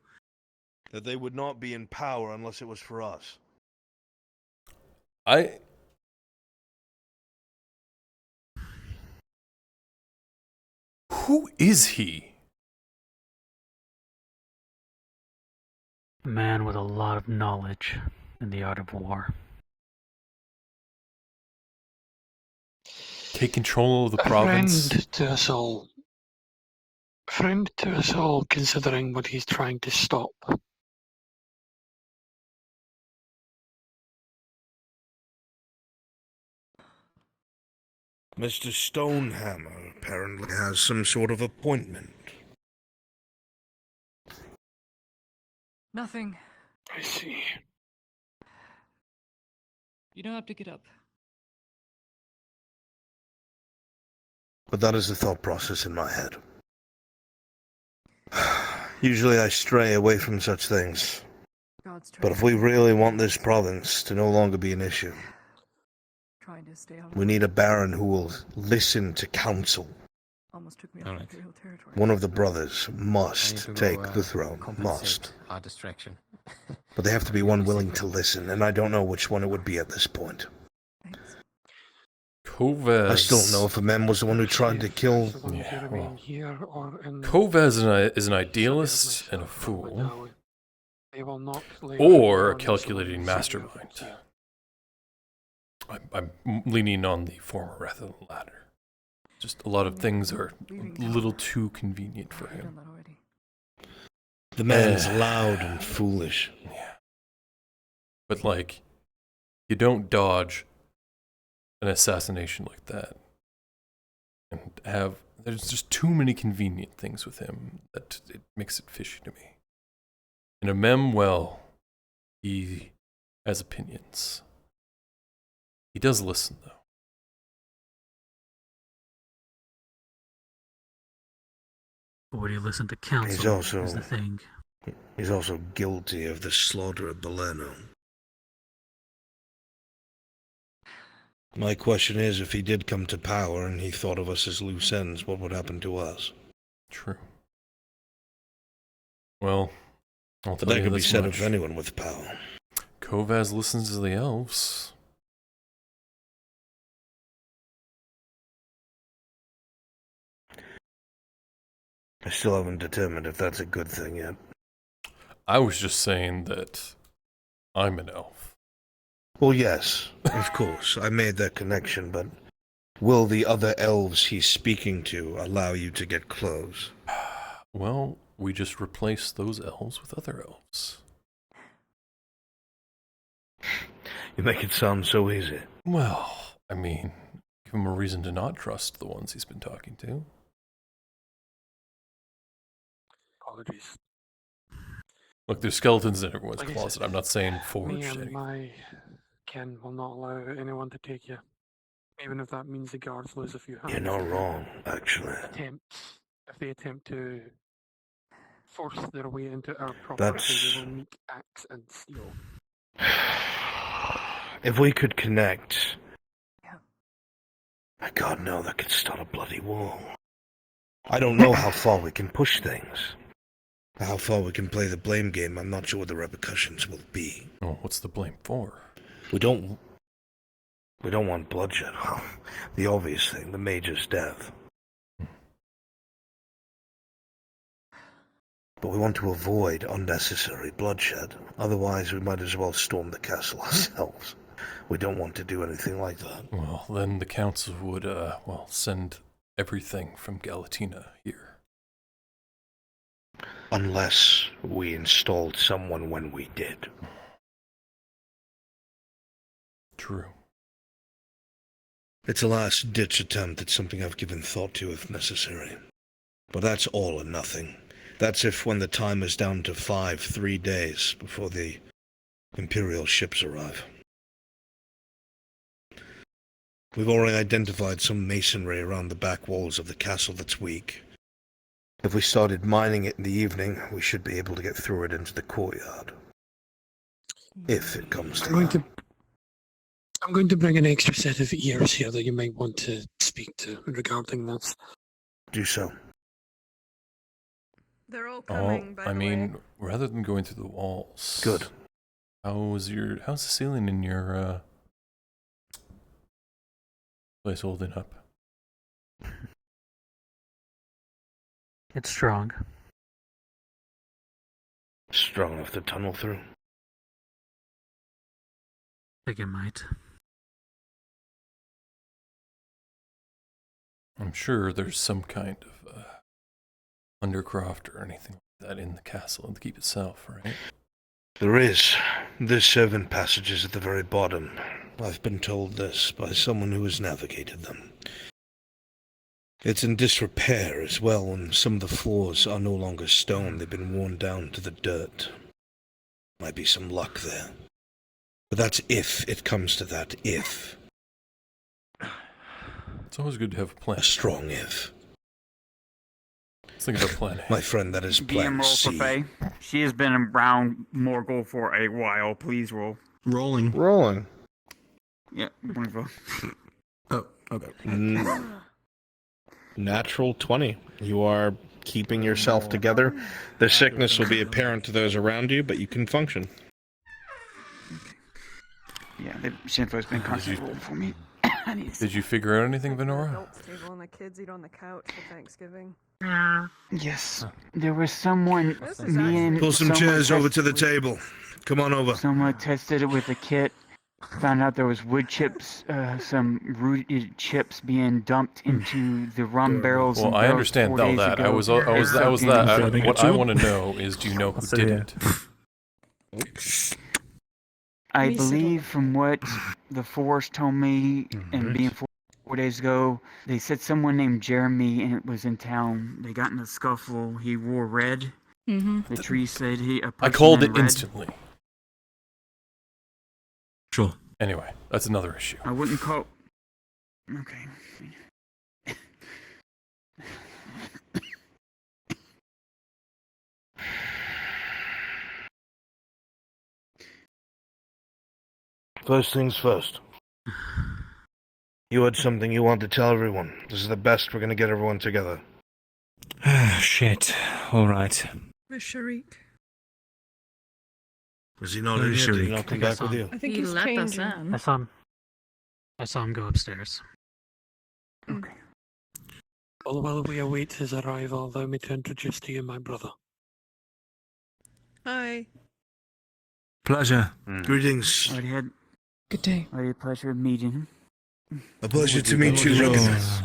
that they would not be in power unless it was for us. Who is he? A man with a lot of knowledge in the art of war. Take control of the province? Friend to us all. Friend to us all, considering what he's trying to stop. Mr. Stonehammer apparently has some sort of appointment. Nothing. I see. You don't have to get up. But that is the thought process in my head. Usually I stray away from such things. But if we really want this province to no longer be an issue, Trying to stay on. we need a baron who will listen to counsel Almost took me All off right. Imperial territory. One of the brothers I need must to go, take the throne. compensate Must. our distraction. But they have to be one willing to listen, and I don't know which one it would be at this point. Kovaz. I still don't know if Amem was the one who tried to kill... Yeah, well, Here or in Kovaz is an idealist and a fool. They will not lay Or a on calculating someone mastermind. I'm leaning on the former rather than the latter. Just a lot of things are a little too convenient for him. The man's loud and foolish. Yeah. But, like, you don't dodge an assassination like that. And there's just too many convenient things with him that it makes it fishy to me. And Amem, well, he has opinions. He does listen, though. But would you listen to counsel? Is the thing. He's also guilty of the slaughter of Belerno. My question is, if he did come to power and he thought of us as loose ends, what would happen to us? True. Well, I'll But tell that you could be this said much. of anyone with power. Kovaz listens to the elves. I still haven't determined if that's a good thing yet. I was just saying that I'm an elf. Well, yes, of course, I made that connection, but will the other elves he's speaking to allow you to get close? Well, we just replace those elves with other elves. You make it sound so easy. Well, I mean, give him a reason to not trust the ones he's been talking to. Apologies. Look, there's skeletons in everyone's Like I closet. said, I'm not saying Me forged. and my kin will not allow anyone to take you, even if that means the guards lose a few hands. You're not wrong, actually. If they attempt to force their way into our property, they will meet axe and steel. If we could connect... God, no, that could start a bloody war. I don't know how far we can push things. How far we can play the blame game, I'm not sure what the repercussions will be. Oh, what's the blame for? We don't want bloodshed. The obvious thing, the Major's death. But we want to avoid unnecessary bloodshed. Otherwise, we might as well storm the castle ourselves. We don't want to do anything like that. Well, then the council would, send everything from Galatina here. Unless we installed someone when we did. True. It's a last-ditch attempt at something I've given thought to if necessary. But that's all or nothing. That's if when the time is down to 3 days before the Imperial ships arrive. We've already identified some masonry around the back walls of the castle that's weak. If we started mining it in the evening, we should be able to get through it into the courtyard. If it comes to that. I'm going to bring an extra set of ears here that you might want to speak to regarding this. Do so. They're all coming, by the way. Rather than going through the walls. Good. How's the ceiling in your place holding up? It's strong. Strong enough to tunnel through. Think it might. I'm sure there's some kind of undercroft or anything like that in the castle to keep itself, right? There is. There's servant passages at the very bottom. I've been told this by someone who has navigated them. It's in disrepair as well, and some of the floors are no longer stone. They've been worn down to the dirt. Might be some luck there. But that's if it comes to that, if. It's always good to have a plan. A strong if. Let's think about plan A. My friend, that is plan DM roll for C. Faye. She has been around Morgul for a while. Please roll. Rolling. Yeah, 24. Oh, okay. Natural 20. You are keeping yourself together. The sickness will be apparent to those around you, but you can function. Yeah, Shinfo's been constantly rolling for me. Did you figure out anything, Venora? Adults table and the kids eat on the couch for Thanksgiving. Yes, there was someone. Pull some chairs over to the table. Come on over. Someone tested it with a kit. Found out there was wood chips, some rooted chips being dumped into the rum barrels. Well, I understand all that. I was that. What I want to know is, do you know who did it? I believe from what the force told me, and being 4 days ago, they said someone named Jeremy, and it was in town. They got in a scuffle. He wore red. The tree said I called it instantly. Sure. Anyway, that's another issue. I wouldn't call. Okay. First things first. You had something you want to tell everyone. This is the best we're going to get everyone together. Shit. All right. Where's Sharik? Was he not in here? Did he not come back with you? I think He he's let us changing. in. I saw him go upstairs. Okay. Well, while we await his arrival, allow me to introduce to you my brother. Hi. Pleasure. Greetings. Already had. Good day. Already a pleasure of meeting him. A pleasure to meet you, Nicholas.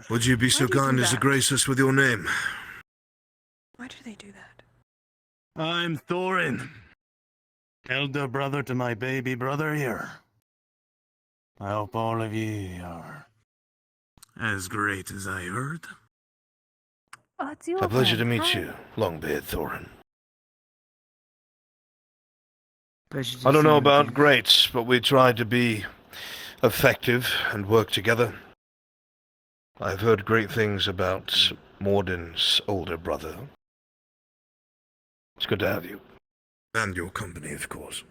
Would you be so kind as to grace us with your name? Why do they do that? I'm Thorin, elder brother to my baby brother here. I hope all of ye are as great as I heard. Oh, it's you. A pleasure to meet you, Longbeard Thorin. I don't know about greats, but we try to be effective and work together. I've heard great things about Morden's older brother. It's good to have you. And your company, of course.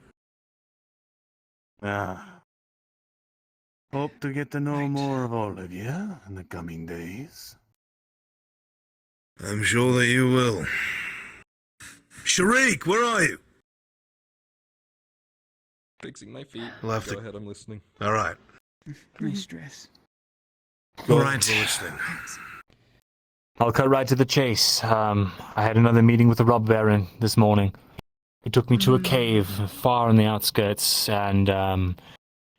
Hope to get to know more of all of you in the coming days. I'm sure that you will. Sharik, where are you? Fixing my feet. We'll have Go to- ahead, I'm listening. All right. Nice dress. All right. I'll cut right to the chase. I had another meeting with the rob baron this morning. He took me to a cave far on the outskirts and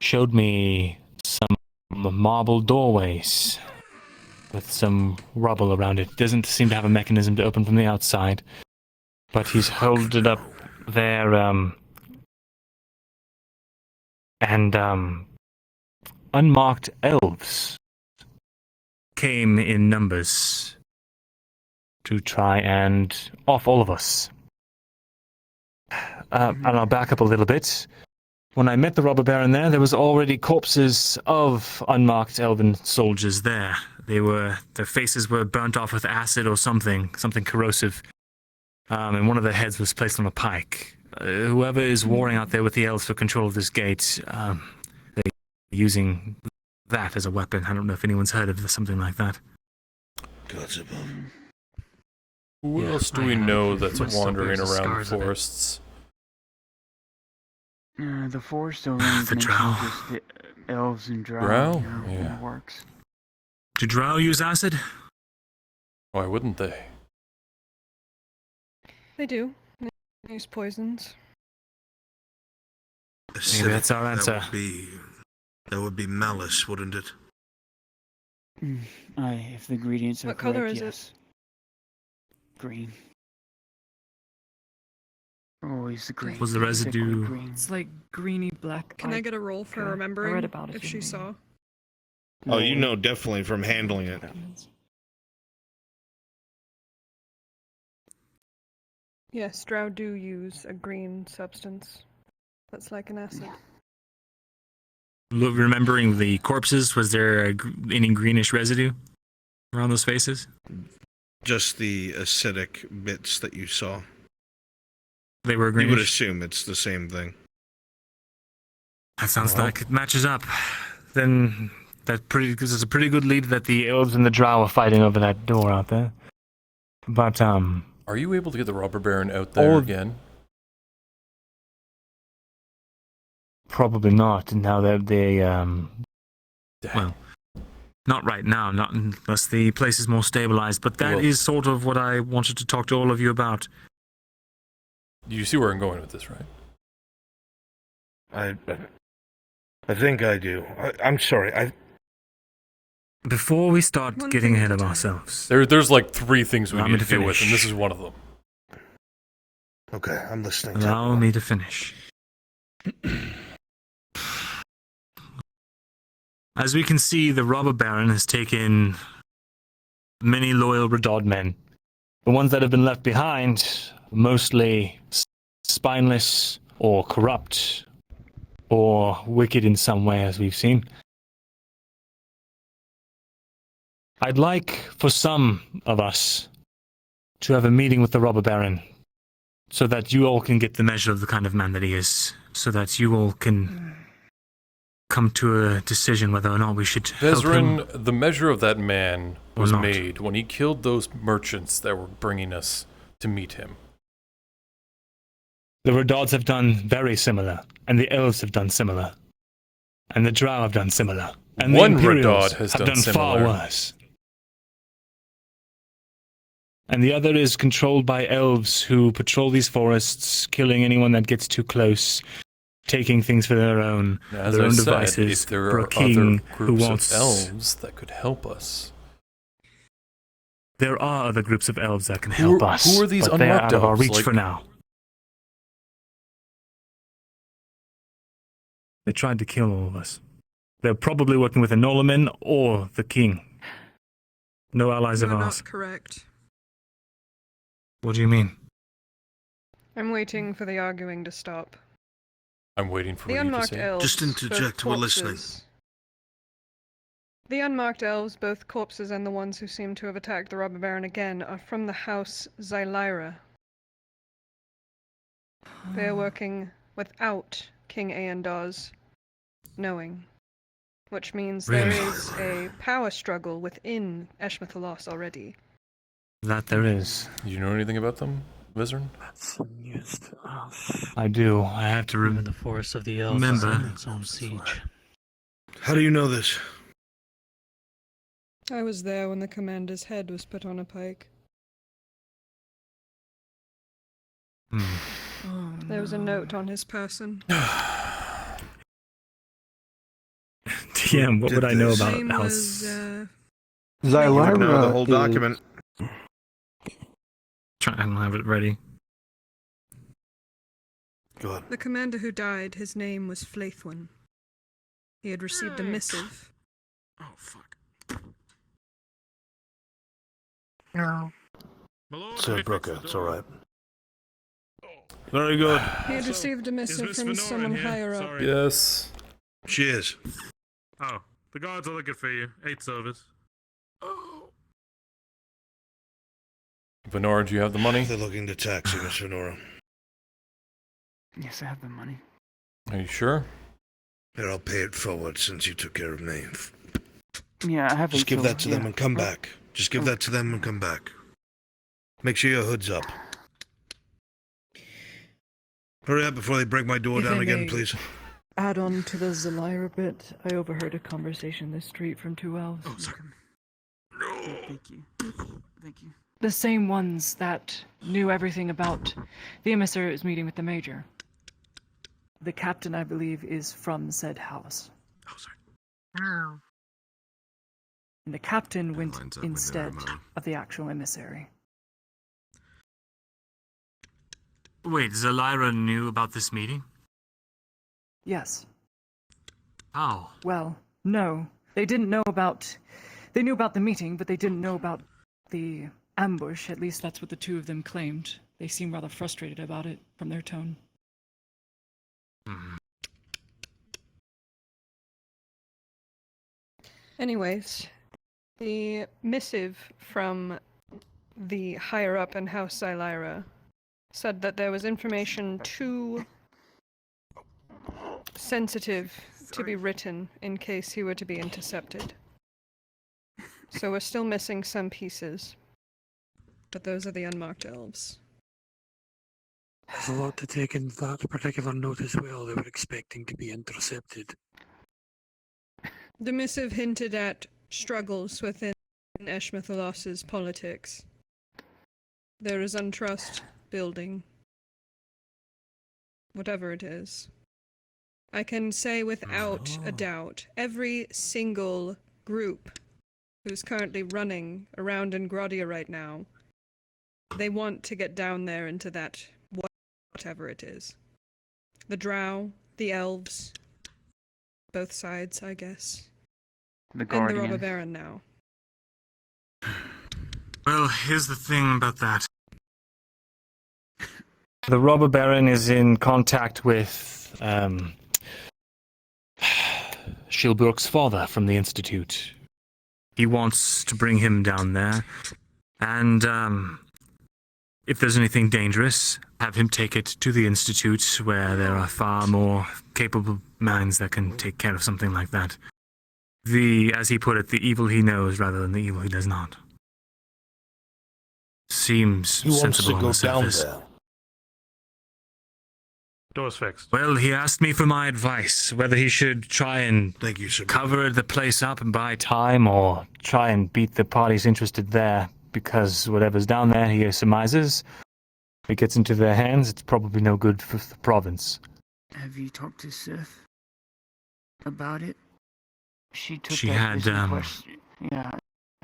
showed me some marble doorways with some rubble around it. Doesn't seem to have a mechanism to open from the outside, but he's held it up there, and unmarked elves came in numbers to try and off all of us. And I'll back up a little bit. When I met the robber baron there was already corpses of unmarked elven soldiers there. Their faces were burnt off with acid or something corrosive. And one of their heads was placed on a pike. Whoever is warring out there with the elves for control of this gate, they're using that as a weapon. I don't know if anyone's heard of something like that. Gods above. Who else do we know that's wandering around the forests? The forest only mentions just the elves and drow. Drow? You know, Yeah. It works. Do drow use acid? Why wouldn't they? They do. They use poisons. Maybe that's our answer. That would be malice, wouldn't it? If the ingredients are What correct, color is yes. Green. Always the green. Was the residue- Green. It's like greeny black. Can I get a roll for remembering? I read about it, if she saw. Oh, you know definitely from handling it. Yes, drow do use a green substance. That's like an acid. Remembering the corpses, was there any greenish residue around those faces? Just the acidic bits that you saw. They were You greenish? would assume it's the same thing. That sounds like it matches up. Then that gives us a pretty good lead that the elves and the drow are fighting over that door out there. But are you able to get the robber baron out there again? Probably not. Now that well, not right now. Not unless the place is more stabilized. But that is sort of what I wanted to talk to all of you about. You see where I'm going with this, right? I think I do. I'm sorry. Before we start getting ahead of ourselves, there's like 3 things we need to deal with, and this is one of them. Okay, I'm listening. Allow me to finish. As we can see, the robber baron has taken many loyal Redod men. The ones that have been left behind, mostly spineless or corrupt or wicked in some way, as we've seen. I'd like for some of us to have a meeting with the robber baron so that you all can get the measure of the kind of man that he is, so that you all can come to a decision whether or not we should help him. Vezran, the measure of that man was made when he killed those merchants that were bringing us to meet him. The Redods have done very similar, and the elves have done similar, and the drow have done similar, and One the Imperials Redod has have done far similar. worse. And the other is controlled by elves who patrol these forests, killing anyone that gets too close, taking things for their own, As their I own said, devices, if there for are a king other who groups wants... of elves that could help us. There are other groups of elves that can help us, who are these but they are unmarked out of our elves? reach Like- for now. They tried to kill all of us. They're probably working with the Nolamen or the king. No allies of You're ours. not correct. What do you mean? I'm waiting for the arguing to stop. I'm waiting for The what you to unmarked say. elves. Just interject, both we're listening. corpses. The unmarked elves, both corpses and the ones who seem to have attacked the robber baron again, are from the house Xylyra. They are working without King Aendar's knowing, which means there Really? is a power struggle within Eshmethalos already. That there is. Do you know anything about them, Vezran? That's some news to us. I do. I have to Even the forest of the elves is remember. in its own siege. How do you know this? I was there when the commander's head was put on a pike. There was a note on his person. TM, what would I know about Name House? was, Xylyra know the whole is- document. I don't have it ready. Go ahead. The commander who died, his name was Flaithwin. He had received a missive. Oh, fuck. No. Sir Brooker, it's alright. Very good. He had received a missive Miss from Venora someone in here? higher up. Sorry. Yes. She is. Oh, the guards are looking for you. 8 service. Venora, do you have the money? They're looking to tax you, Miss Venora. Yes, I have the money. Are you sure? Here, I'll pay it forward since you took care of me. Yeah, I have Just give that to them yeah. and come back. Just give that to them and come back. Make sure your hood's up. Hurry up before they break my door If down I again, may please. Add on to the Xylyra bit, I overheard a conversation in the street from 2 elves. Oh, sorry. Thank you. Thank you. The same ones that knew everything about the emissary's meeting with the major. The captain, I believe, is from said house. Oh, sorry. And the captain went instead of the actual emissary. Wait, Xylyra knew about this meeting? Yes. How? Well, no. They didn't know about... They knew about the meeting, but they didn't know about the ambush. At least that's what the 2 of them claimed. They seemed rather frustrated about it from their tone. Anyways, the missive from the higher up in House Xylyra said that there was information to sensitive to be written in case he were to be intercepted. So we're still missing some pieces. But those are the unmarked elves. There's a lot to take in that particular note as well. They were expecting to be intercepted. The missive hinted at struggles within Eshmethalos's politics. There is untrust building. Whatever it is. I can say without a doubt, every single group who's currently running around in Grodia right now, they want to get down there into that whatever it is. The drow, the elves, both sides, I guess. The and the robber baron now. Well, here's the thing about that. The robber baron is in contact with Shilbrook's father from the Institute. He wants to bring him down there, and if there's anything dangerous, have him take it to the Institute, where there are far more capable minds that can take care of something like that. As he put it, the evil he knows rather than the evil he does not. Seems sensible on the surface. Down there. Door's fixed. Well, he asked me for my advice, whether he should try and cover the place up and buy time, or try and beat the parties interested there, because whatever's down there, he surmises, if it gets into their hands, it's probably no good for the province. Have you talked to Sif about it? She took She that had, vision quest. Yeah,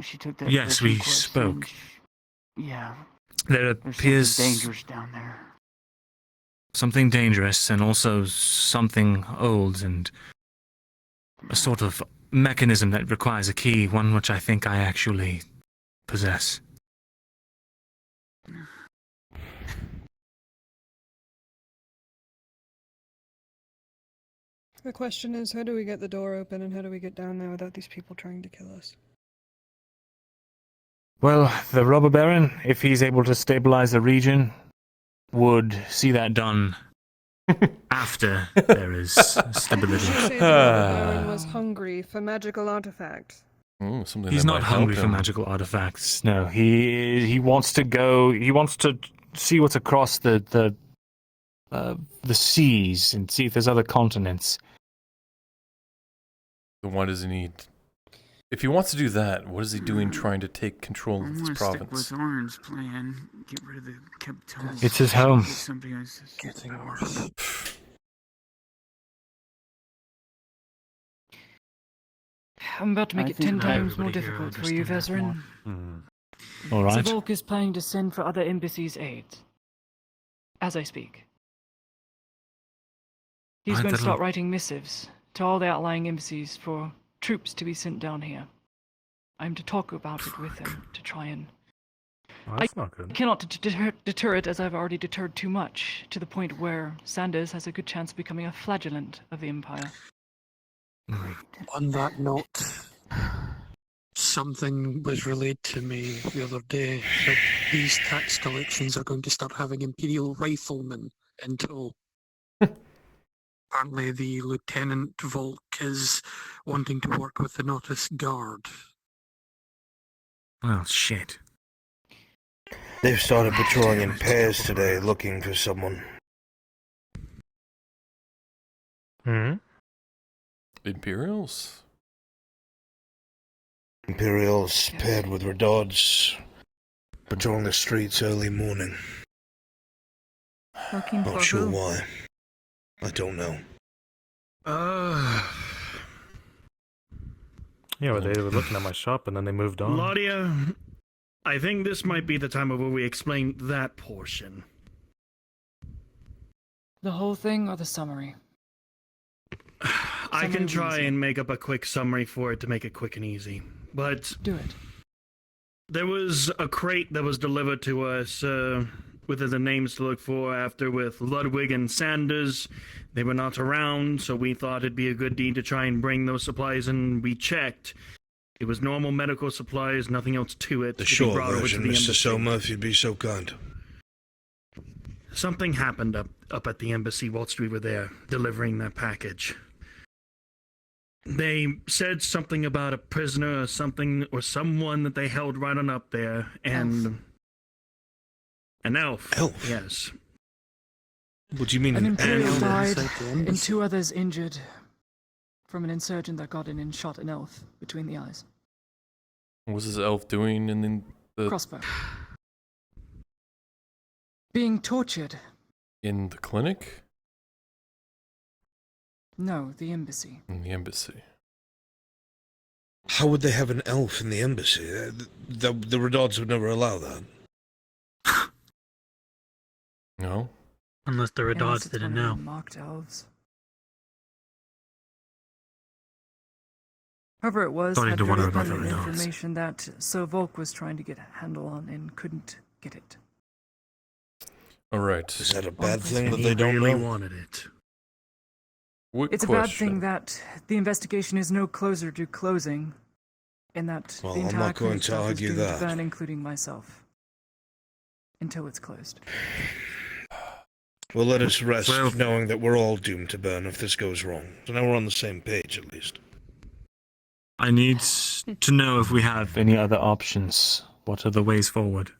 she took that. Yes, vision we quest spoke. Yeah. There There's appears something dangerous down there. something dangerous, and also something old, and a sort of mechanism that requires a key, one which I think I actually possess. The question is, how do we get the door open and how do we get down there without these people trying to kill us? Well, the robber baron, if he's able to stabilize the region, would see that done after there is stability. You say the robber baron was hungry for magical artifacts. Ooh, something He's that not might hungry help for him. magical artifacts. No, he wants to go. He wants to see what's across the seas and see if there's other continents. Then why does he need? If he wants to do that, what is he doing trying to take control of this Stick province? with Orin's plan. Get rid of the Keptons. It's his home. Get somebody else's Getting worse. I'm about to make I it think 10 not times more everybody here difficult for you, understands Vezerin. All right. Zavok is planning to send for other embassies' aid. As I speak. He's Right, going to that'll- start writing missives to all the outlying embassies for troops to be sent down here. I'm to talk about it with him to try and... Well, that's not good. I cannot deter it, as I've already deterred too much, to the point where Sanders has a good chance of becoming a flagellant of the Empire. On that note, something was relayed to me the other day that these tax collections are going to start having Imperial riflemen in tow. Apparently the Lieutenant Volk is wanting to work with the Notice Guard. Well, shit. They've started patrolling in pairs today, looking for someone. Hmm? Imperials? Imperials paired with Redards, patrolling the streets early morning. Working Not for sure who? why. I don't know. Yeah, well, they were looking at my shop and then they moved on. Claudia, I think this might be the time where we explain that portion. The whole thing or the summary? I can try and make up a quick summary for it to make it quick and easy. But do it. There was a crate that was delivered to us with the names to look for after with Ludwig and Sanders. They were not around, so we thought it'd be a good deed to try and bring those supplies in. We checked. It was normal medical supplies, nothing else to it. The to be short brought over to version, the Mr. embassy. Soma, if you'd be so kind. something happened up at the embassy whilst we were there delivering that package. They said something about a prisoner or something, or someone that they held right on up there, and an elf. Elf? Yes. What do you mean An an Imperial elf? died, and 2 others injured from an insurgent that got in and shot an elf between the eyes. What was this elf doing in the Crossbow. Being tortured. in the clinic? No, the embassy. In the embassy. How would they have an elf in the embassy? The Redards would never allow that. No? Unless the Unless Redards it's didn't one of know. the marked elves. Whoever it was Starting had to wonder very about the pertinent Redards. information that Sir Volk was trying to get a handle on and couldn't get it. Alright. Is that a bad thing that He they don't really know? wanted it. What It's question? a bad thing that the investigation is no closer to closing, and that Well, the I'm entire not going clinic to staff is argue doomed that. to burn, including myself, until it's closed. Well, let us rest Well- knowing that we're all doomed to burn if this goes wrong. So now we're on the same page, at least. I need to know if we have any other options. What are the ways forward?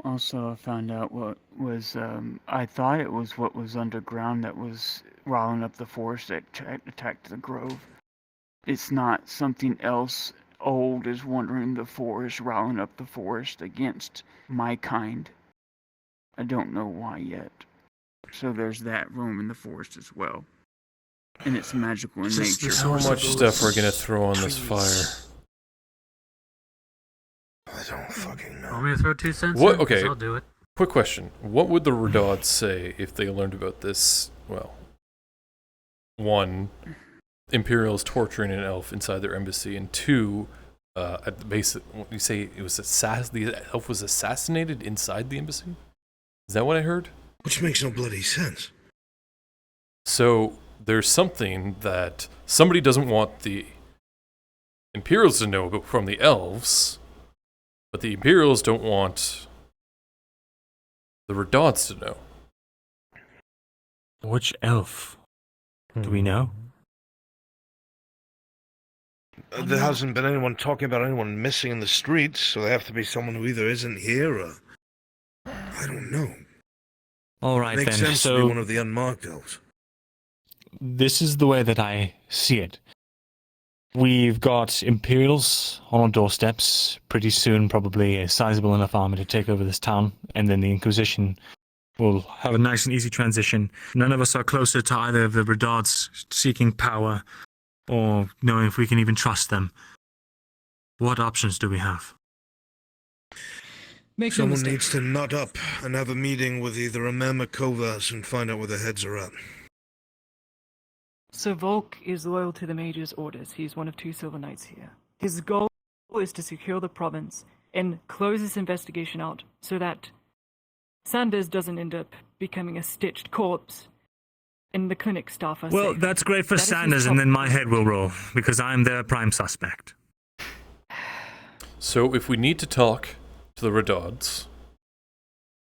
Also, I found out what was, I thought it was what was underground that was riling up the forest that attacked the grove. It's not something else old is wandering the forest, riling up the forest against my kind. I don't know why yet. So there's that room in the forest as well. And it's magical in nature. How much stuff we're gonna throw on this fire? I don't fucking know. Want me to throw 2 cents What? in? 'Cause Okay. I'll do it. Quick question. What would the Redards say if they learned about this? Well, 1, Imperials torturing an elf inside their embassy, and 2, at the base, you say it was the elf was assassinated inside the embassy? Is that what I heard? Which makes no bloody sense. So there's something that somebody doesn't want the Imperials to know from the elves, but the Imperials don't want the Redards to know. Which elf? Do we know? There hasn't been anyone talking about anyone missing in the streets, so they have to be someone who either isn't here or... I don't know. All right, Makes then. sense to be So one of the unmarked elves. this is the way that I see it. We've got Imperials on our doorsteps. Pretty soon, probably a sizable enough army to take over this town, and then the Inquisition will have a nice and easy transition. None of us are closer to either of the Redards seeking power or knowing if we can even trust them. What options do we have? Make no Someone mistake. needs to nut up and have a meeting with either Amem or Kovas and find out where their heads are at. Sir Volk is loyal to the Mage's orders. He's one of 2 Silver Knights here. His goal is to secure the province and close this investigation out so that Sanders doesn't end up becoming a stitched corpse and the clinic staff are Well, safe. that's great for That is his Sanders, and then my head will roll, because I'm their prime suspect. So if we need to talk to the Redards,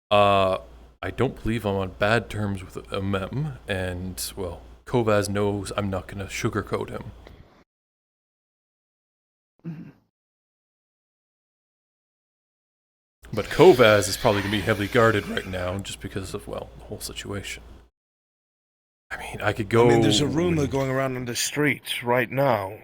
I don't believe I'm on bad terms with Amem, and, well, Kovaz knows I'm not going to sugarcoat him. But Kovaz is probably going to be heavily guarded right now just because of, well, the whole situation. I mean, I could go... I mean, there's a rumor going around on the streets right now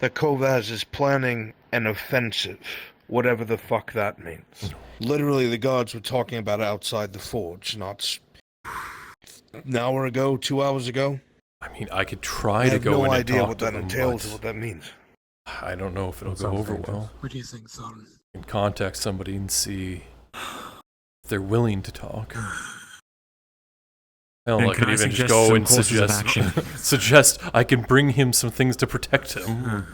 that Kovaz is planning an offensive, whatever the fuck that means. Literally, the guards were talking about it outside the forge, not an hour ago, 2 hours ago. I mean, I could try to go in and talk to them. I have no idea what that entails or but what that means. I don't know if it'll go over well. What do you think, Thorn? And contact somebody and see if they're willing to talk. Hell, And I can could I even just suggest go some and courses of suggest action? suggest I can bring him some things to protect him.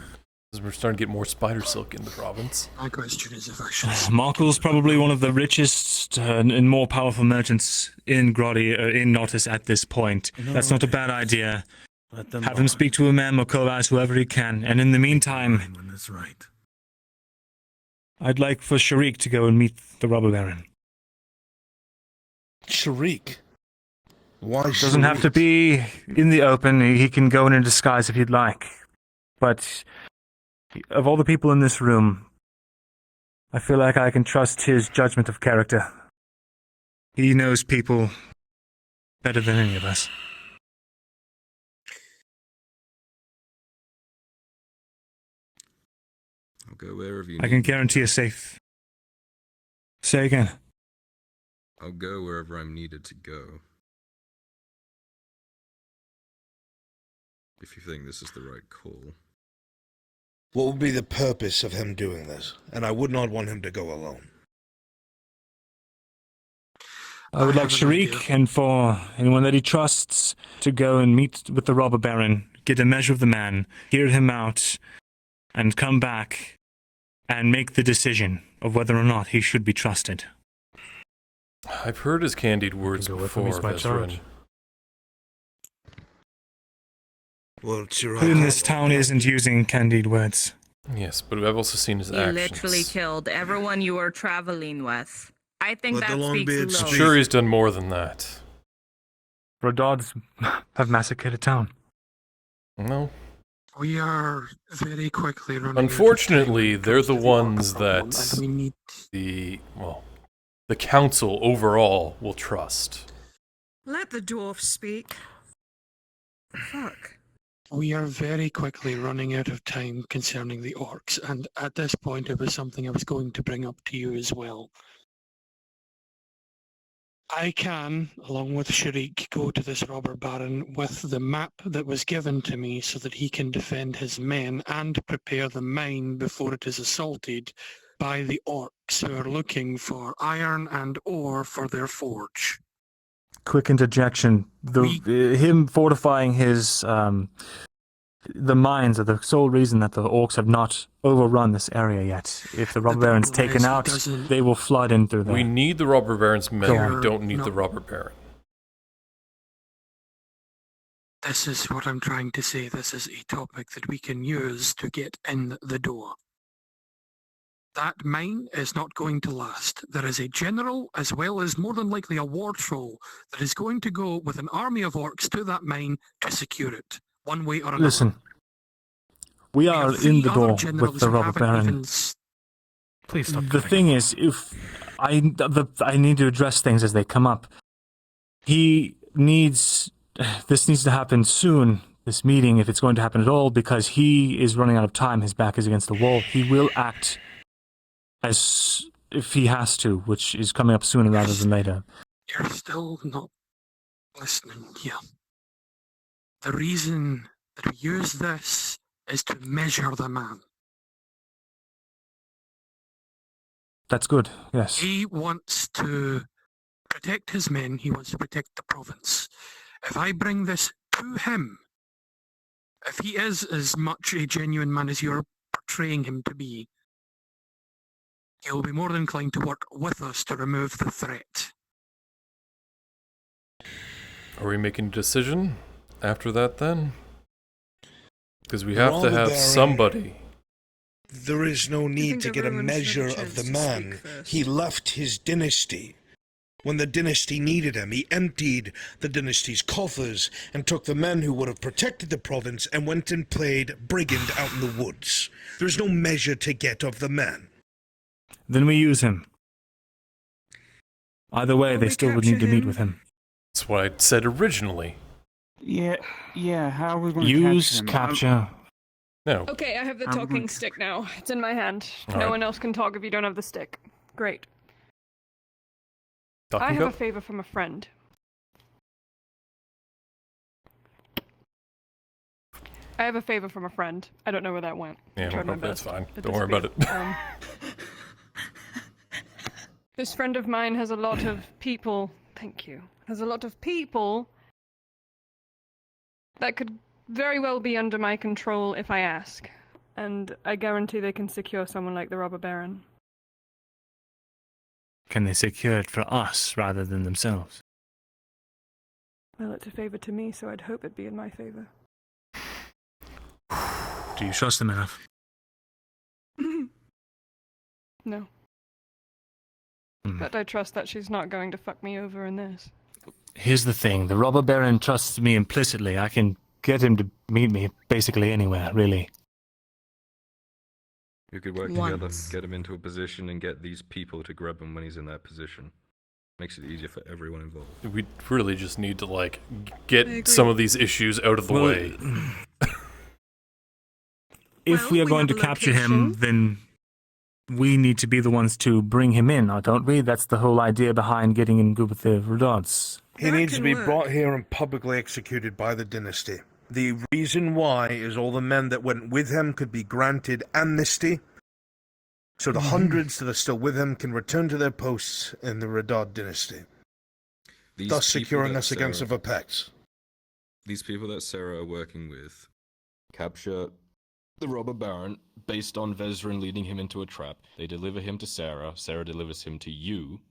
Because we're starting to get more spider silk in the province. My question is if I should... Markl's probably one of the richest and more powerful merchants in in Nautis at this point. That's not a bad idea. Have him speak to Amem or Kovas, whoever he can. And in the meantime, That's right. I'd like for Sharik to go and meet the robber baron. Sharik? Why Doesn't have to be in the open. He can go in a disguise if you'd like. But of all the people in this room, I feel like I can trust his judgment of character. He knows people better than any of us. I'll go wherever you I need can me. guarantee a safe. Say again. I'll go wherever I'm needed to go. If you think this is the right call. What would be the purpose of him doing this? And I would not want him to go alone. I would like Sharik and for anyone that he trusts to go and meet with the robber baron, get a measure of the man, hear him out, and come back and make the decision of whether or not he should be trusted. I've heard his candied words before, Vezran. Well, Who in this town isn't using candied words? Yes, but I've also seen his You actions. literally killed everyone you were traveling with. I think Let the that speaks Longbeards I'm loads. sure he's done more than that. Rodods have massacred a town. No. We are very quickly running out of time. Unfortunately, they're the ones that And we need... the council overall will trust. Let the dwarf speak. Fuck. We are very quickly running out of time concerning the orcs, and at this point it was something I was going to bring up to you as well. I can, along with Sharik, go to this robber baron with the map that was given to me so that he can defend his men and prepare the mine before it is assaulted by the orcs who are looking for iron and ore for their forge. Quick interjection. Him fortifying his the mines are the sole reason that the orcs have not overrun this area yet. If the robber baron's taken out, they will flood in through there. We need the robber baron's men. Go on. We don't need the robber baron. This is what I'm trying to say. This is a topic that we can use to get in the door. That mine is not going to last. There is a general, as well as more than likely a war troll, that is going to go with an army of orcs to that mine to secure it, one way or another. Listen, we are in the door with the robber baron. Please stop. The thing is, if I need to address things as they come up. This needs to happen soon. This meeting, if it's going to happen at all, because he is running out of time. His back is against the wall. He will act as if he has to, which is coming up sooner rather than later. You're still not listening here. The reason that we use this is to measure the man. That's good, yes. He wants to protect his men, he wants to protect the province. If I bring this to him, if he is as much a genuine man as you're portraying him to be, he'll be more than inclined to work with us to remove the threat. Are we making a decision after that then? Because we have to have somebody. There is no need to get a measure of the man. He left his dynasty. When the dynasty needed him, he emptied the dynasty's coffers and took the men who would have protected the province and went and played brigand out in the woods. There is no measure to get of the man. Then we use him. Either way, they still would need to meet with him. That's what I said originally. Yeah, how are we going to Use capture. No. Okay, I have the talking stick now. It's in my hand. No one else can talk if you don't have the stick. Great. I have a favor from a friend. I don't know where that went. Yeah, that's fine. Don't worry about it. This friend of mine has a lot of people. Thank you. Has a lot of people that could very well be under my control if I ask. And I guarantee they can secure someone like the robber baron. Can they secure it for us rather than themselves? Well, it's a favor to me, so I'd hope it'd be in my favor. Do you trust them enough? No. But I trust that she's not going to fuck me over in this. Here's the thing. The robber baron trusts me implicitly. I can get him to meet me basically anywhere, really. You could work together, get him into a position, and get these people to grab him when he's in that position. Makes it easier for everyone involved. We really just need to, like, get some of these issues out of the way. If we are going to capture him, then we need to be the ones to bring him in, don't we? That's the whole idea behind getting in good with the Redots. He needs to be brought here and publicly executed by the dynasty. The reason why is all the men that went with him could be granted amnesty, so the hundreds that are still with him can return to their posts in the Redod dynasty, thus securing us against the Vapex. These people that Sarah are working with capture the robber baron based on Vezrin leading him into a trap. They deliver him to Sarah. Sarah delivers him to you.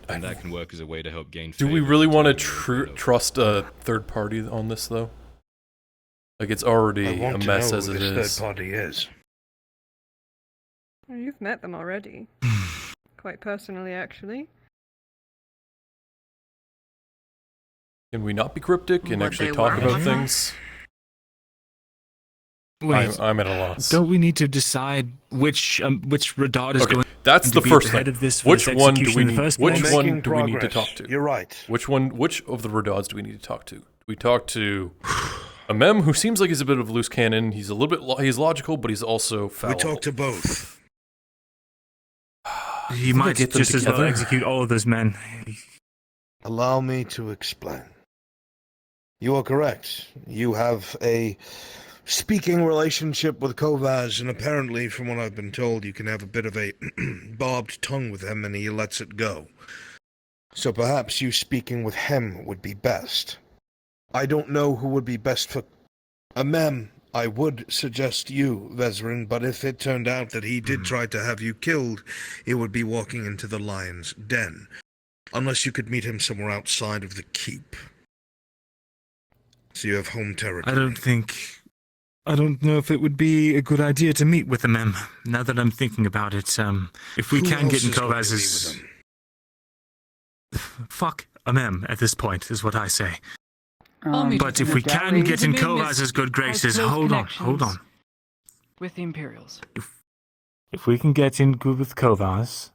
And that can work as a way to help gain Do favor. we really want to trust a third party on this, though? Like, it's already a mess as it is. Third party is. Oh, you've met them already. Quite personally, actually. Can we not be cryptic and actually talk about things? Wait, I'm at a loss. Don't we need to decide which Redod is going That's to the be first at the head thing. of this Which for one do execution we in the need? first Which place? one do we need to talk to? You're right. Which of the Redods do we need to talk to? Do we talk to a Mem who seems like he's a bit of a loose cannon? He's a little bit he's logical, but he's also fallible. We talk to both. He might just as well execute all of those men. Allow me to explain. You are correct. You have a speaking relationship with Kovaz, and apparently, from what I've been told, you can have a bit of a barbed tongue with him, and he lets it go. So perhaps you speaking with him would be best. I don't know who would be best for a mem. I would suggest you, Vezrin, but if it turned out that he did try to have you killed, it would be walking into the lion's den. Unless you could meet him somewhere outside of the keep. So you have home territory. I don't know if it would be a good idea to meet with the Mem. Now that I'm thinking about it, if we can get in Kovaz's... Fuck a Mem at this point, is what I say. But if we can get in Kovaz's good graces, hold on. With the Imperials. If we can get in good with Kovaz,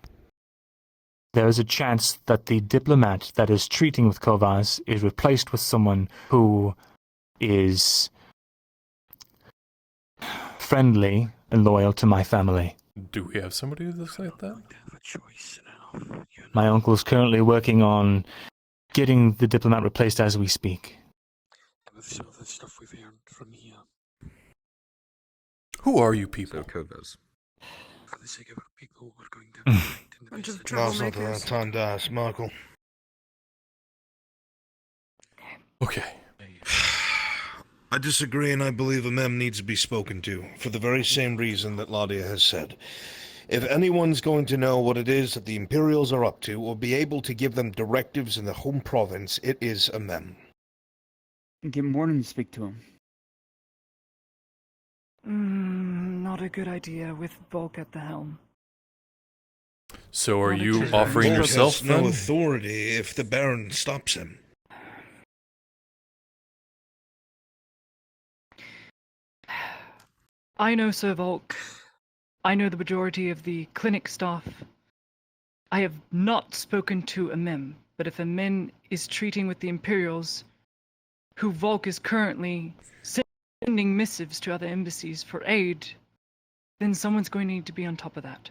there is a chance that the diplomat that is treating with Kovaz is replaced with someone who is friendly and loyal to my family. Do we have somebody who looks like that? My uncle is currently working on getting the diplomat replaced as we speak. With some of the stuff we've earned from here. Who are you people? Kovaz. For the sake of our people, we're going to fight in the Bunch of Now's not the troublemakers. time to ask, Markl. Okay. I disagree, and I believe a mem needs to be spoken to, for the very same reason that Ladia has said. If anyone's going to know what it is that the Imperials are up to, or be able to give them directives in the home province, it is a mem. Get Morton to speak to him. Not a good idea with Volk at the helm. So are you Volk offering Volk yourself has no then? authority if the Baron stops him. I know Sir Volk. I know the majority of the clinic staff. I have not spoken to a mem, but if a mem is treating with the Imperials, who Volk is currently sending missives to other embassies for aid, then someone's going to need to be on top of that.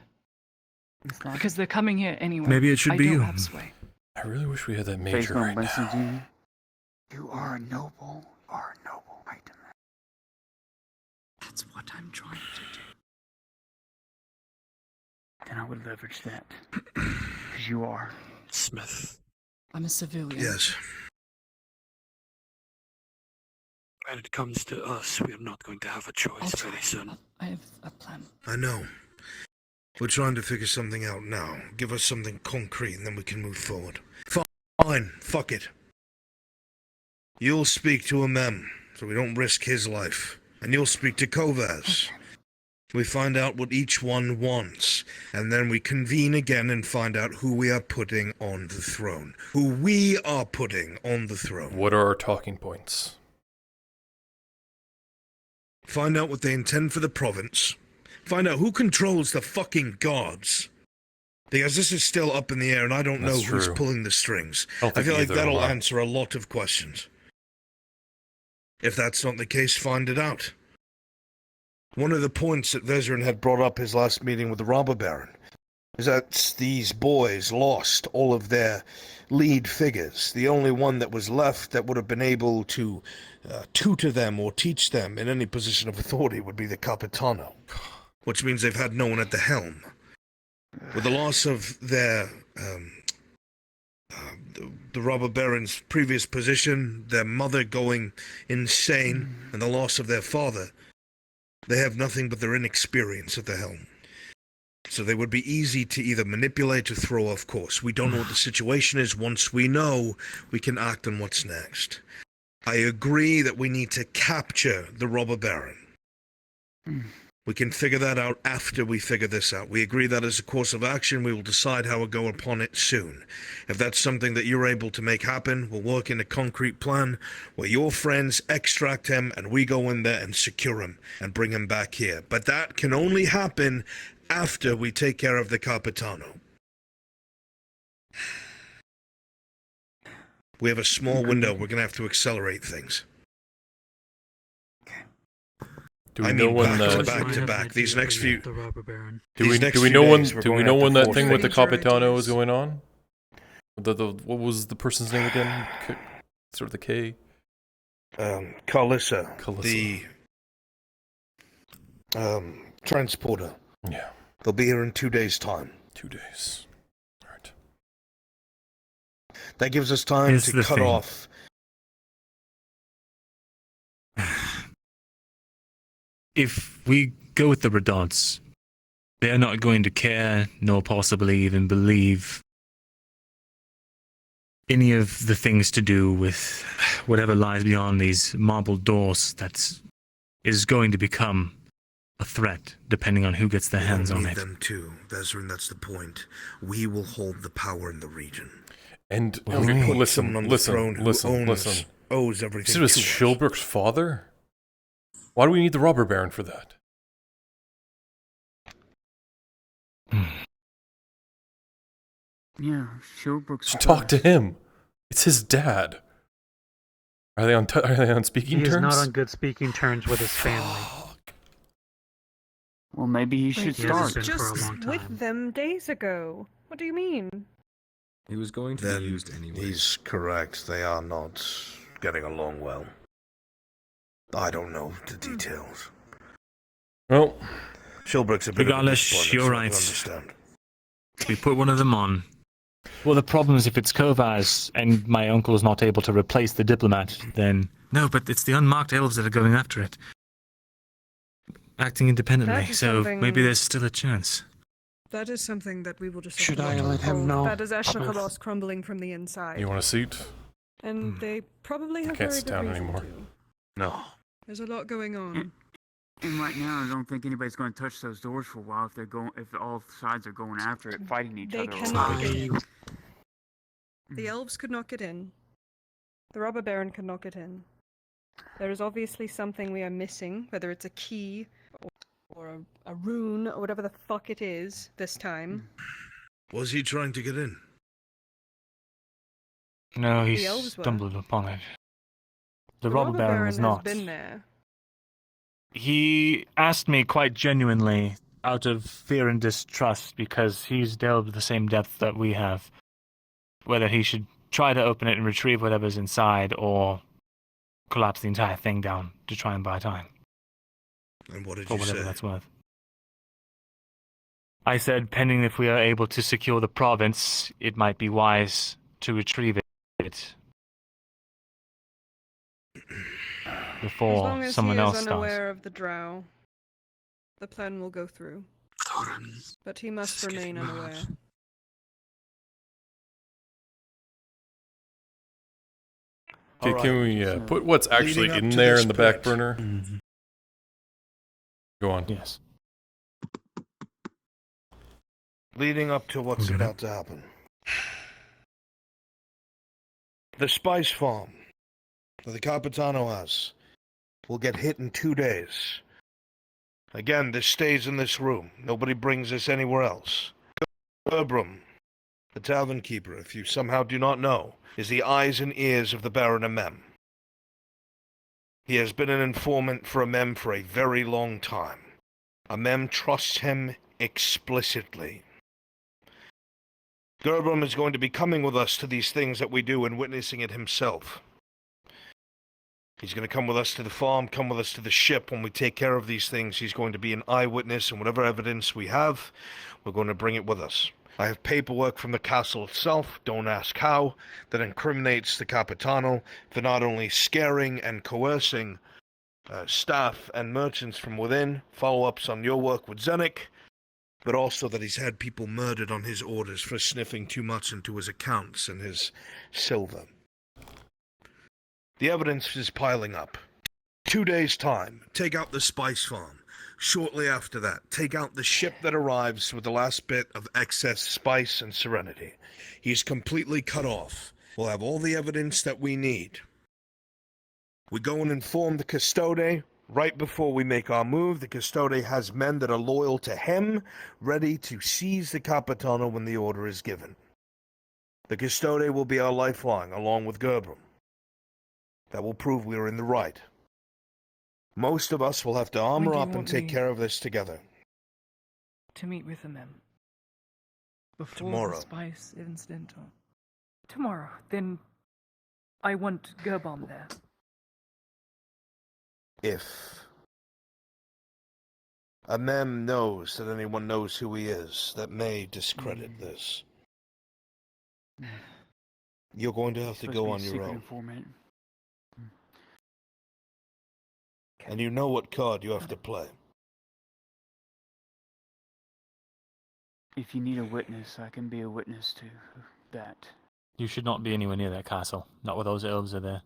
Because they're coming here anyway. Maybe it should be I don't you. have sway. I really wish we had that major right now. You are a noble. You are a noble knight. That's what I'm trying to do. Then I would leverage that. Because you are. Smith. I'm a civilian. Yes. When it comes to us, we're not going to have a choice very soon. I have a plan. I know. We're trying to figure something out now. Give us something concrete and then we can move forward. Fine, fuck it. You'll speak to a mem, so we don't risk his life. And you'll speak to Kovaz. We find out what each one wants, and then we convene again and find out who we are putting on the throne. Who we are putting on the throne. What are our talking points? Find out what they intend for the province. Find out who controls the fucking gods. Because this is still up in the air, and I don't know who's pulling the strings. I feel like that'll answer a lot of questions. If that's not the case, find it out. One of the points that Vezran had brought up his last meeting with the robber baron is that these boys lost all of their lead figures. The only one that was left that would have been able to tutor them or teach them in any position of authority would be the Capitano, which means they've had no one at the helm. With the loss of their the robber baron's previous position, their mother going insane, and the loss of their father, they have nothing but their inexperience at the helm. So they would be easy to either manipulate or throw off course. We don't know what the situation is. Once we know, we can act on what's next. I agree that we need to capture the robber baron. We can figure that out after we figure this out. We agree that as a course of action, we will decide how we'll go upon it soon. If that's something that you're able to make happen, we'll work in a concrete plan where your friends extract him and we go in there and secure him and bring him back here. But that can only happen after we take care of the Capitano. We have a small window. We're going to have to accelerate things. Do we know when back to back these next few? Do we know when that thing with the Capitano is going on? What was the person's name again? Sort of the K. Carlissa. The transporter. Yeah. They'll be here in 2 days' time. 2 days. Right. That gives us time to cut off. If we go with the Redonts, they're not going to care, nor possibly even believe any of the things to do with whatever lies beyond these marble doors that is going to become a threat, depending on who gets their hands on it. Them too, Vezran, that's the point. We will hold the power in the region. And listen. Owes everything. This was Shilbrook's father? Why do we need the robber baron for that? Yeah, Shilbrook's Just talk to him. It's his dad. Are they on speaking terms? He is not on good speaking terms with his family. Well, maybe he should start. He was just with them days ago. What do you mean? He was going to be used anyway. He's correct. They are not getting along well. I don't know the details. Well, Shilbrook's a bit regardless, you're right. We put one of them on. Well, the problem is if it's Kovaz and my uncle is not able to replace the diplomat, then... No, but it's the unmarked elves that are going after it. Acting independently, so maybe there's still a chance. That is something that we will just... Should I let him know? That is Ashnachalos crumbling from the inside. You want a seat? And they probably have can't very sit good down reason anymore. to. No. There's a lot going on. And right now, I don't think anybody's going to touch those doors for a while if all sides are going after it, fighting each other. They cannot get in. The elves could not get in. The robber baron could not get in. There is obviously something we are missing, whether it's a key or a rune or whatever the fuck it is this time. Was he trying to get in? No, he stumbled upon it. The robber baron was not. Has been there. He asked me quite genuinely, out of fear and distrust, because he's delved the same depth that we have, whether he should try to open it and retrieve whatever's inside, or collapse the entire thing down to try and buy time. And what did for you whatever say? That's worth. I said, pending if we are able to secure the province, it might be wise to retrieve it before someone else As long as he is starts. unaware of the drow, the plan will go through. But he must remain unaware. Okay, can we put what's actually in there in the back burner? Mm-hmm. Go on. Yes. leading up to what's about to happen. The spice farm that the Capitano has will get hit in 2 days. Again, this stays in this room. Nobody brings this anywhere else. Gerbrum, the tavern keeper, if you somehow do not know, is the eyes and ears of the Baron Amem. He has been an informant for Amem for a very long time. Amem trusts him explicitly. Gerbrum is going to be coming with us to these things that we do and witnessing it himself. He's going to come with us to the farm, come with us to the ship. When we take care of these things, he's going to be an eyewitness, and whatever evidence we have, we're going to bring it with us. I have paperwork from the castle itself, don't ask how, that incriminates the Capitano for not only scaring and coercing staff and merchants from within, follow-ups on your work with Zenik, but also that he's had people murdered on his orders for sniffing too much into his accounts and his silver. The evidence is piling up. 2 days' time, take out the spice farm. Shortly after that, take out the ship that arrives with the last bit of excess spice and serenity. He's completely cut off. We'll have all the evidence that we need. We go and inform the Custode. Right before we make our move, the Custode has men that are loyal to him, ready to seize the Capitano when the order is given. The Custode will be our lifeline, along with Gerbrum. That will prove we are in the right. Most of us will have to armor up and take care of this together. To meet with them before Tomorrow. the spice incident. Or... Tomorrow. Then I want Gerbom there. If Amem knows that anyone knows who he is, that may discredit this. You're going to have to go on your own. Informant. And you know what card you have to play. If you need a witness, I can be a witness to that. You should not be anywhere near that castle. Not where those elves are there.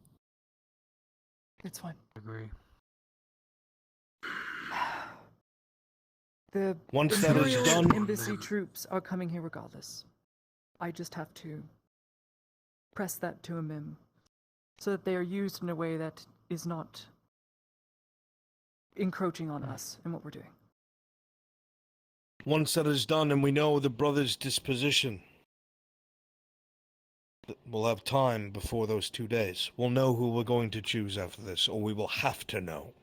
It's fine. Agree. The Once that is Imperial done, embassy troops are coming here regardless. I just have to press that to Amim so that they are used in a way that is not encroaching on us and what we're doing. once that is done and we know the brother's disposition, we'll have time before those 2 days. We'll know who we're going to choose after this, or we will have to know.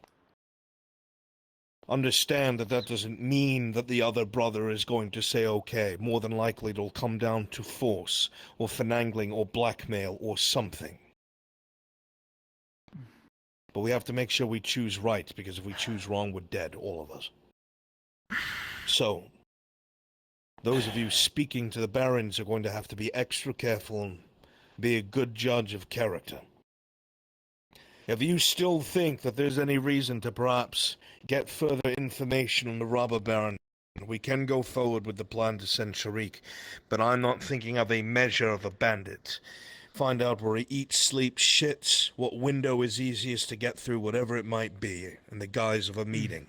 Understand that that doesn't mean that the other brother is going to say okay. More than likely it'll come down to force, or finagling, or blackmail, or something. But we have to make sure we choose right, because if we choose wrong, we're dead, all of us. So, those of you speaking to the barons are going to have to be extra careful and be a good judge of character. If you still think that there's any reason to perhaps get further information on the robber baron, we can go forward with the plan to send Sharik, but I'm not thinking of a measure of a bandit. Find out where he eats, sleeps, shits, what window is easiest to get through, whatever it might be, in the guise of a meeting.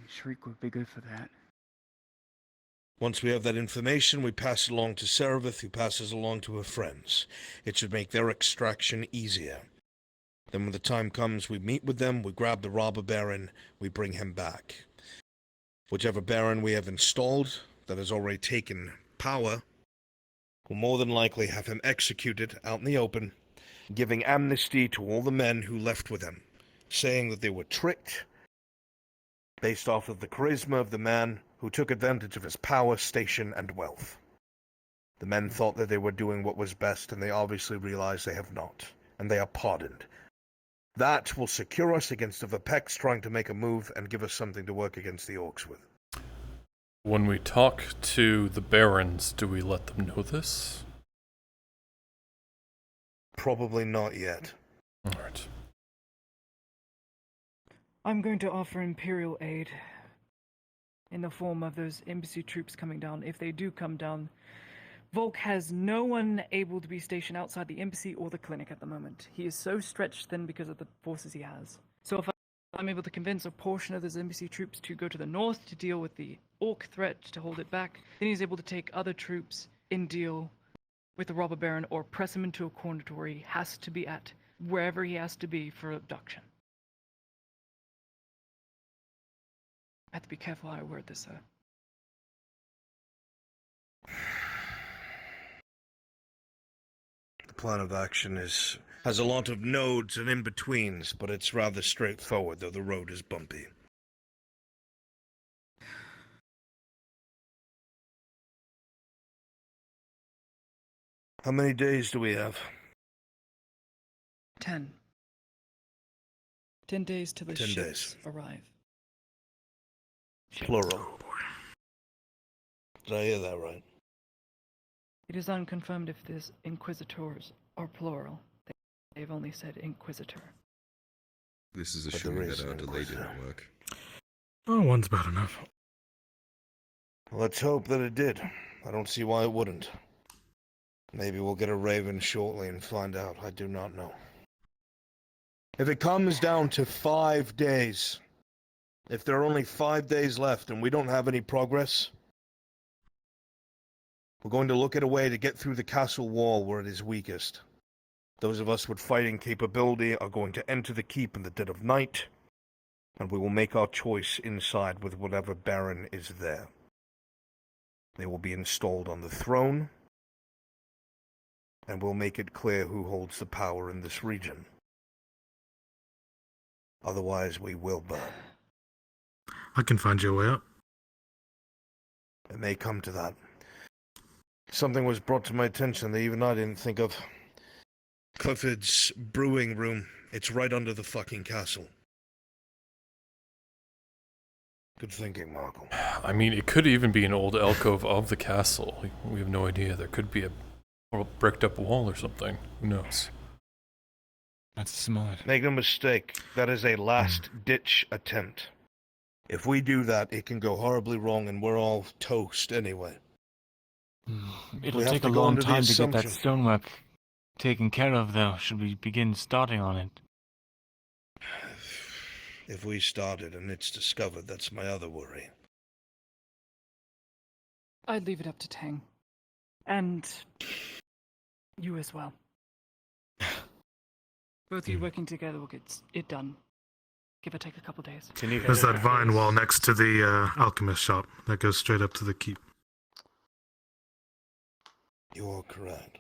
Shriek would be good for that. Once we have that information, we pass it along to Serevith, who passes along to her friends. It should make their extraction easier. Then when the time comes, we meet with them, we grab the robber baron, we bring him back. Whichever baron we have installed that has already taken power will more than likely have him executed out in the open, giving amnesty to all the men who left with him, saying that they were tricked based off of the charisma of the man who took advantage of his power, station, and wealth. The men thought that they were doing what was best, and they obviously realize they have not, and they are pardoned. That will secure us against the Vepex trying to make a move and give us something to work against the orcs with. When we talk to the barons, do we let them know this? Probably not yet. Alright. I'm going to offer Imperial aid in the form of those embassy troops coming down. If they do come down, Volk has no one able to be stationed outside the embassy or the clinic at the moment. He is so stretched thin because of the forces he has. So if I'm able to convince a portion of his embassy troops to go to the north to deal with the orc threat to hold it back. Then he's able to take other troops and deal with the robber baron or press him into a corner to where he has to be at, wherever he has to be for abduction. I have to be careful how I word this, sir. The plan of action has a lot of nodes and in-betweens, but it's rather straightforward, though the road is bumpy. How many days do we have? 10. 10 days till the 10 ships days. arrive. Plural. Did I hear that right? It is unconfirmed if these inquisitors are plural. They've only said inquisitor. This is assuming that our delay didn't work. Oh, one's bad enough. Let's hope that it did. I don't see why it wouldn't. Maybe we'll get a raven shortly and find out. I do not know. If it comes down to 5 days, if there are only 5 days left and we don't have any progress, we're going to look at a way to get through the castle wall where it is weakest. Those of us with fighting capability are going to enter the keep in the dead of night, and we will make our choice inside with whatever baron is there. They will be installed on the throne, and we'll make it clear who holds the power in this region. Otherwise, we will burn. I can find you a way up. It may come to that. Something was brought to my attention that even I didn't think of. Clifford's brewing room. It's right under the fucking castle. Good thinking, Markl. I mean, it could even be an old alcove of the castle. We have no idea. There could be a bricked up wall or something. Who knows? That's smart. Make no mistake, that is a last-ditch attempt. If we do that, it can go horribly wrong and we're all toast anyway. It'll take a long time to get that stonework taken care of, though, should we begin starting on it. If we started and it's discovered, that's my other worry. I'd leave it up to Tang. And you as well. Both of you working together will get it done. Give or take a couple days. There's that vine wall next to the alchemist shop that goes straight up to the keep. You're correct.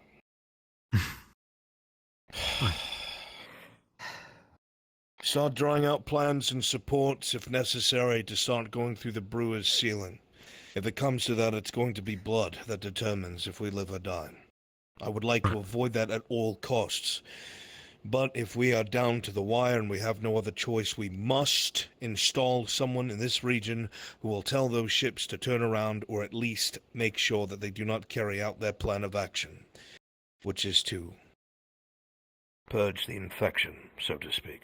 Start drawing out plans and supports if necessary to start going through the brewer's ceiling. If it comes to that, it's going to be blood that determines if we live or die. I would like to avoid that at all costs. But if we are down to the wire and we have no other choice, we must install someone in this region who will tell those ships to turn around or at least make sure that they do not carry out their plan of action, which is to purge the infection, so to speak.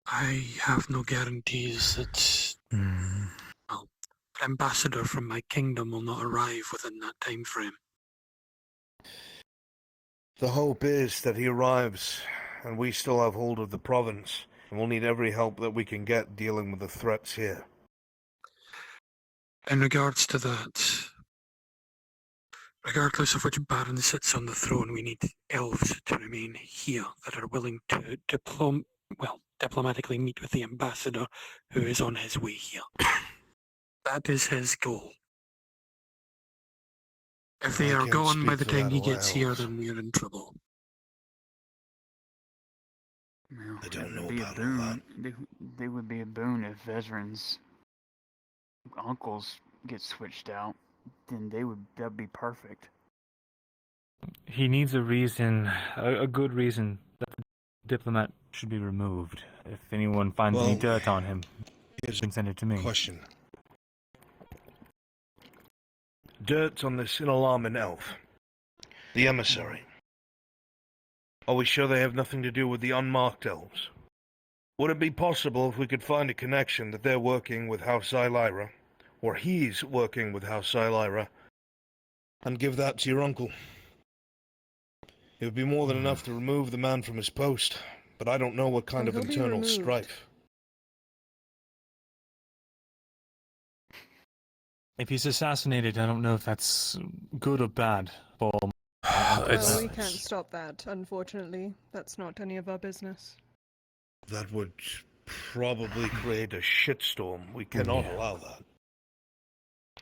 I have no guarantees that well, an ambassador from my kingdom will not arrive within that time frame. The hope is that he arrives, and we still have hold of the province, and we'll need every help that we can get dealing with the threats here. In regards to that, regardless of which baron sits on the throne, we need elves to remain here that are willing to diplomatically meet with the ambassador who is on his way here. That is his goal. If they are gone by the time he gets here, then we are in trouble. Well, I don't know it'd be about a boon. They would be a boon if Vezran's uncles get switched out. Then that'd be perfect. He needs a reason, a good reason, that the diplomat should be removed. If anyone finds any dirt on him, you can send it to me. Question. Dirt on this Inalarmin elf. The emissary. Are we sure they have nothing to do with the unmarked elves? Would it be possible if we could find a connection that they're working with House Illyra, or he's working with House Illyra, and give that to your uncle? It would be more than enough to remove the man from his post, but I don't know what kind of he'll be internal removed. strife. If he's assassinated, I don't know if that's good or bad for. Well, we can't stop that, unfortunately. That's not any of our business. That would probably create a shitstorm. We cannot allow that.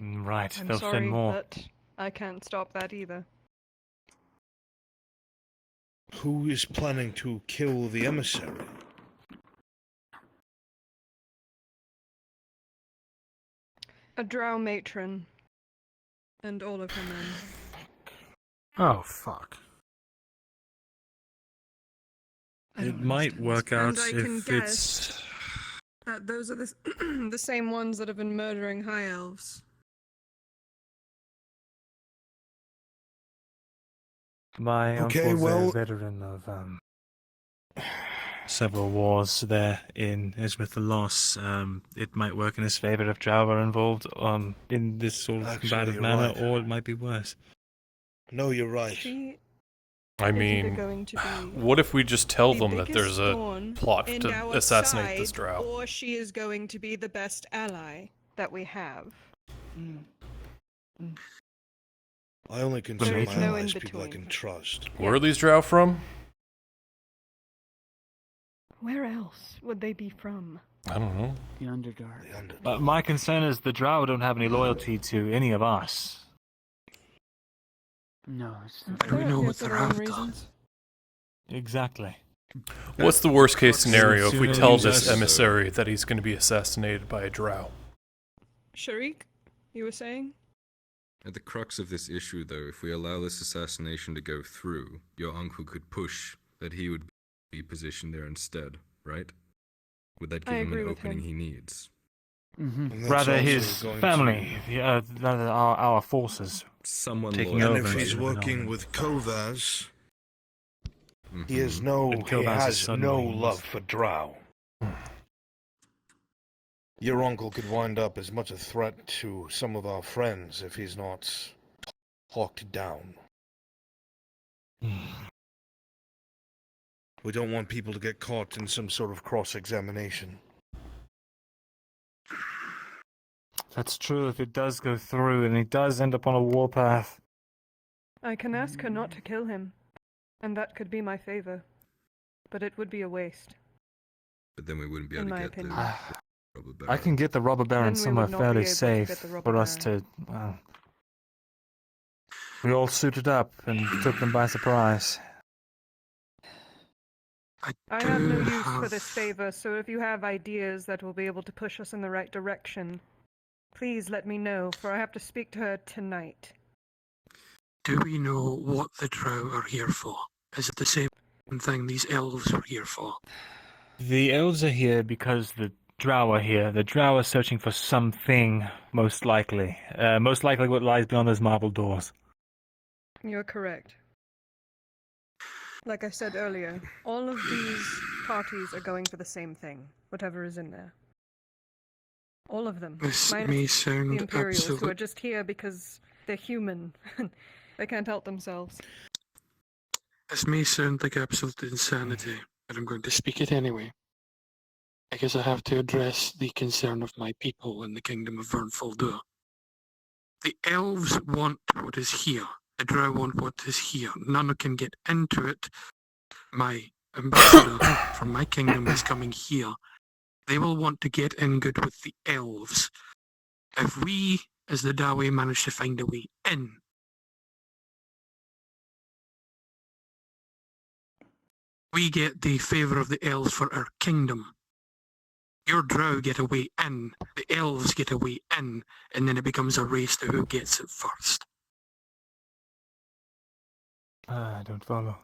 Right, I'm they'll sorry, send more. but I can't stop that either. Who is planning to kill the emissary? A drow matron. And all of her men. Oh, fuck. It might work out And I can if guess it's. that those are the same ones that have been murdering high elves. My Okay, uncle's well- a veteran of several wars there in Esmith the Loss. It might work in his favor if Drow are involved in this sort of Actually, combative you're manner, right. or it might be worse. No, you're right. She I is either mean, going to be what if we just tell the them that biggest there's a thorn plot in to our assassinate this side, drow? or she is going to be the best ally that we have. I only consider There is my no allies in people I between. can trust. Where are these drow from? Where else would they be from? I don't know. The Underdark. But my concern is the Drow don't have any loyalty to any of us. No, it's Do we know what for they're their own after? reasons. Exactly. What's the worst case scenario if we Sooner tell use this us. emissary that he's going to be assassinated by a drow? Sharik, you were saying? At the crux of this issue, though, if we allow this assassination to go through, your uncle could push that he would be positioned there instead, right? Would that give I him agree an with opening him. he needs? And that's Rather also his going family, rather our forces. Someone taking loyal. over. And if he's instead of working an with Kovaz, Mhm. he has no, And he Kovaz has is suddenly no used. love for Drow. Your uncle could wind up as much a threat to some of our friends if he's not hawked down. We don't want people to get caught in some sort of cross-examination. That's true if it does go through and he does end up on a warpath. I can ask her not to kill him, and that could be my favor. But it would be a waste. But then we wouldn't be In able to my get opinion. the rubber I barrel. can get the robber baron Then we somewhere would not be fairly able to safe get the robber for us to. We all suited up and took them by surprise. I have no use for this favor, so if you have ideas that will be able to push us in the right direction, please let me know, for I have to speak to her tonight. Do we know what the Drow are here for? Is it the same thing these elves are here for? The elves are here because the drow are here. The drow are searching for something, most likely. Most likely what lies beyond those marble doors. You're correct. Like I said earlier, all of these parties are going for the same thing, whatever is in there. All of them. This Minus may the sound Imperials, who are absolute. just here because they're human. They can't help themselves. This may sound like absolute insanity, but I'm going to speak it anyway. Because I have to address the concern of my people in the kingdom of Vernfoldur. The elves want what is here. The Drow want what is here. None can get into it. My ambassador from my kingdom is coming here. They will want to get in good with the elves. If we, as the Dawi, manage to find a way in, we get the favour of the elves for our kingdom. Your drow get a way in, the elves get a way in, and then it becomes a race to who gets it first. I don't follow.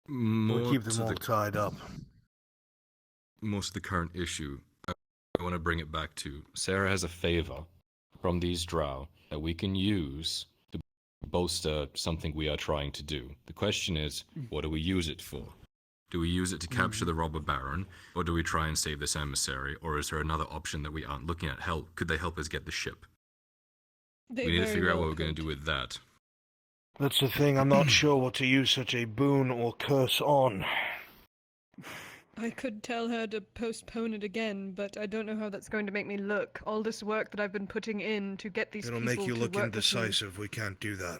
We'll keep them all tied up. Most of the current issue, I want to bring it back to Sarah has a favor from these drow that we can use to bolster something we are trying to do. The question is, what do we use it for? Do we use it to capture the robber baron, or do we try and save this emissary, or is there another option that we aren't looking at? Could they help us get the ship? They We need to very figure out well what we're going could. to do with that. That's the thing, I'm not sure what to use such a boon or curse on. I could tell her to postpone it again, but I don't know how that's going to make me look. All this work that I've been putting in to get these It'll people make you to look work with me. indecisive. We can't do that.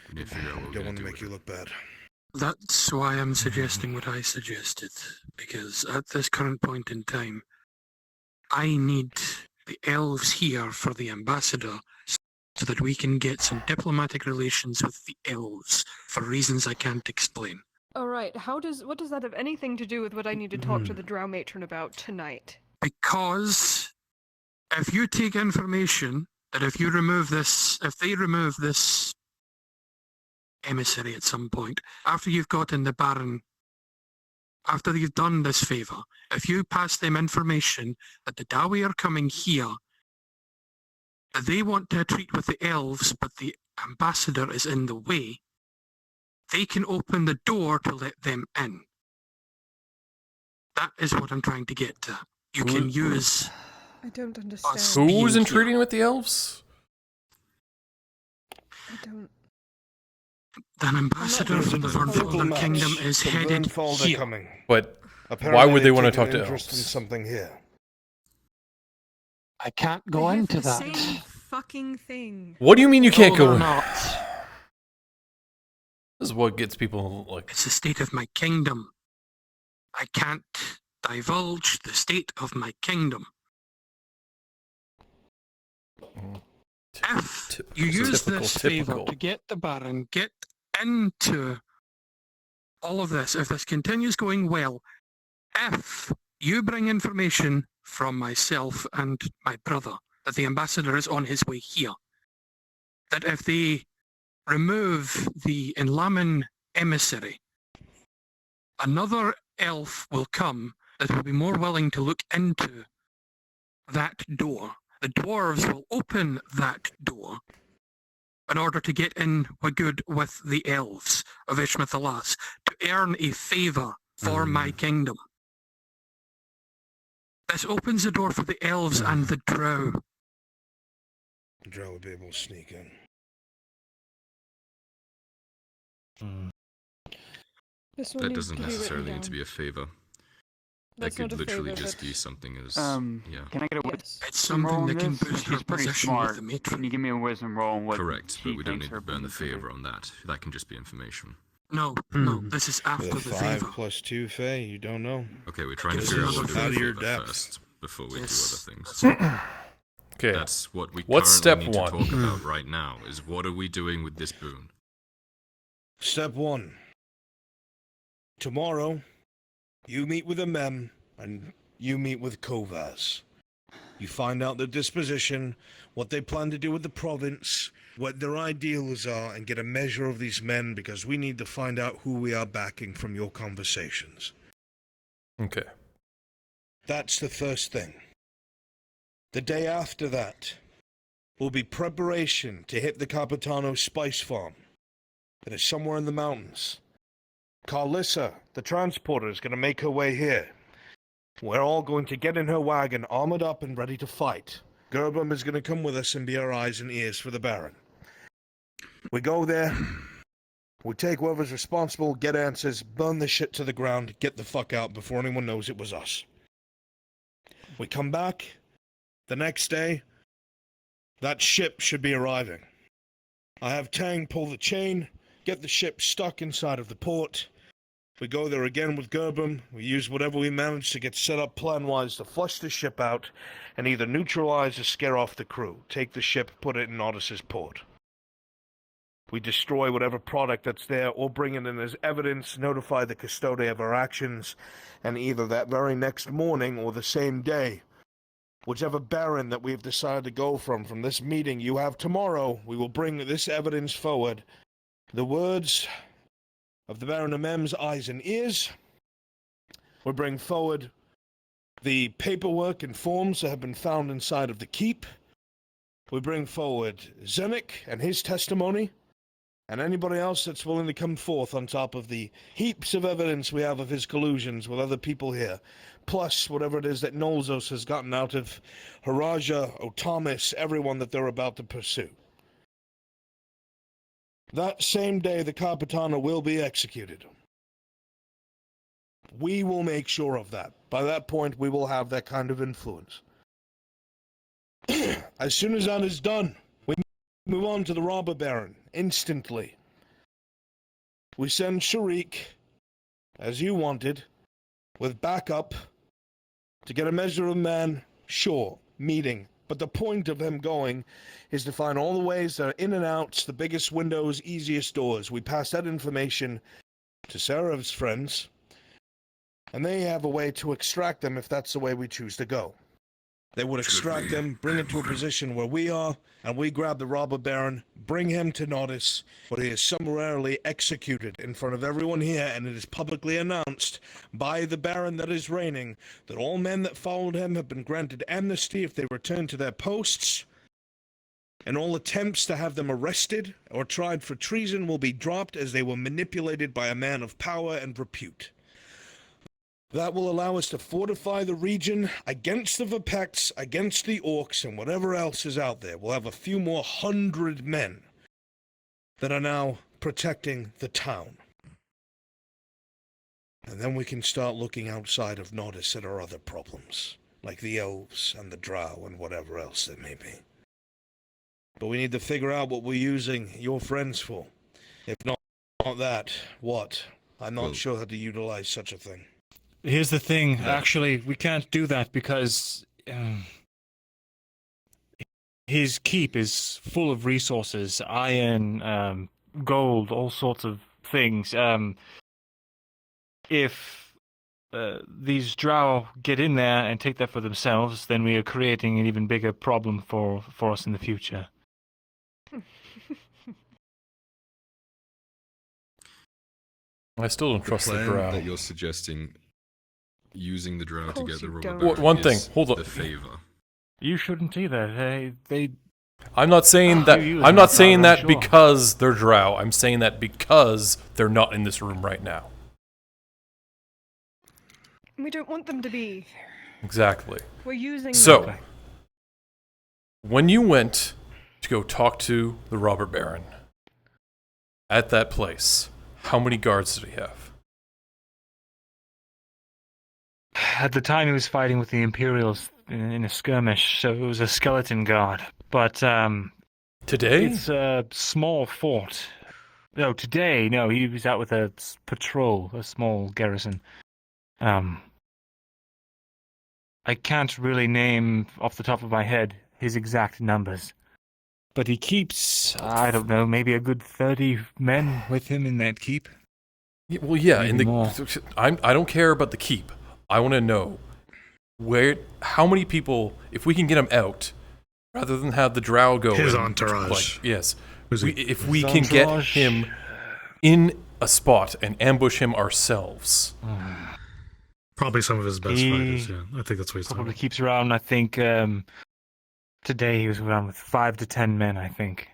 We need to figure out what we're Don't gonna want to do make with you it. look bad. That's why I'm suggesting what I suggested, because at this current point in time, I need the elves here for the ambassador so that we can get some diplomatic relations with the elves for reasons I can't explain. All right. What does that have anything to do with what I need to talk to the Drow matron about tonight? Because if you take information that if they remove this emissary at some point, after you've gotten the Baron, after you've done this favour, if you pass them information that the Dawi are coming here, that they want to treat with the elves, but the ambassador is in the way, they can open the door to let them in. That is what I'm trying to get to. You can use... I don't understand. Who's intruding with the elves? I don't... An ambassador from the Vernfolder Kingdom is headed here. Coming. But Apparently why would they they've want to taken talk to interest in elves? something here. I can't go They have into the that. same fucking thing. What do you mean you can't No, go they're in? not. This is what gets people like. It's the state of my kingdom. I can't divulge the state of my kingdom. If you use this favour to get the Baron, get into all of this, if this continues going well, if you bring information from myself and my brother that the ambassador is on his way here, that if they remove the Enlamin emissary, another elf will come that will be more willing to look into that door. The dwarves will open that door in order to get in good with the elves of Ishmael Alas, to earn a favour for my kingdom. This opens the door for the elves and the drow. The drow will be able to sneak in. This one That needs doesn't to be written necessarily need to down. be a favor. That's That could not a literally favour, just but- be something as yeah. Can I get a Yes. It's wisdom roll something on that can this? boost her She's pretty position with smart. the matron. Can you give me a wisdom roll on what Correct, she but we don't thinks need her to burn the business will be? favor on that. That can just be information. No, this is after With the 5 favour. plus 2, Faye, you don't know. Okay, we're trying to Gives figure out another what to do out with of your favor depth. first before we Yes. do other things. Okay. That's what we What's currently step need one? to talk about right now. Is what are we doing with this boon? Step 1. Tomorrow, you meet with a mem, and you meet with Kovas. You find out their disposition, what they plan to do with the province, what their ideals are, and get a measure of these men, because we need to find out who we are backing from your conversations. Okay. That's the first thing. The day after that will be preparation to hit the Capitano spice farm that is somewhere in the mountains. Carlissa, the transporter, is going to make her way here. We're all going to get in her wagon, armored up and ready to fight. Gerbum is going to come with us and be our eyes and ears for the Baron. We go there, we take whoever's responsible, get answers, burn the shit to the ground, get the fuck out before anyone knows it was us. We come back, the next day, that ship should be arriving. I have Tang pull the chain, get the ship stuck inside of the port. We go there again with Gerbum. We use whatever we manage to get set up plan-wise to flush the ship out and either neutralize or scare off the crew. Take the ship, put it in Odysseus port. We destroy whatever product that's there or bring it in as evidence, notify the custode of our actions, and either that very next morning or the same day, whichever Baron that we've decided to go from this meeting you have tomorrow, we will bring this evidence forward. The words of the Baron of Mem's eyes and ears. We bring forward the paperwork and forms that have been found inside of the keep. We bring forward Zenik and his testimony, and anybody else that's willing to come forth on top of the heaps of evidence we have of his collusions with other people here, plus whatever it is that Nolzos has gotten out of Haraja, Otamis, everyone that they're about to pursue. That same day, the Capitana will be executed. We will make sure of that. By that point, we will have that kind of influence. As soon as that is done, we move on to the robber baron, instantly. We send Sharik, as you wanted, with backup, to get a measure of man, sure, meeting. But the point of him going is to find all the ways that are in and outs, the biggest windows, easiest doors. We pass that information to Sarah's friends, and they have a way to extract them if that's the way we choose to go. They would extract them, bring it to a position where we are, and we grab the robber baron, bring him to Nodis, where he is summarily executed in front of everyone here, and it is publicly announced by the baron that is reigning that all men that followed him have been granted amnesty if they return to their posts, and all attempts to have them arrested or tried for treason will be dropped as they were manipulated by a man of power and repute. That will allow us to fortify the region against the Vipects, against the Orcs, and whatever else is out there. We'll have a few more 100 men that are now protecting the town. And then we can start looking outside of Nodis at our other problems, like the elves and the drow and whatever else there may be. But we need to figure out what we're using your friends for. If not that, what? I'm not sure how to utilize such a thing. Here's the thing, actually, we can't do that because his keep is full of resources, iron, gold, all sorts of things. If these drow get in there and take that for themselves, then we are creating an even bigger problem for us in the future. I still don't trust the drow. That you're suggesting using the drow to get the robber don't. One thing, hold on. The favor. You shouldn't either. I'm not saying that. I'm not saying that because they're drow. I'm saying that because they're not in this room right now. We don't want them to be. Exactly. We're using So, them. when you went to go talk to the robber baron at that place, how many guards did he have? At the time, he was fighting with the Imperials in a skirmish, so it was a skeleton guard. But today, it's a small fort. No, today, no, he was out with a patrol, a small garrison. I can't really name off the top of my head his exact numbers, but he keeps, I don't know, maybe a good 30 men with him in that keep. Yeah, well, yeah, maybe in the more. I don't care about the keep. I want to know how many people, if we can get him out, rather than have the drow go. His and, entourage. Like, yes, Who's he? if we His can get entourage? him in a spot and ambush him ourselves. Probably some of his best fighters, yeah. I think that's what he's talking Probably about. keeps around, I think, today he was around with 5 to 10 men, I think.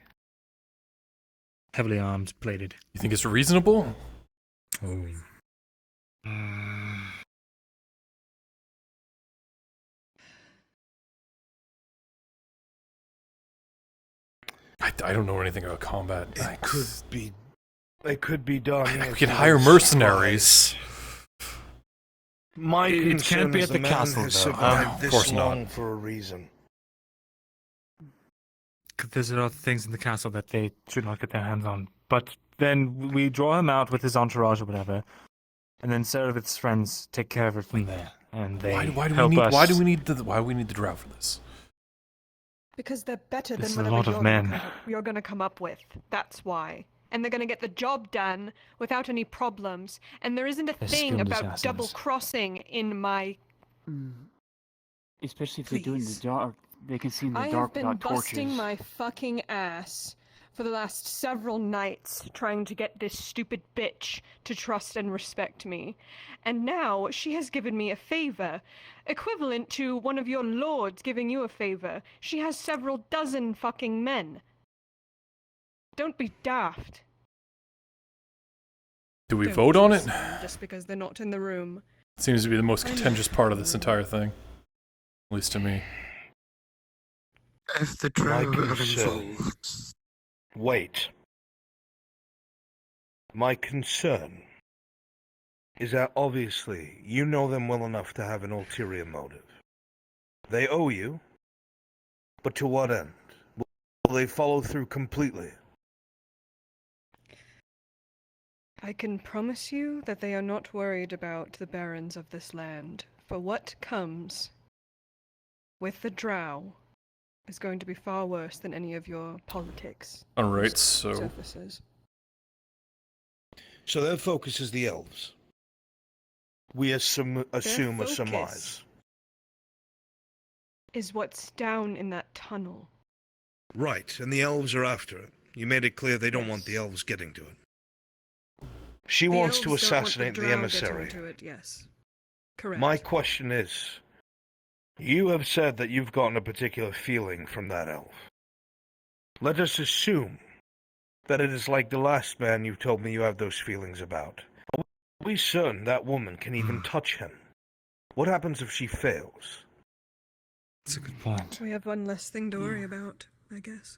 Heavily armed, plated. You think it's reasonable? Oh. I don't know anything about combat. It could be done. We can hire mercenaries. My It concern can't be is at the man castle, has though. survived Of this course not. long for a reason. There's other things in the castle that they should not get their hands on. But then we draw him out with his entourage or whatever, and then Serovith's friends take care of it from there. And they Why do help we need? us. Why do we need the drow for this? Because they're better This is than a whatever lot of men. you're going to come up with. That's why. And they're going to get the job done without any problems. And there isn't a They're thing skilled about assassins. double crossing in my. Especially if they do it in the dark, they can see in the I have dark been without busting torches. my fucking ass for the last several nights trying to get this stupid bitch to trust and respect me. And now she has given me a favor, equivalent to one of your lords giving you a favor. She has several dozen fucking men. Don't be daft. Do we Don't vote on it? trust them just because they're not in the room. Seems to be the most contentious part of this entire thing, at least to me. If the drow My are concern. involved, Wait. My concern is that obviously you know them well enough to have an ulterior motive. They owe you, but to what end? Will they follow through completely? I can promise you that they are not worried about the barons of this land, for what comes with the drow is going to be far worse than any of your politics. Alright, so... Surfaces. So their focus is the elves. We assume or surmise. Is what's down in that tunnel. Right, and the elves are after it. You made it clear they don't want the elves getting to it. She wants to assassinate the emissary. To it, yes. Correct. My question is, you have said that you've gotten a particular feeling from that elf. Let us assume that it is like the last man you told me you have those feelings about. Are we certain that woman can even touch him? What happens if she fails? That's a good point. We have one less thing to worry about, I guess.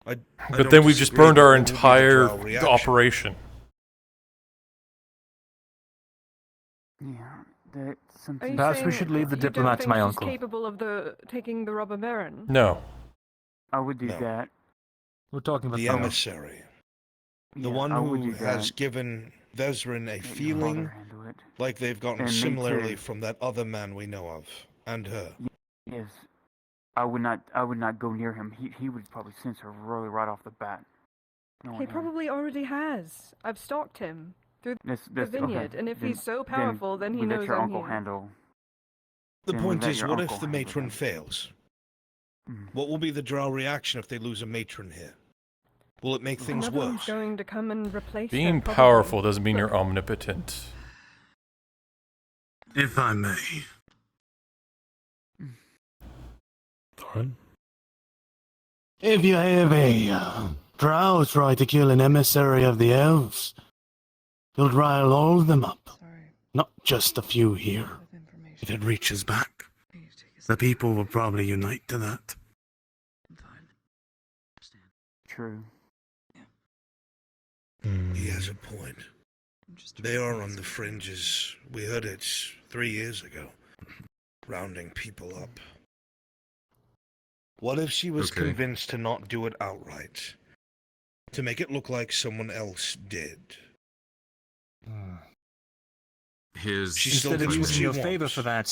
But then we just burned our entire operation. Yeah, that's something. Perhaps we should leave the diplomat to my uncle. Capable of taking the robber baron? No. I would do that. We're talking about the emissary. The one who has given Vezrin a feeling like they've gotten similarly from that other man we know of, and her. Yes. I would not go near him. He would probably sense her really right off the bat. He probably already has. I've stalked him through the vineyard, and if he's so powerful, then he knows I'm here. The point is, what if the matron fails? What will be the drow reaction if they lose a matron here? Will it make things Another worse? one's going to come and replace Being her, probably. powerful doesn't mean you're omnipotent. If I may. Thorin? If you have a drow try to kill an emissary of the elves, you'll rile all of them up. Not just a few here. If it reaches back, the people will probably unite to that. True. He has a point. They are on the fringes. We heard it 3 years ago. Rounding people up. What if she was convinced to not do it outright? To make it look like someone else did? Instead of using your favor for that,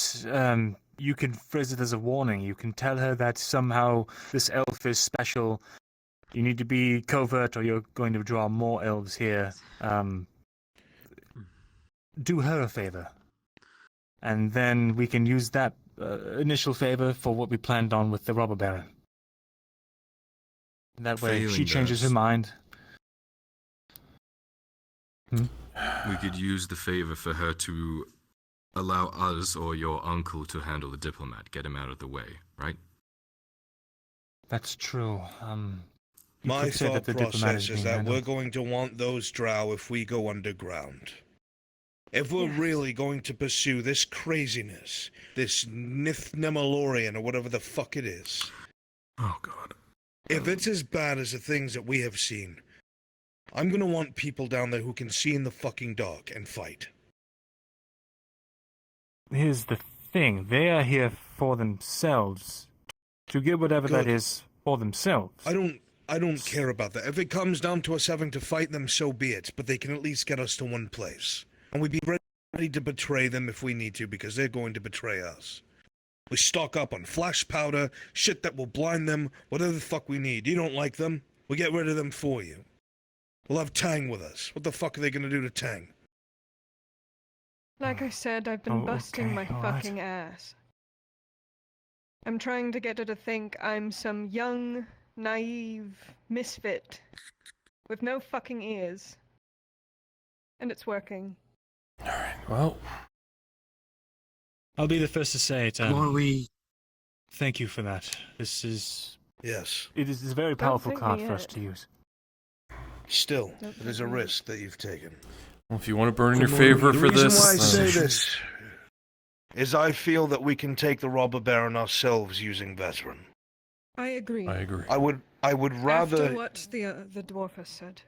you can phrase it as a warning. You can tell her that somehow this elf is special. You need to be covert or you're going to draw more elves here. Do her a favor. And then we can use that initial favor for what we planned on with the robber baron. That way, if she changes her mind. We could use the favor for her to allow us or your uncle to handle the diplomat, get him out of the way, right? That's true. My thought process is that we're going to want those drow if we go underground. If we're really going to pursue this craziness, this Nithnemalorian or whatever the fuck it is. Oh, God. If it's as bad as the things that we have seen, I'm gonna want people down there who can see in the fucking dark and fight. Here's the thing. They are here for themselves. To get whatever that is for themselves. I don't care about that. If it comes down to us having to fight them, so be it. But they can at least get us to one place. And we'd be ready to betray them if we need to, because they're going to betray us. We stock up on flash powder, shit that will blind them, whatever the fuck we need. You don't like them? We get rid of them for you. We'll have Tang with us. What the fuck are they gonna do to Tang? Like I said, I've been busting my fucking ass. I'm trying to get her to think I'm some young, naive misfit with no fucking ears. And it's working. Alright, well... I'll be the first to say it. Thank you for that. This is... Yes. It is a very powerful card for us to use. Still, it is a risk that you've taken. Well, if you want to burn in your favor for this... The reason why I say this is I feel that we can take the robber baron ourselves using veteran. I agree. I agree. I would rather... After what the dwarf has said.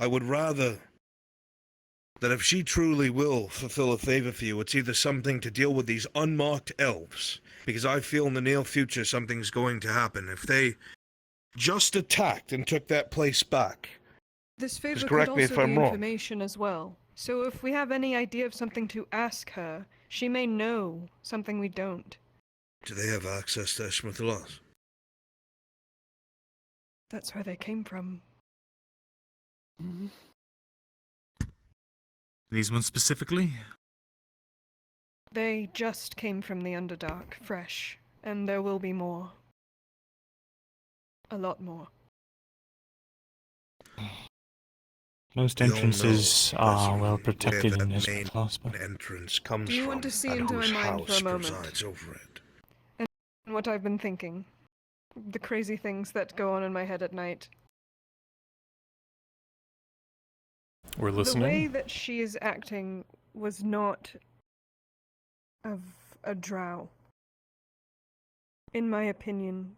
I would rather that if she truly will fulfill a favor for you, it's either something to deal with these unmarked elves, because I feel in the near future something's going to happen. If they just attacked and took that place back. This favor Just could correct me also if I'm be wrong. information as well. So if we have any idea of something to ask her, she may know something we don't. Do they have access to Eshmethalas? That's where they came from. These ones specifically? They just came from the Underdark, fresh, and there will be more. A lot more. Most We all entrances know, are Desiree, well protected where in that this main class, but entrance comes Do you from want to see and into my whose mind for a house moment? presides over it. And what I've been thinking. The crazy things that go on in my head at night. We're listening. The way that she is acting was not of a drow. In my opinion.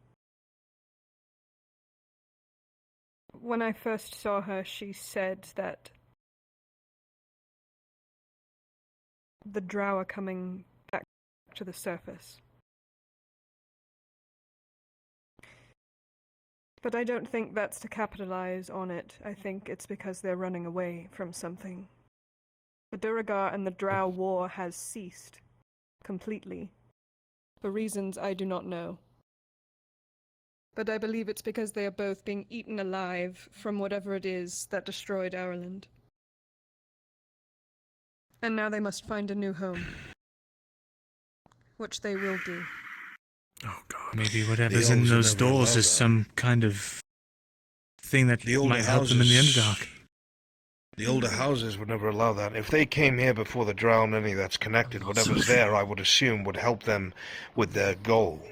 When I first saw her, she said that the drow are coming back to the surface. But I don't think that's to capitalize on it. I think it's because they're running away from something. The Duragar and the Drow war has ceased. Completely. For reasons I do not know. But I believe it's because they are both being eaten alive from whatever it is that destroyed Ireland. And now they must find a new home. Which they will do. Maybe whatever's in those doors is some kind of thing that might help them in the Underdark. The older houses would never allow that. If they came here before the drow and any that's connected, whatever's there, I would assume, would help them with their goal.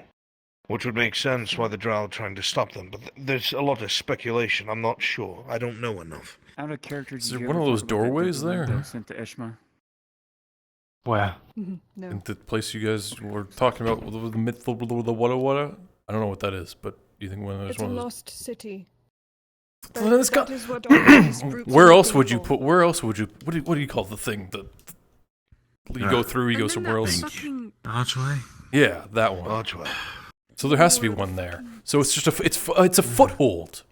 Which would make sense why the drow are trying to stop them. But there's a lot of speculation. I'm not sure. I don't know enough. Out of character, Is did there you one ever of those talk about that doorways Disney there? window sent to Ishma? where? No. In the place you guys were talking about, the myth, the wada wada? I don't know what that is, but do you think there's It's a one of those? lost city. Well, then it's That got- is what all these groups Where are else looking would you for. put? Where else would you? What do you call the thing that you go through? You go somewhere else. Archway. Yeah, that one. Archway. So there has to be one there. So it's just it's a foothold.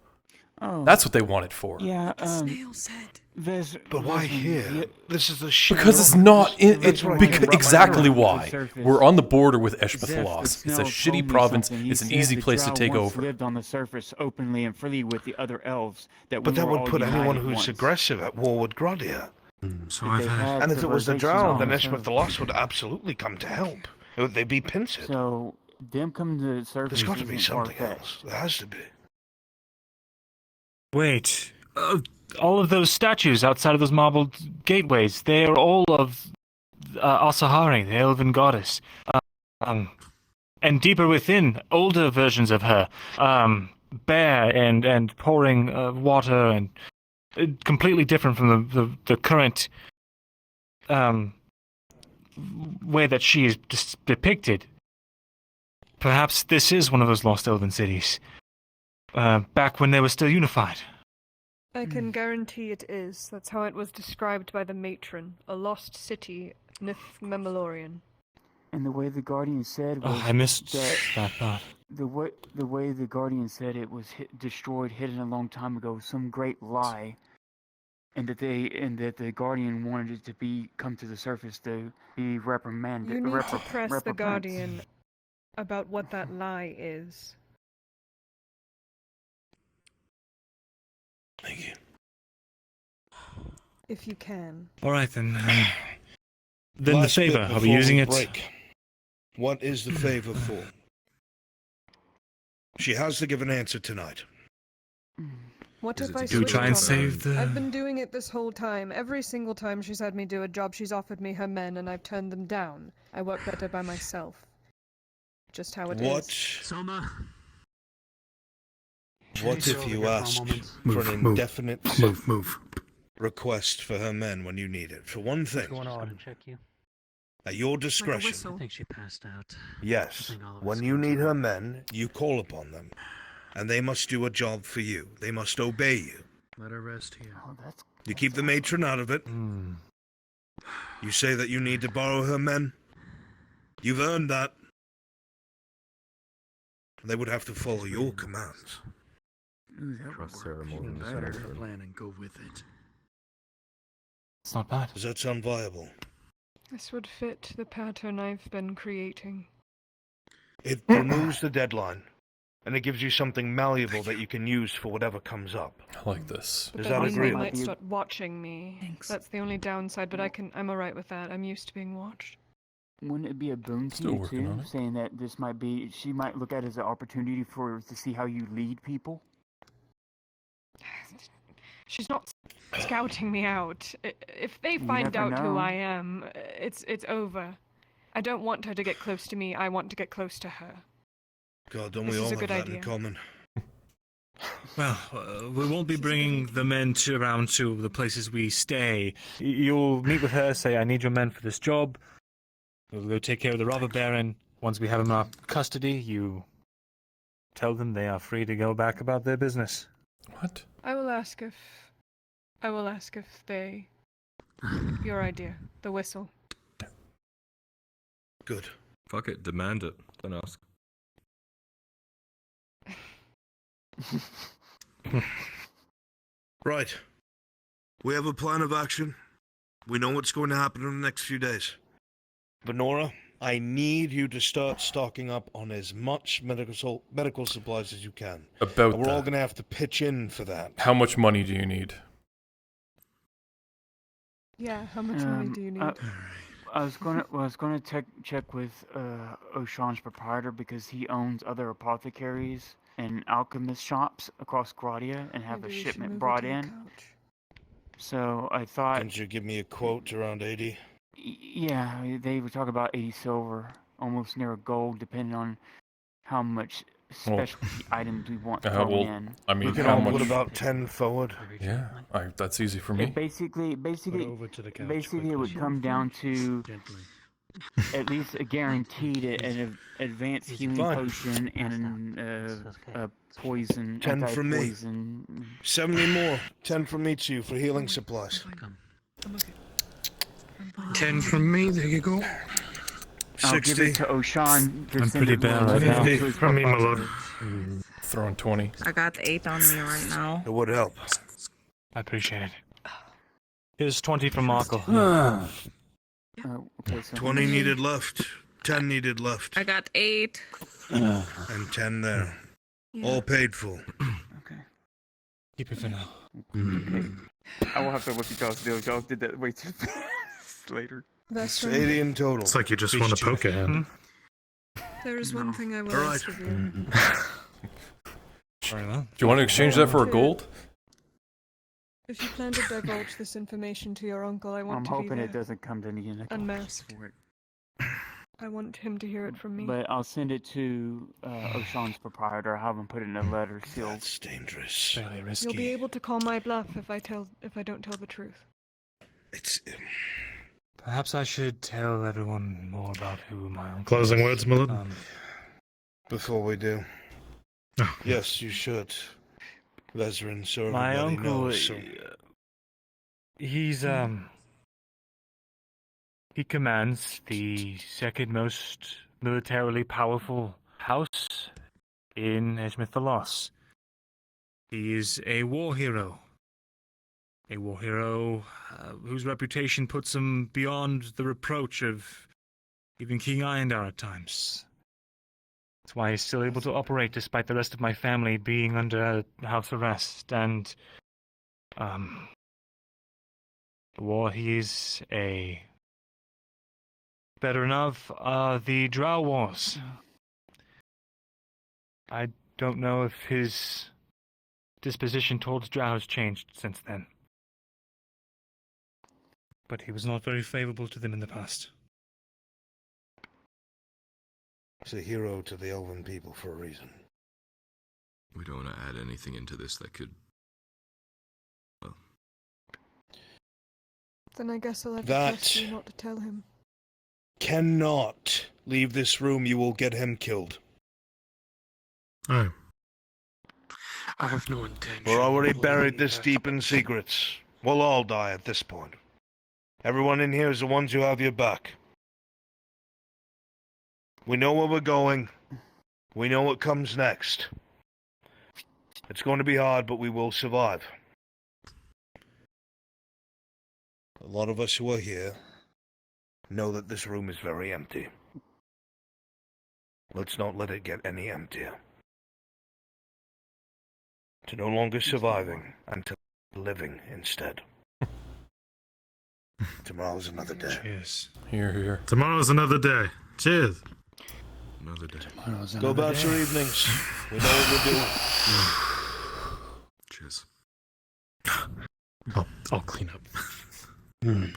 Oh. That's what they want it for. Yeah, But why here? This is the shit. Because it's not in, That's it, right. exactly Around the why. surface. We're on the border with Zeph, the Eshmethalas. It's a smell shitty told me province. something. He It's an said easy the place to drow take once over. lived on the surface openly and freely with the other elves. That But we that were would all put anyone united who's once. aggressive at war with Grodia. So But I've they heard. had And if it was the civilizations drow, on then the surface. Eshmethalas would absolutely come to help. They'd be pincered. So them coming to the surface There's got to be isn't something far-fetched. else. There has to be. Wait. All of those statues outside of those marble gateways, they are all of Asahari, the elven goddess. And deeper within, older versions of her, bare and pouring water, and completely different from the current way that she is depicted. Perhaps this is one of those lost elven cities, back when they were still unified. I can guarantee it is. That's how it was described by the matron. A lost city, Nith Memorian. And the way the Guardian said was I missed that part. The way the Guardian said it was destroyed, hidden a long time ago, some great lie, and that the Guardian wanted it to come to the surface to be reprimanded. You need to press the Guardian about what that lie is. Thank you. If you can. All right then. Then the Last bit favor, are we before using it? break. What is the favor for? She has to give an answer tonight. What if I Do switch try and on her? save the- I've been doing it this whole time. Every single time she's had me do a job, she's offered me her men, and I've turned them down. I work better by myself. Just how it is. What if you asked for an indefinite request for her men when you need it? For one thing, at your discretion. I think she passed out. Yes, when you need her men, you call upon them. And they must do a job for you. They must obey you. Let her rest here. Oh, that's You keep the matron out of it. You say that you need to borrow her men. You've earned that. They would have to follow your commands. Ooh, that Trust would work. Sarah more than Better this to plan and go with it. It's not bad. Does that sound viable? This would fit the pattern I've been creating. It removes the deadline, and it gives you something malleable that you can use for whatever comes up. I like this. But Is that that means they agreeable? might start watching me. That's the only downside, but I'm alright with that. I'm used to being watched. Wouldn't it be a boon to Still you working too, on it. saying that this might be? She might look at it as an opportunity to see how you lead people. She's not scouting me out. If they You find never out who know. I am, it's over. I don't want her to get close to me. I want to get close to her. God, don't This we is all a have good that idea. in common? Well, we won't be bringing the men around to the places we stay. You'll meet with her, say, I need your men for this job. We'll go take care of the robber baron. Once we have him in our custody, you tell them they are free to go back about their business. What? I will ask if they. Your idea, the whistle. Good. Fuck it, demand it. Don't ask. Right. We have a plan of action. We know what's going to happen in the next few days. Venora, I need you to start stocking up on as much medical supplies as you can. About We're all that. going to have to pitch in for that. How much money do you need? Yeah, how much money do you need? I was gonna check with O'Shawn's proprietor because he owns other apothecaries and alchemist shops across Gradia and have Maybe a we should shipment move her brought to the in. couch. So I thought, Couldn't you give me a quote around 80? yeah, they were talking about 80 silver, almost near a gold, depending on how much specialty items we want thrown in. I mean, We can how all much? put about 10 forward. Yeah, that's easy for me. Basically, over to the couch basically, it would come down to at least a guaranteed an advanced healing Fine. potion and a poison. 10 from me. anti-poison. 70 more. 10 from each of you for healing supplies. 10 from me, there you go. I'll give 60. it to O'Shawn. to I'm send pretty it bad to right now. his 50 from me, my lord. Throwing 20. I got 8 on me right now. It would help. I appreciate it. Here's 20 from Markl. Okay, so 20 needed left. 10 needed left. I got 8. And 10 there. All paid for. Keep it for now. I will have to look at y'all's deal. Y'all did that way too fast later. It's 80 in total. It's like you just want to poke at him. There is one thing I will All ask right. of you. Very well. Do you want to exchange that for a gold? If you plan to divulge this information to your uncle, I want I'm to be hoping there. it doesn't come to any Unmasked. for it. I want him to hear it from me. But I'll send it to O'Shawn's proprietor. I'll have him put it in a letter sealed. That's dangerous. Fairly risky. You'll be able to call my bluff if I don't tell the truth. It's Perhaps I should tell everyone more about who my uncle Closing is. words, my lord? before we do. Oh. Yes, you should. Vezrin, so My everybody uncle, knows. So. he's he commands the second most militarily powerful house in Esmith the Lost. He is a war hero. A war hero whose reputation puts him beyond the reproach of even King Irondar at times. That's why he's still able to operate despite the rest of my family being under house arrest. And, the war he is a veteran of the Drow Wars. I don't know if his disposition towards Drow has changed since then. But he was not very favorable to them in the past. He's a hero to the elven people for a reason. We don't want to add anything into this that could... Well, Then I guess I'll have to That- trust you not to tell him. Cannot leave this room. You will get him killed. Oh. I have no intention. We're already of buried letting this that deep in secrets. We'll all die at this point. Everyone in here is the ones who have your back. We know where we're going. We know what comes next. It's going to be hard, but we will survive. A lot of us who are here know that this room is very empty. Let's not let it get any emptier. To no longer surviving and to living instead. Tomorrow's another day. Cheers. Here, here. Tomorrow's another day. Cheers. Another day. Go about your evenings. We know what we're doing. Cheers. I'll clean up.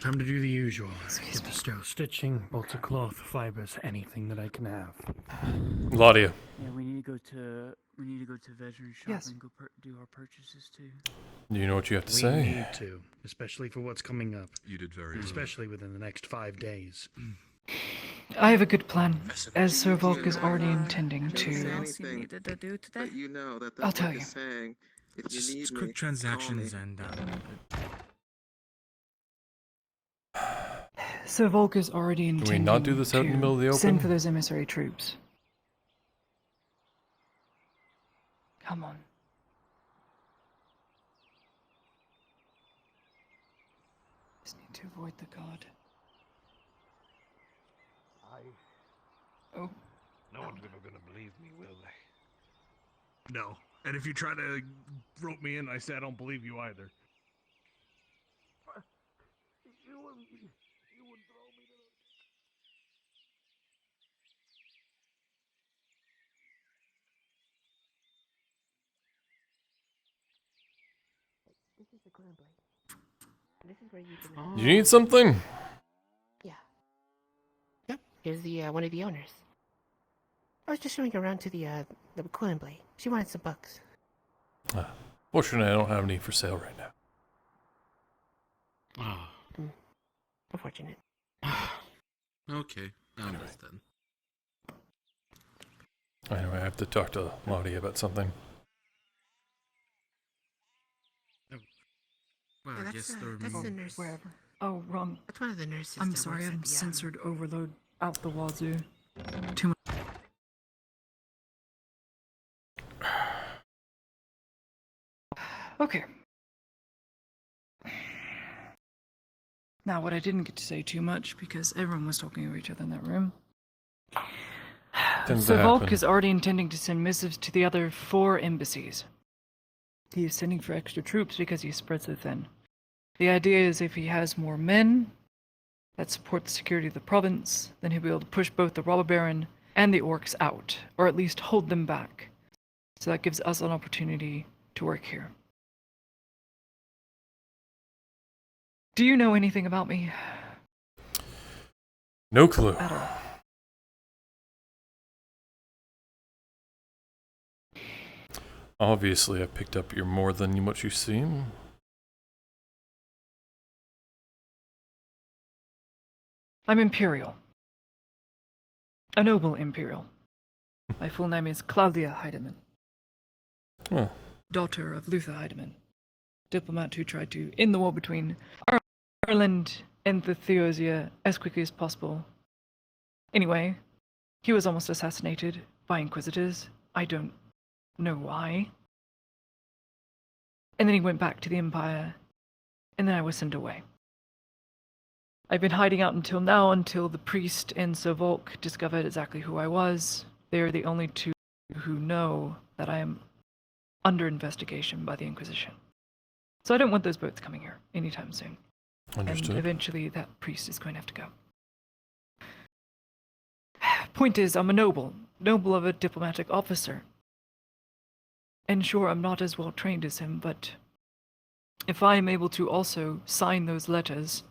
Time to do the usual. Get the stove stitching, bolts of cloth, fibers, anything that I can have. Laudia. Yeah, we need to go to veteran shop Yes. and go do our purchases too. Do you know what you have to We say? need to, especially for what's coming up. You did very well. Especially within the next 5 days. I have a good plan, as Sir Volk is already intending to. But you know that I'll tell you. saying, if you Just need quick me, transactions call me. and Sir Volk is already Can intending we not do this out in the middle of the open? send for those emissary troops. Come on. Just need to avoid the god. Oh. No one's ever gonna believe me, will they? No. And if you try to rope me in, I say I don't believe you either. This is the cooling blade. This is where you can. You need something? Yeah. Yep. Here's the one of the owners. I was just showing her around to the cooling blade. She wanted some bucks. Fortunately, I don't have any for sale right now. Unfortunate. Okay, I understand. Anyway, I have to talk to Laudia about something. Well, I guess that's the nurse. Wherever. Oh, wrong. That's one of the nurses. I'm that sorry, works at I'm the, censored overload out the wazoo. Too much. Okay. Now, what I didn't get to say too much, because everyone was talking over each other in that room. Tends So to Volk happen. is already intending to send missives to the other 4 embassies. He is sending for extra troops because he spread so thin. The idea is if he has more men that support the security of the province, then he'll be able to push both the robber baron and the orcs out, or at least hold them back. So that gives us an opportunity to work here. Do you know anything about me? No clue. At all. Obviously, I picked up you're more than what you seem. I'm Imperial. A noble Imperial. My full name is Claudia Heidemann. Huh. Daughter of Luther Heidemann. Diplomat who tried to end the war between Ireland and the Theosia as quickly as possible. Anyway, he was almost assassinated by Inquisitors. I don't know why. And then he went back to the Empire, and then I was sent away. I've been hiding out until now, until the priest and Sir Volk discovered exactly who I was. They are the only 2 who know that I am under investigation by the Inquisition. So I don't want those boats coming here anytime soon. Understood. And eventually that priest is going to have to go. Point is, I'm a noble of a diplomatic officer. And sure, I'm not as well trained as him, but if I am able to also sign those letters,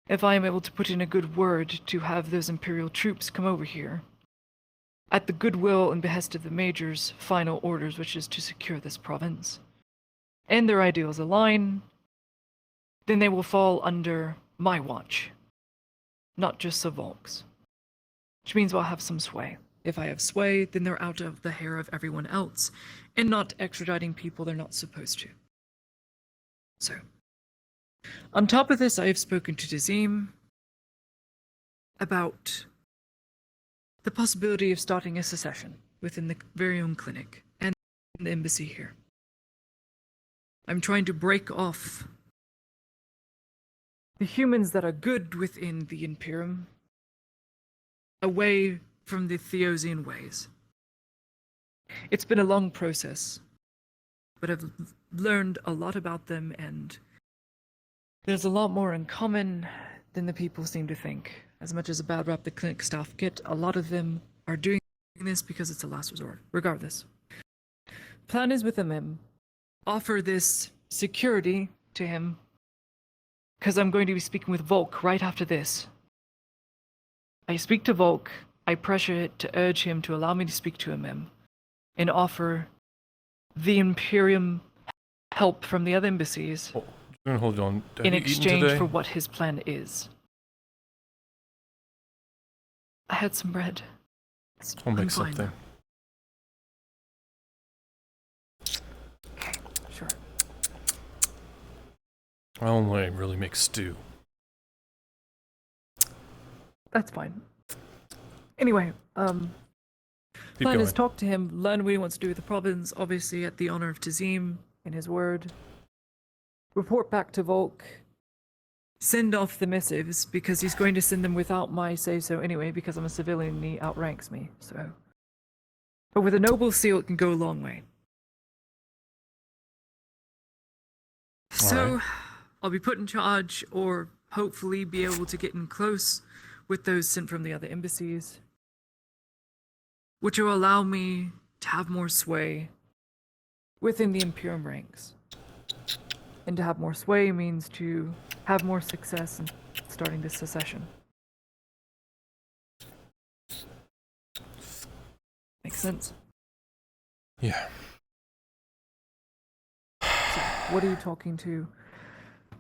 if I am able to put in a good word to have those Imperial troops come over here, at the goodwill and behest of the Major's final orders, which is to secure this province, and their ideals align, then they will fall under my watch, not just Sir Volk's. Which means I'll have some sway If I have sway, then they're out of the hair of everyone else, and not extraditing people they're not supposed to. So, on top of this, I have spoken to Dazim about the possibility of starting a secession within the very own clinic and the embassy here. I'm trying to break off the humans that are good within the Imperium away from the Theosian ways. It's been a long process, but I've learned a lot about them, and there's a lot more in common than the people seem to think. As much as a bad rap the clinic staff get, a lot of them are doing this because it's a last resort. Regardless, plan is with him. Offer this security to him, because I'm going to be speaking with Volk right after this. I speak to Volk, I pressure it to urge him to allow me to speak to him and offer the Imperium help from the other embassies hold on. in exchange for what his plan is. I had some bread. I'll make I'm fine something. now. Sure. I only really make stew. That's fine. Anyway, plan is talk to him, learn what he wants to do with the province, obviously at the honor of Tazim in his word. Report back to Volk. Send off the missives, because he's going to send them without my say-so anyway, because I'm a civilian and he outranks me, so. But with a noble seal, it can go a long way. So, I'll be put in charge, or hopefully be able to get in close with those sent from the other embassies, which will allow me to have more sway within the Imperium ranks. And to have more sway means to have more success in starting this secession. Makes sense? Yeah. So, what are you talking to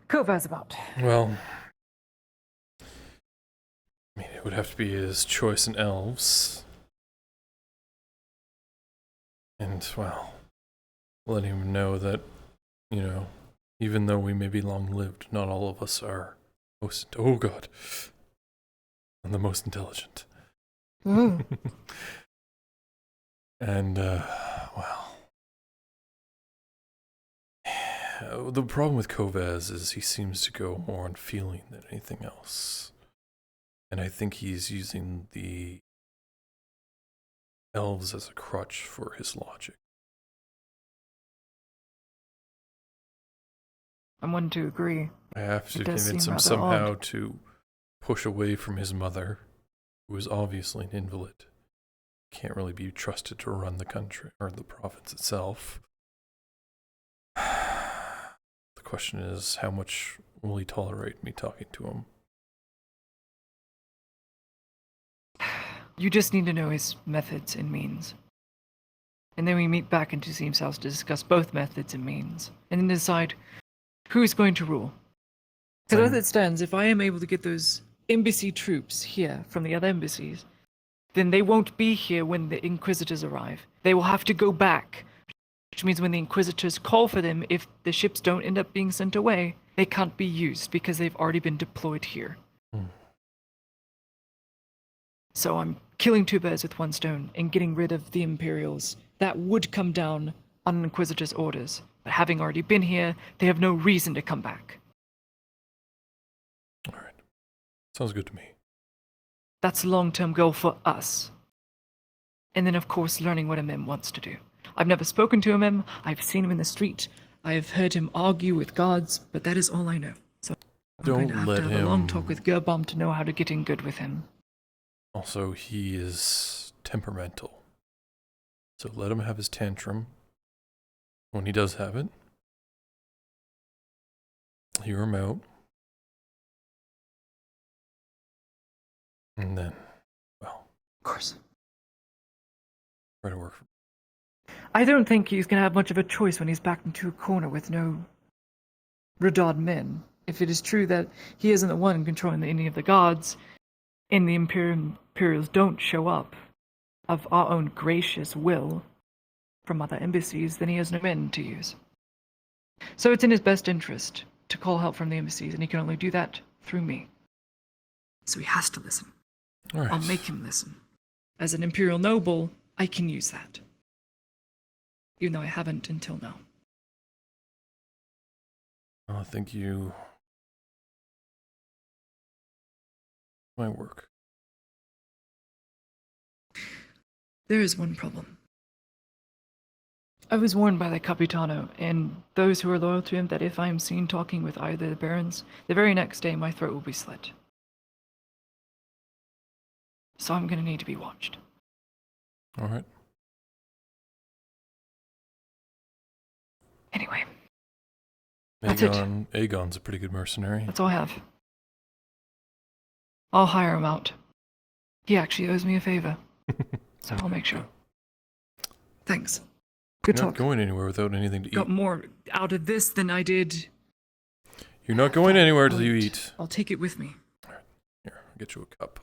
Kovaz about? Well, I mean, it would have to be his choice in elves. And, well, letting him know that, you know, even though we may be long-lived, not all of us are most... Oh, God. I'm the most intelligent. Mm. And, well... The problem with Kovaz is he seems to go more on feeling than anything else. And I think he's using the elves as a crutch for his logic. I'm one to agree. I have to It does convince seem him rather somehow odd. to push away from his mother, who is obviously an invalid. Can't really be trusted to run the country, or the province itself. The question is, how much will he tolerate me talking to him? You just need to know his methods and means. And then we meet back in Tazim's house to discuss both methods and means, and then decide who's going to rule. Because as it stands, if I am able to get those embassy troops here from the other embassies, then they won't be here when the Inquisitors arrive. They will have to go back, which means when the Inquisitors call for them, if the ships don't end up being sent away, they can't be used because they've already been deployed here. So I'm killing two birds with one stone and getting rid of the Imperials that would come down on an Inquisitor's orders. But having already been here, they have no reason to come back. Sounds good to me. That's a long-term goal for us. And then, of course, learning what MM wants to do. I've never spoken to MM, I've seen him in the street, I've heard him argue with guards, but that is all I know. So I'm going to have to have a long talk with Gerbomb to know how to get in good with him. Also, he is temperamental. So let him have his tantrum. When he does have it, hear him out. And then, well, of course, try to work. I don't think he's going to have much of a choice when he's backed into a corner with no Radad men. If it is true that he isn't the one controlling any of the guards, and the Imperials don't show up, of our own gracious will from other embassies, then he has no men to use. So it's in his best interest to call help from the embassies, and he can only do that through me. So he has to listen. All right. I'll make him listen. As an Imperial noble, I can use that. Even though I haven't until now. I think you might work. There is one problem. I was warned by the Capitano and those who are loyal to him that if I am seen talking with either of the barons, the very next day my throat will be slit. So I'm gonna need to be watched. All right. Anyway. That's it. Aegon's a pretty good mercenary. That's all I have. I'll hire him out. He actually owes me a favor. So I'll make sure. Thanks. Good You're talk. not going anywhere without anything to eat. Got more out of this than I did. You're not going anywhere till you eat. I'll take it with me. Here, I'll get you a cup.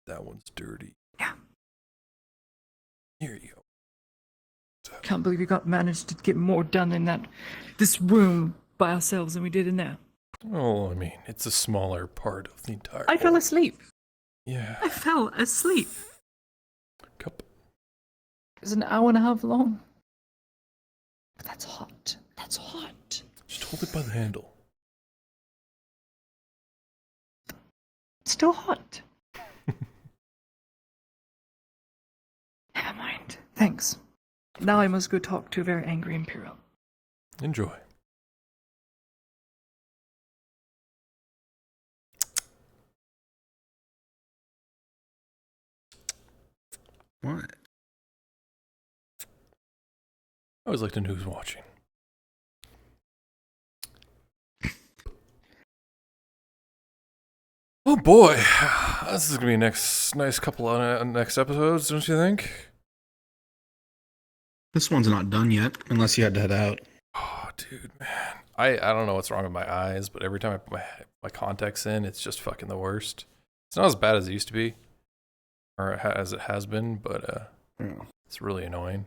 That one's dirty. Yeah. Here you go. Can't believe we managed to get more done in this room by ourselves than we did in there. Oh, I mean, it's a smaller part of the entire. I fell asleep. Yeah. I fell asleep. Cup. It's an hour and a half long. But that's hot. That's hot. Just hold it by the handle. It's still hot. Never mind. Thanks. Now I must go talk to a very angry Imperial. Enjoy. What? I always like to know who's watching. Oh boy, this is gonna be nice couple of next episodes, don't you think? This one's not done yet, unless you had to head out. Oh, dude, man, I don't know what's wrong with my eyes, but every time I put my contacts in, it's just fucking the worst. It's not as bad as it used to be, or as it has been, but it's really annoying.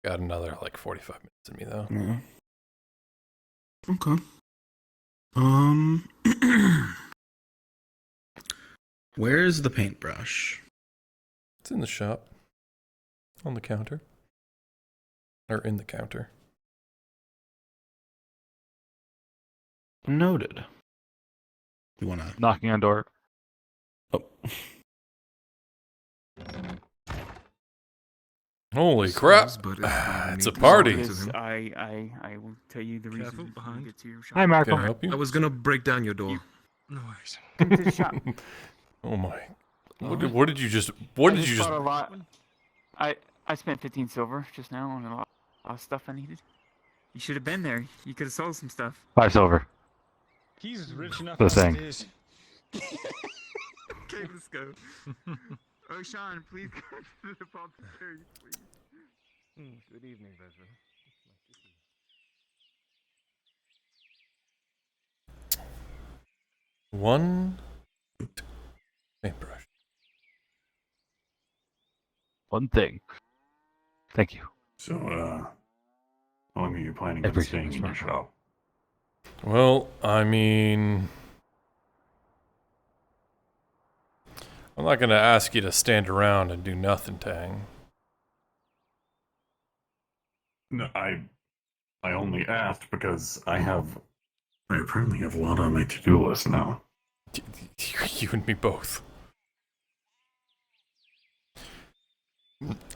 Got another like 45 minutes in me though. Yeah. Okay. Where's the paintbrush? It's in the shop. On the counter. Or in the counter. Noted. You wanna knocking on door? Oh. Holy crap! It's a party. I will tell you the reason you get to your shop. Hi, Markl. Can I help you? I was gonna break down your door. No worries. Come to the shop. Oh my! What did you just? What did you just? Bought a lot. I spent 15 silver just now on a lot of stuff I needed. You should have been there. You could have sold some stuff. 5 silver. He's rich enough The as thing. it is. Okay, let's go. Oh, Sean, please go to the apothecary, please. Good evening, Bezra. One paintbrush. One thing. Thank you. So, how long are you planning on staying in your shop? Well, I mean, I'm not gonna ask you to stand around and do nothing, Tang. No, I only asked because I apparently have a lot on my to-do list now. You and me both.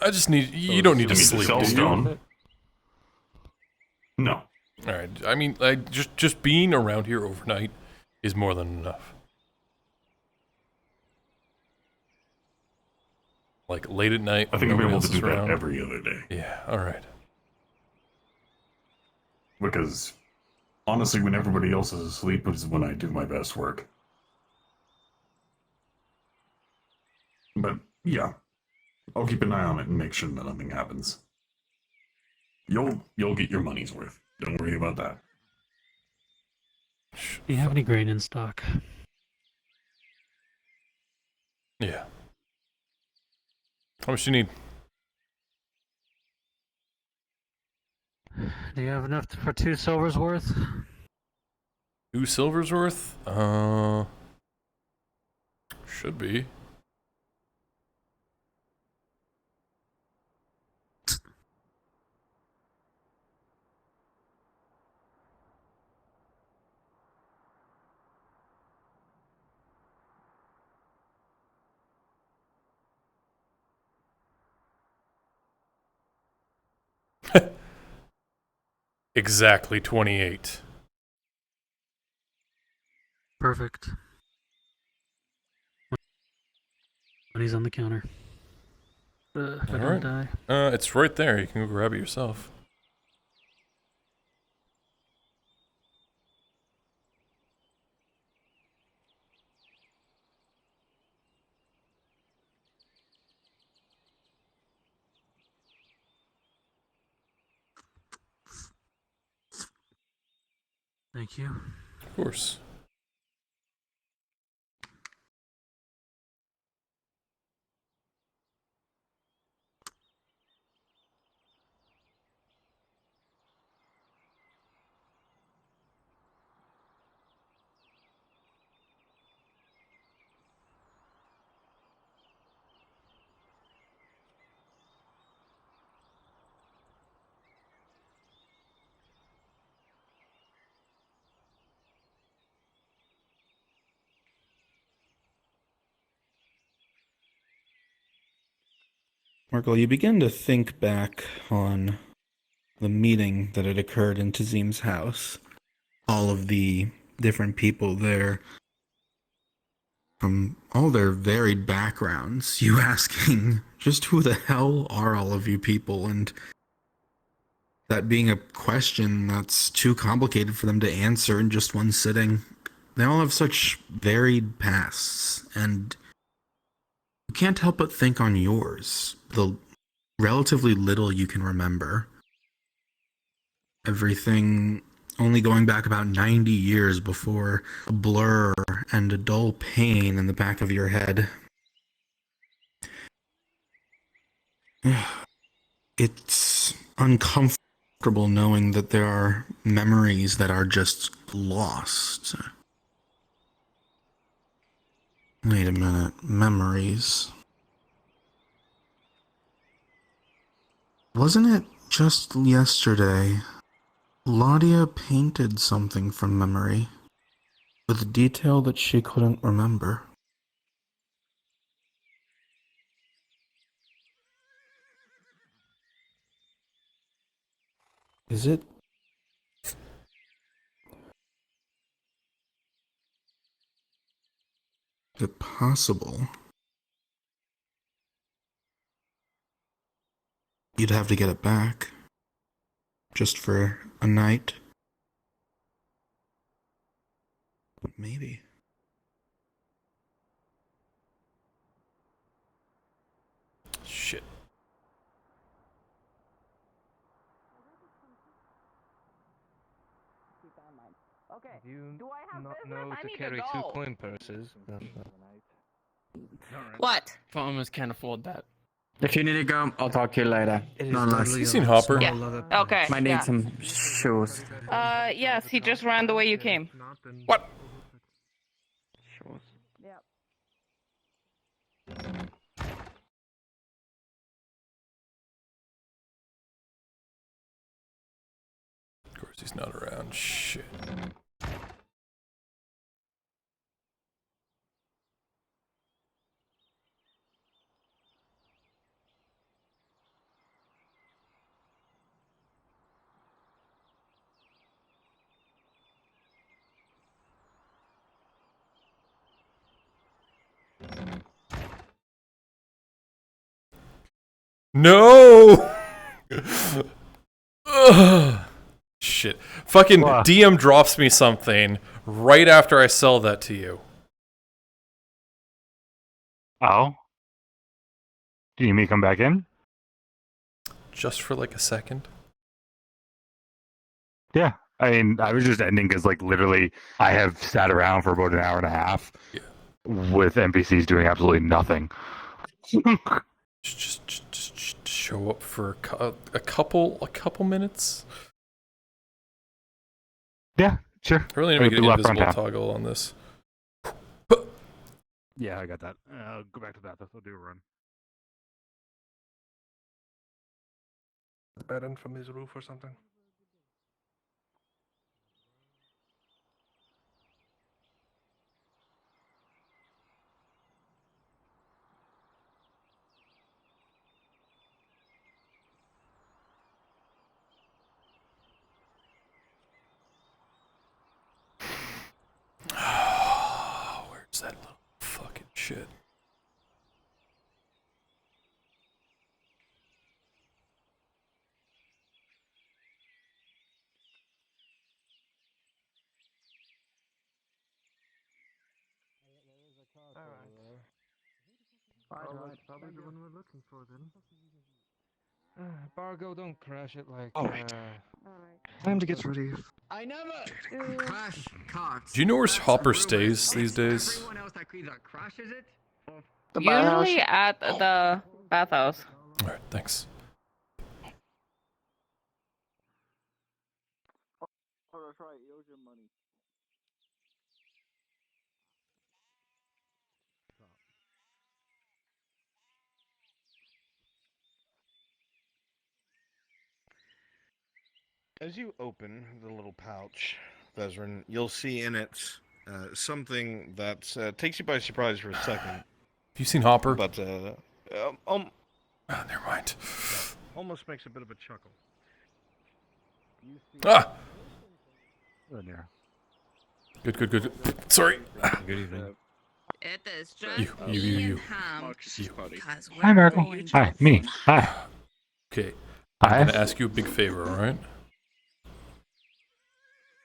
I just need. You don't need to sleep. Sell do you? stone? No. All right. I mean, just being around here overnight is more than enough. Like late at night. I think I'll be nobody able to else is do that around. every other day. Yeah. All right. Because honestly, when everybody else is asleep is when I do my best work. But yeah, I'll keep an eye on it and make sure that nothing happens. You'll get your money's worth. Don't worry about that. Do you have any grain in stock? How much do you need? Do you have enough for 2 silvers worth? 2 silvers worth? Should be. Exactly 28. Perfect. Money's on the counter. If I don't die. It's right there. You can go grab it yourself. Thank you. Of course. Markl, you begin to think back on the meeting that had occurred in Tazim's house. All of the different people there, from all their varied backgrounds, you asking, just who the hell are all of you people? And that being a question that's too complicated for them to answer in just one sitting. They all have such varied pasts, and you can't help but think on yours, the relatively little you can remember. Everything only going back about 90 years before a blur and a dull pain in the back of your head. It's uncomfortable knowing that there are memories that are just lost. Wait a minute, memories. Wasn't it just yesterday Laudia painted something from memory with a detail that she couldn't remember? Is it possible? You'd have to get it back. Just for a night. But maybe. Shit. Okay. You Do I have not business? know I to need carry to 2 go. coin purses. What? Farmers can't afford that. If you need to go, I'll talk to you later. Not unless You seen Hopper? Yeah. Okay. might need yeah. some shoes. Yes, he just ran the way you came. What? Yep. Of course he's not around. Shit. No! Ugh. Shit. Fucking DM drops me something right after I sell that to you. Oh? Do you mean come back in? Just for like a second. Yeah. I mean, I was just ending because, like, literally, I have sat around for about an hour and a half with NPCs doing absolutely nothing. Just show up for a couple minutes. Yeah, sure. I really need to make an invisible toggle on this. Yeah, I got that. I'll go back to that. I'll do a run. Bed in from his roof or something. Where's that little fucking shit? Alright, probably the one we're looking for then. Bargo, don't crash it like. Time to get ready. I never crash carts. Do you know where Hopper stays these days? Everyone else that either crashes it or Usually at the bathhouse. Alright, thanks. Oh, that's right. He owes you money. As you open the little pouch, Vezrin, you'll see in it something that takes you by surprise for a second. Have you seen Hopper? But, never mind. Almost makes a bit of a chuckle. Ah! Oh, dear. Good. Sorry. Good evening. It is just me and Ham. Because we're Hi, Markl. going to Hi, me. Hi. Okay. Hi. I'm gonna ask you a big favor, alright?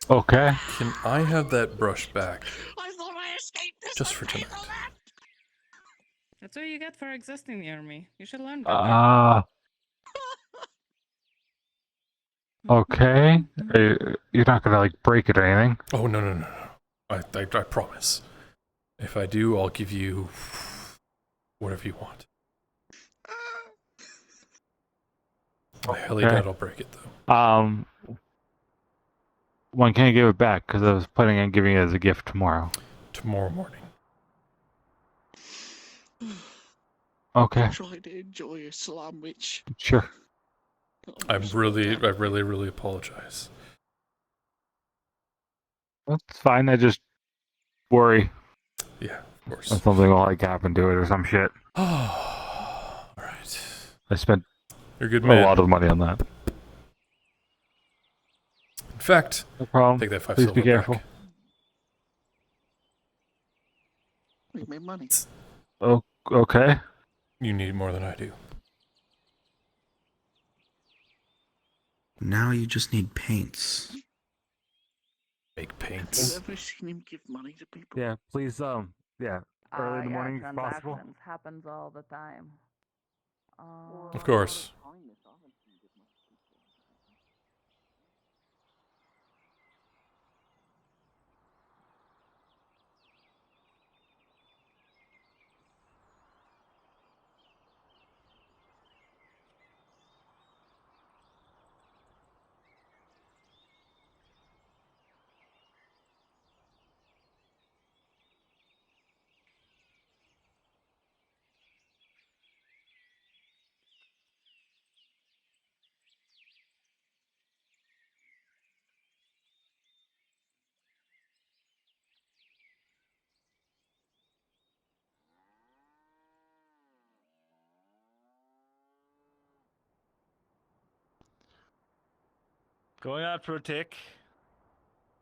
Okay. Can I have that brush back? I thought I escaped this. Just for tonight. That's what you get for existing near me. You should learn better. Okay. You're not gonna like break it or anything. Oh no. I promise. If I do, I'll give you whatever you want. I highly doubt I'll break it though. When can I give it back? Because I was planning on giving it as a gift tomorrow. Tomorrow morning. Okay. Try to enjoy a sandwich. Sure. I really apologize. That's fine. I just worry. Yeah, of course. That something will like happen to it or some shit. Alright. I spent You're a good a man. lot of money on that. In fact, no problem. Take that 5 Please silver be careful. back. We made money. Oh, okay. You need more than I do. Now you just need paints. Make Have paints. you ever seen him give money to people? Yeah, please, yeah, early in the morning if possible. Transactions happens all the time. Of course. Going out for a tick.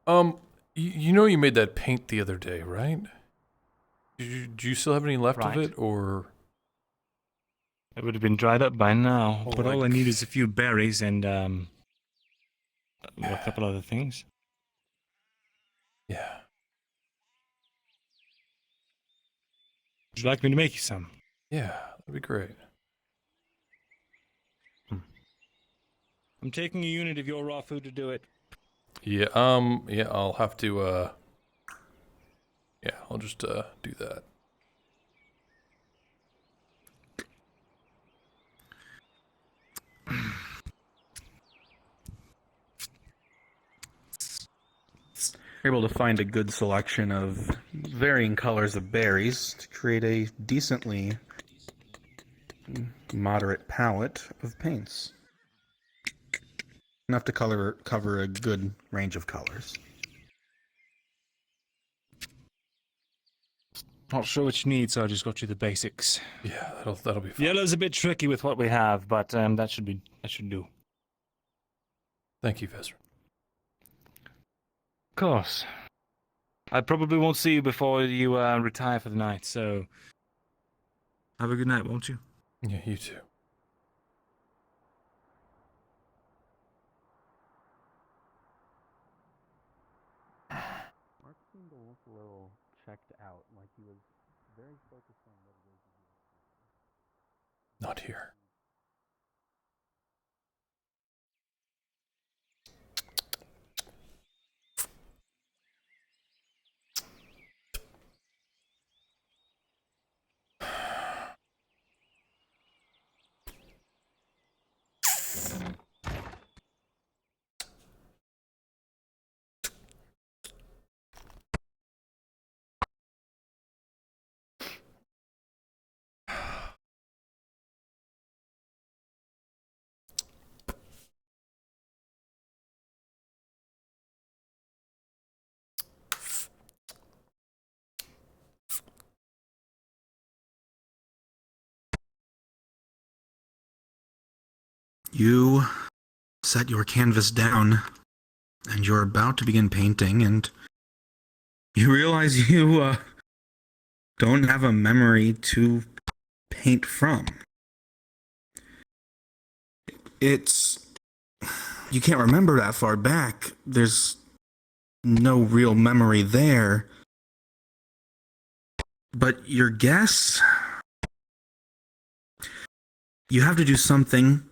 You know you made that paint the other day, right? Do you still have any left of Right. it, or? It would have been dried up by now, Oh, but all I need is a few berries and a couple other things. Yeah. Would you like me to make you some? Yeah, that'd be great. I'm taking a unit of your raw food to do it. Yeah, yeah, I'll have to, yeah, I'll just, do that. able to find a good selection of varying colors of berries to create a decently moderate palette of paints. Enough to cover a good range of colors. Not sure what you need, so I just got you the basics. Yeah, that'll be fine. Yellow's a bit tricky with what we have, but that should do. Thank you, Vezran. Of course. I probably won't see you before you retire for the night, so have a good night, won't you? Yeah, you too. Mark seemed to look a little checked out, like he was very focused on what it is he was doing. Not here. You set your canvas down, and you're about to begin painting, and you realize you don't have a memory to paint from. You can't remember that far back. There's no real memory there. But your guess? You have to do something.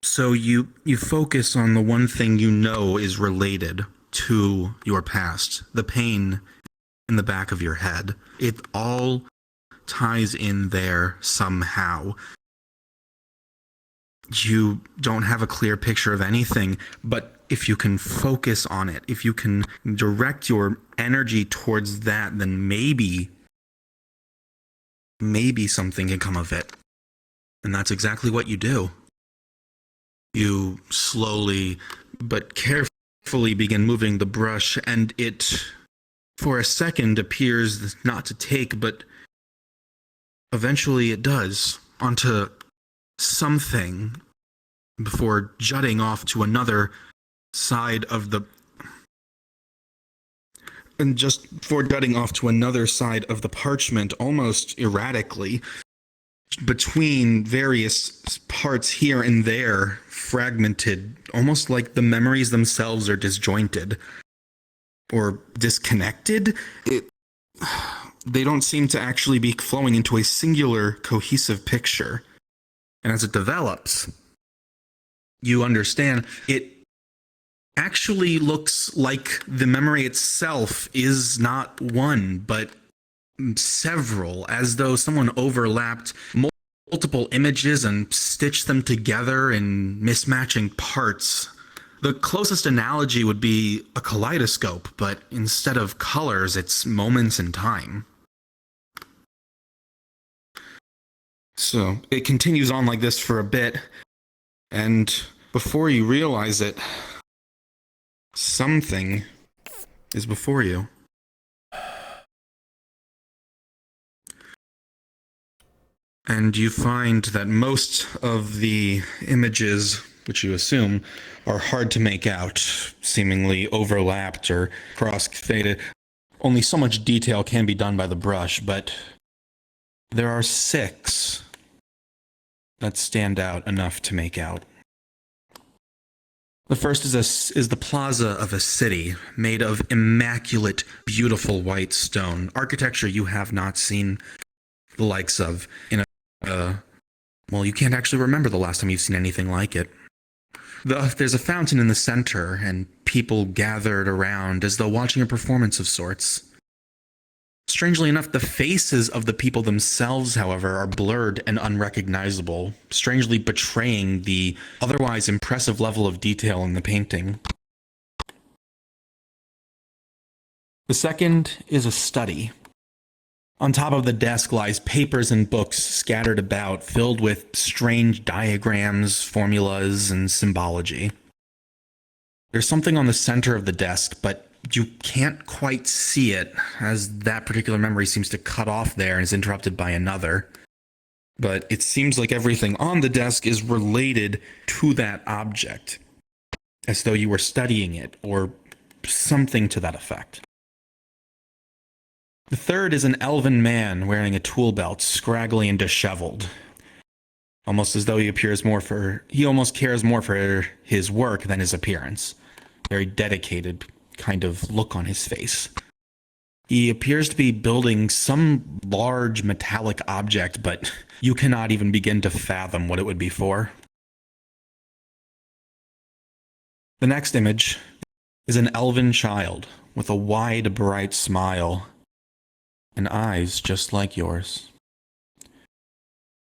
So you focus on the one thing you know is related to your past, the pain in the back of your head. It all ties in there somehow. You don't have a clear picture of anything, but if you can focus on it, if you can direct your energy towards that, then maybe something can come of it. And that's exactly what you do. You slowly but carefully begin moving the brush, and it, for a second, appears not to take, but eventually it does, onto something before jutting off to another side of the... And just before jutting off to another side of the parchment, almost erratically, between various parts here and there, fragmented, almost like the memories themselves are disjointed or disconnected. They don't seem to actually be flowing into a singular, cohesive picture. And as it develops, you understand it actually looks like the memory itself is not one, but several, as though someone overlapped multiple images and stitched them together in mismatching parts. The closest analogy would be a kaleidoscope, but instead of colors, it's moments in time. So it continues on like this for a bit, and before you realize it, something is before you. And you find that most of the images, which you assume, are hard to make out, seemingly overlapped or cross-faded. Only so much detail can be done by the brush, but there are 6 that stand out enough to make out. The first is the plaza of a city made of immaculate, beautiful white stone, architecture you have not seen the likes of in well, you can't actually remember the last time you've seen anything like it. There's a fountain in the center, and people gathered around as though watching a performance of sorts. Strangely enough, the faces of the people themselves, however, are blurred and unrecognizable, strangely betraying the otherwise impressive level of detail in the painting. The second is a study. On top of the desk lies papers and books scattered about, filled with strange diagrams, formulas, and symbology. There's something on the center of the desk, but you can't quite see it, as that particular memory seems to cut off there and is interrupted by another. But it seems like everything on the desk is related to that object, as though you were studying it, or something to that effect. The third is an elven man wearing a tool belt, scraggly and disheveled. Almost as though he almost cares more for his work than his appearance. Very dedicated kind of look on his face. He appears to be building some large metallic object, but you cannot even begin to fathom what it would be for. The next image is an elven child with a wide, bright smile and eyes just like yours.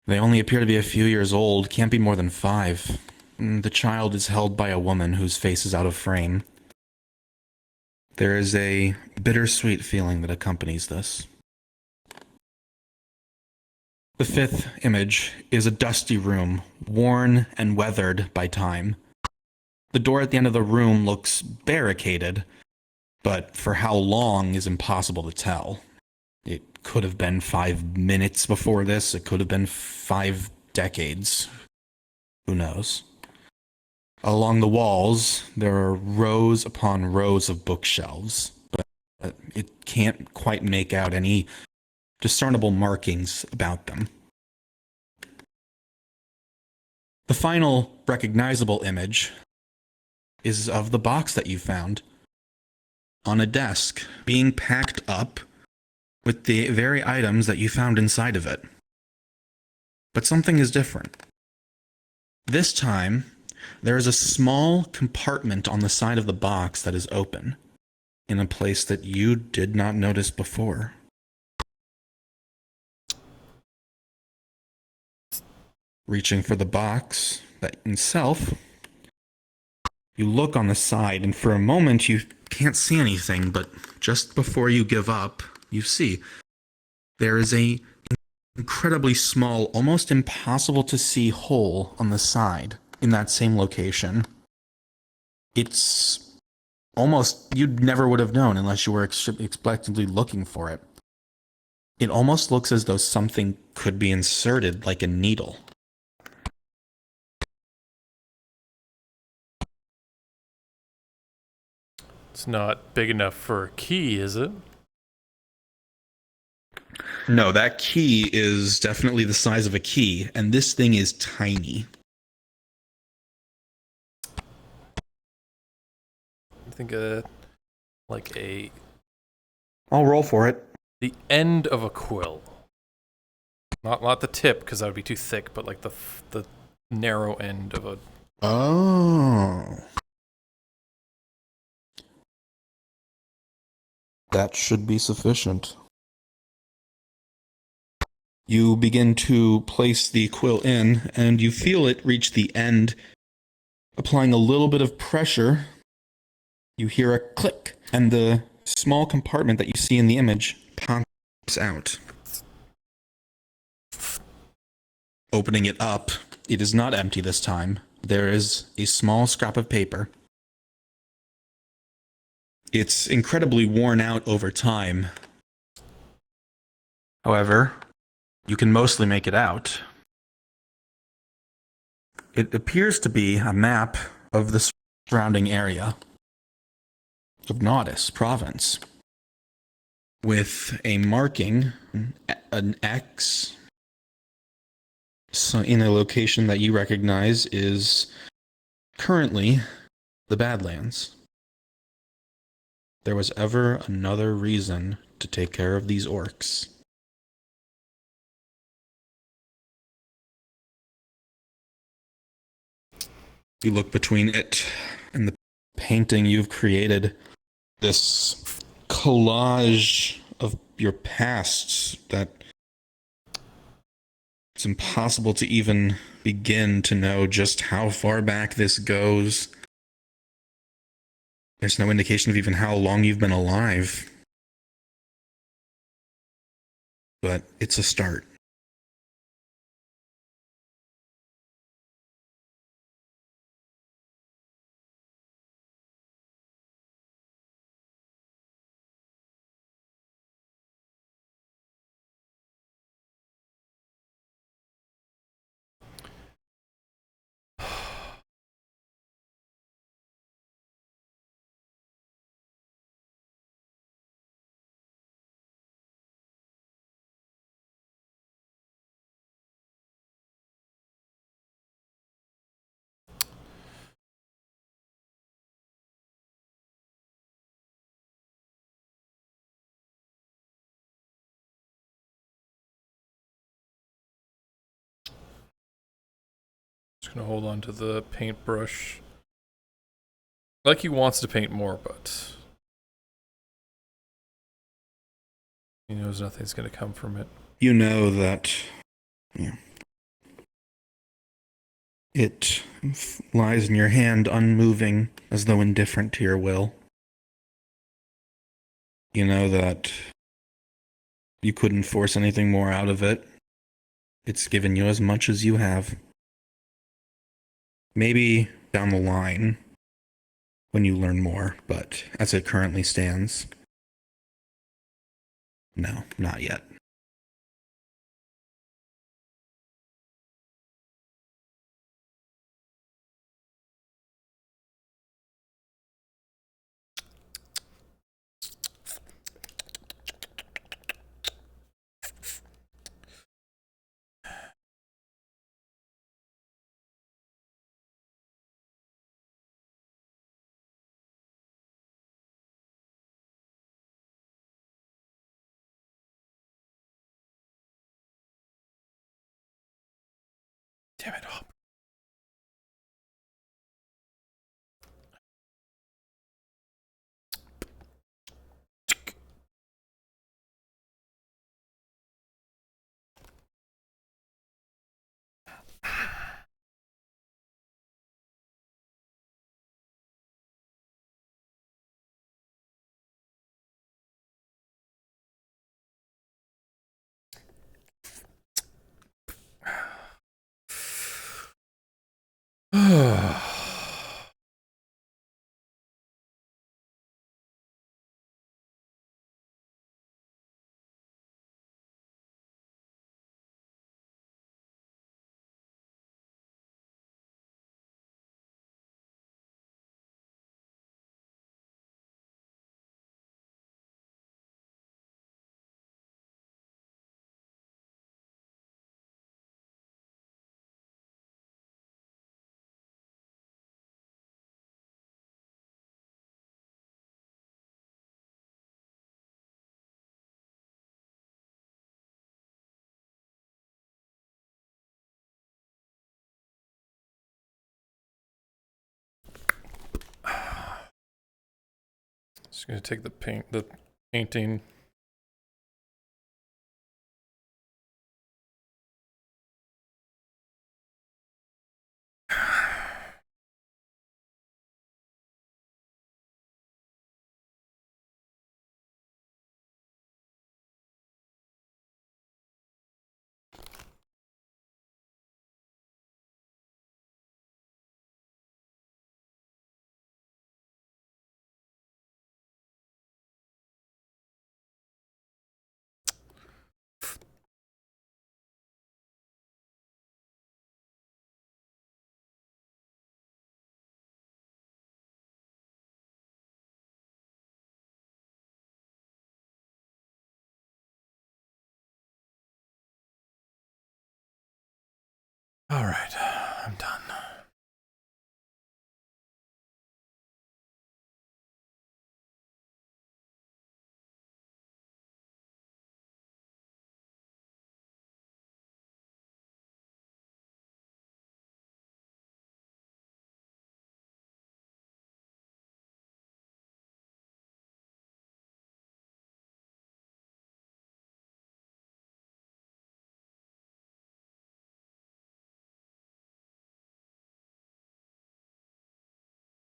They only appear to be a few years old, can't be more than 5. The child is held by a woman whose face is out of frame. There is a bittersweet feeling that accompanies this. The fifth image is a dusty room, worn and weathered by time. The door at the end of the room looks barricaded, but for how long is impossible to tell. It could have been 5 minutes before this, it could have been 5 decades. Who knows? Along the walls, there are rows upon rows of bookshelves, but it can't quite make out any discernible markings about them. The final recognizable image is of the box that you found on a desk, being packed up with the very items that you found inside of it. But something is different. This time, there is a small compartment on the side of the box that is open, in a place that you did not notice before. Reaching for the box that itself, you look on the side, and for a moment you can't see anything, but just before you give up, you see there is a incredibly small, almost impossible to see hole on the side in that same location. It's almost, you never would have known unless you were expectantly looking for it. It almost looks as though something could be inserted like a needle. It's not big enough for a key, is it? No, that key is definitely the size of a key, and this thing is tiny. I think like a... I'll roll for it. The end of a quill. Not the tip, because that would be too thick, but like the narrow end of a... Oh. That should be sufficient. You begin to place the quill in, and you feel it reach the end. Applying a little bit of pressure, you hear a click, and the small compartment that you see in the image pops out. Opening it up, it is not empty this time. There is a small scrap of paper. It's incredibly worn out over time. However, you can mostly make it out. It appears to be a map of the surrounding area of Naudis province, with a marking, an X, so in a location that you recognize is currently the Badlands. There was ever another reason to take care of these orcs. You look between it and the painting you've created, this collage of your past that it's impossible to even begin to know just how far back this goes. There's no indication of even how long you've been alive. but it's a start. Just gonna hold on to the paintbrush. Like he wants to paint more, but he knows nothing's gonna come from it. You know that it lies in your hand unmoving, as though indifferent to your will. You know that you couldn't force anything more out of it. It's given you as much as you have. Maybe down the line, when you learn more, but as it currently stands, no, not yet. Damn it, Hop. Just gonna take the painting. All right, I'm done.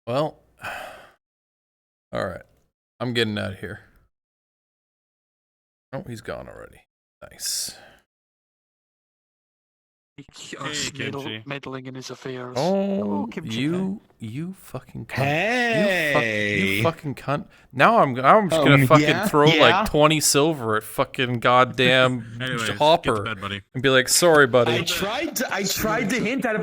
Well, all right. I'm getting out of here. Oh, he's gone already. Nice. Us Kimchi. meddling in his affairs. Oh, Kimchi. you fucking cunt. Hey. You fucking cunt. Now I'm just gonna fucking yeah? throw Yeah? like 20 silver at fucking goddamn Anyways, get to Hopper bed, buddy. and be like, sorry, buddy. I tried to hint at it.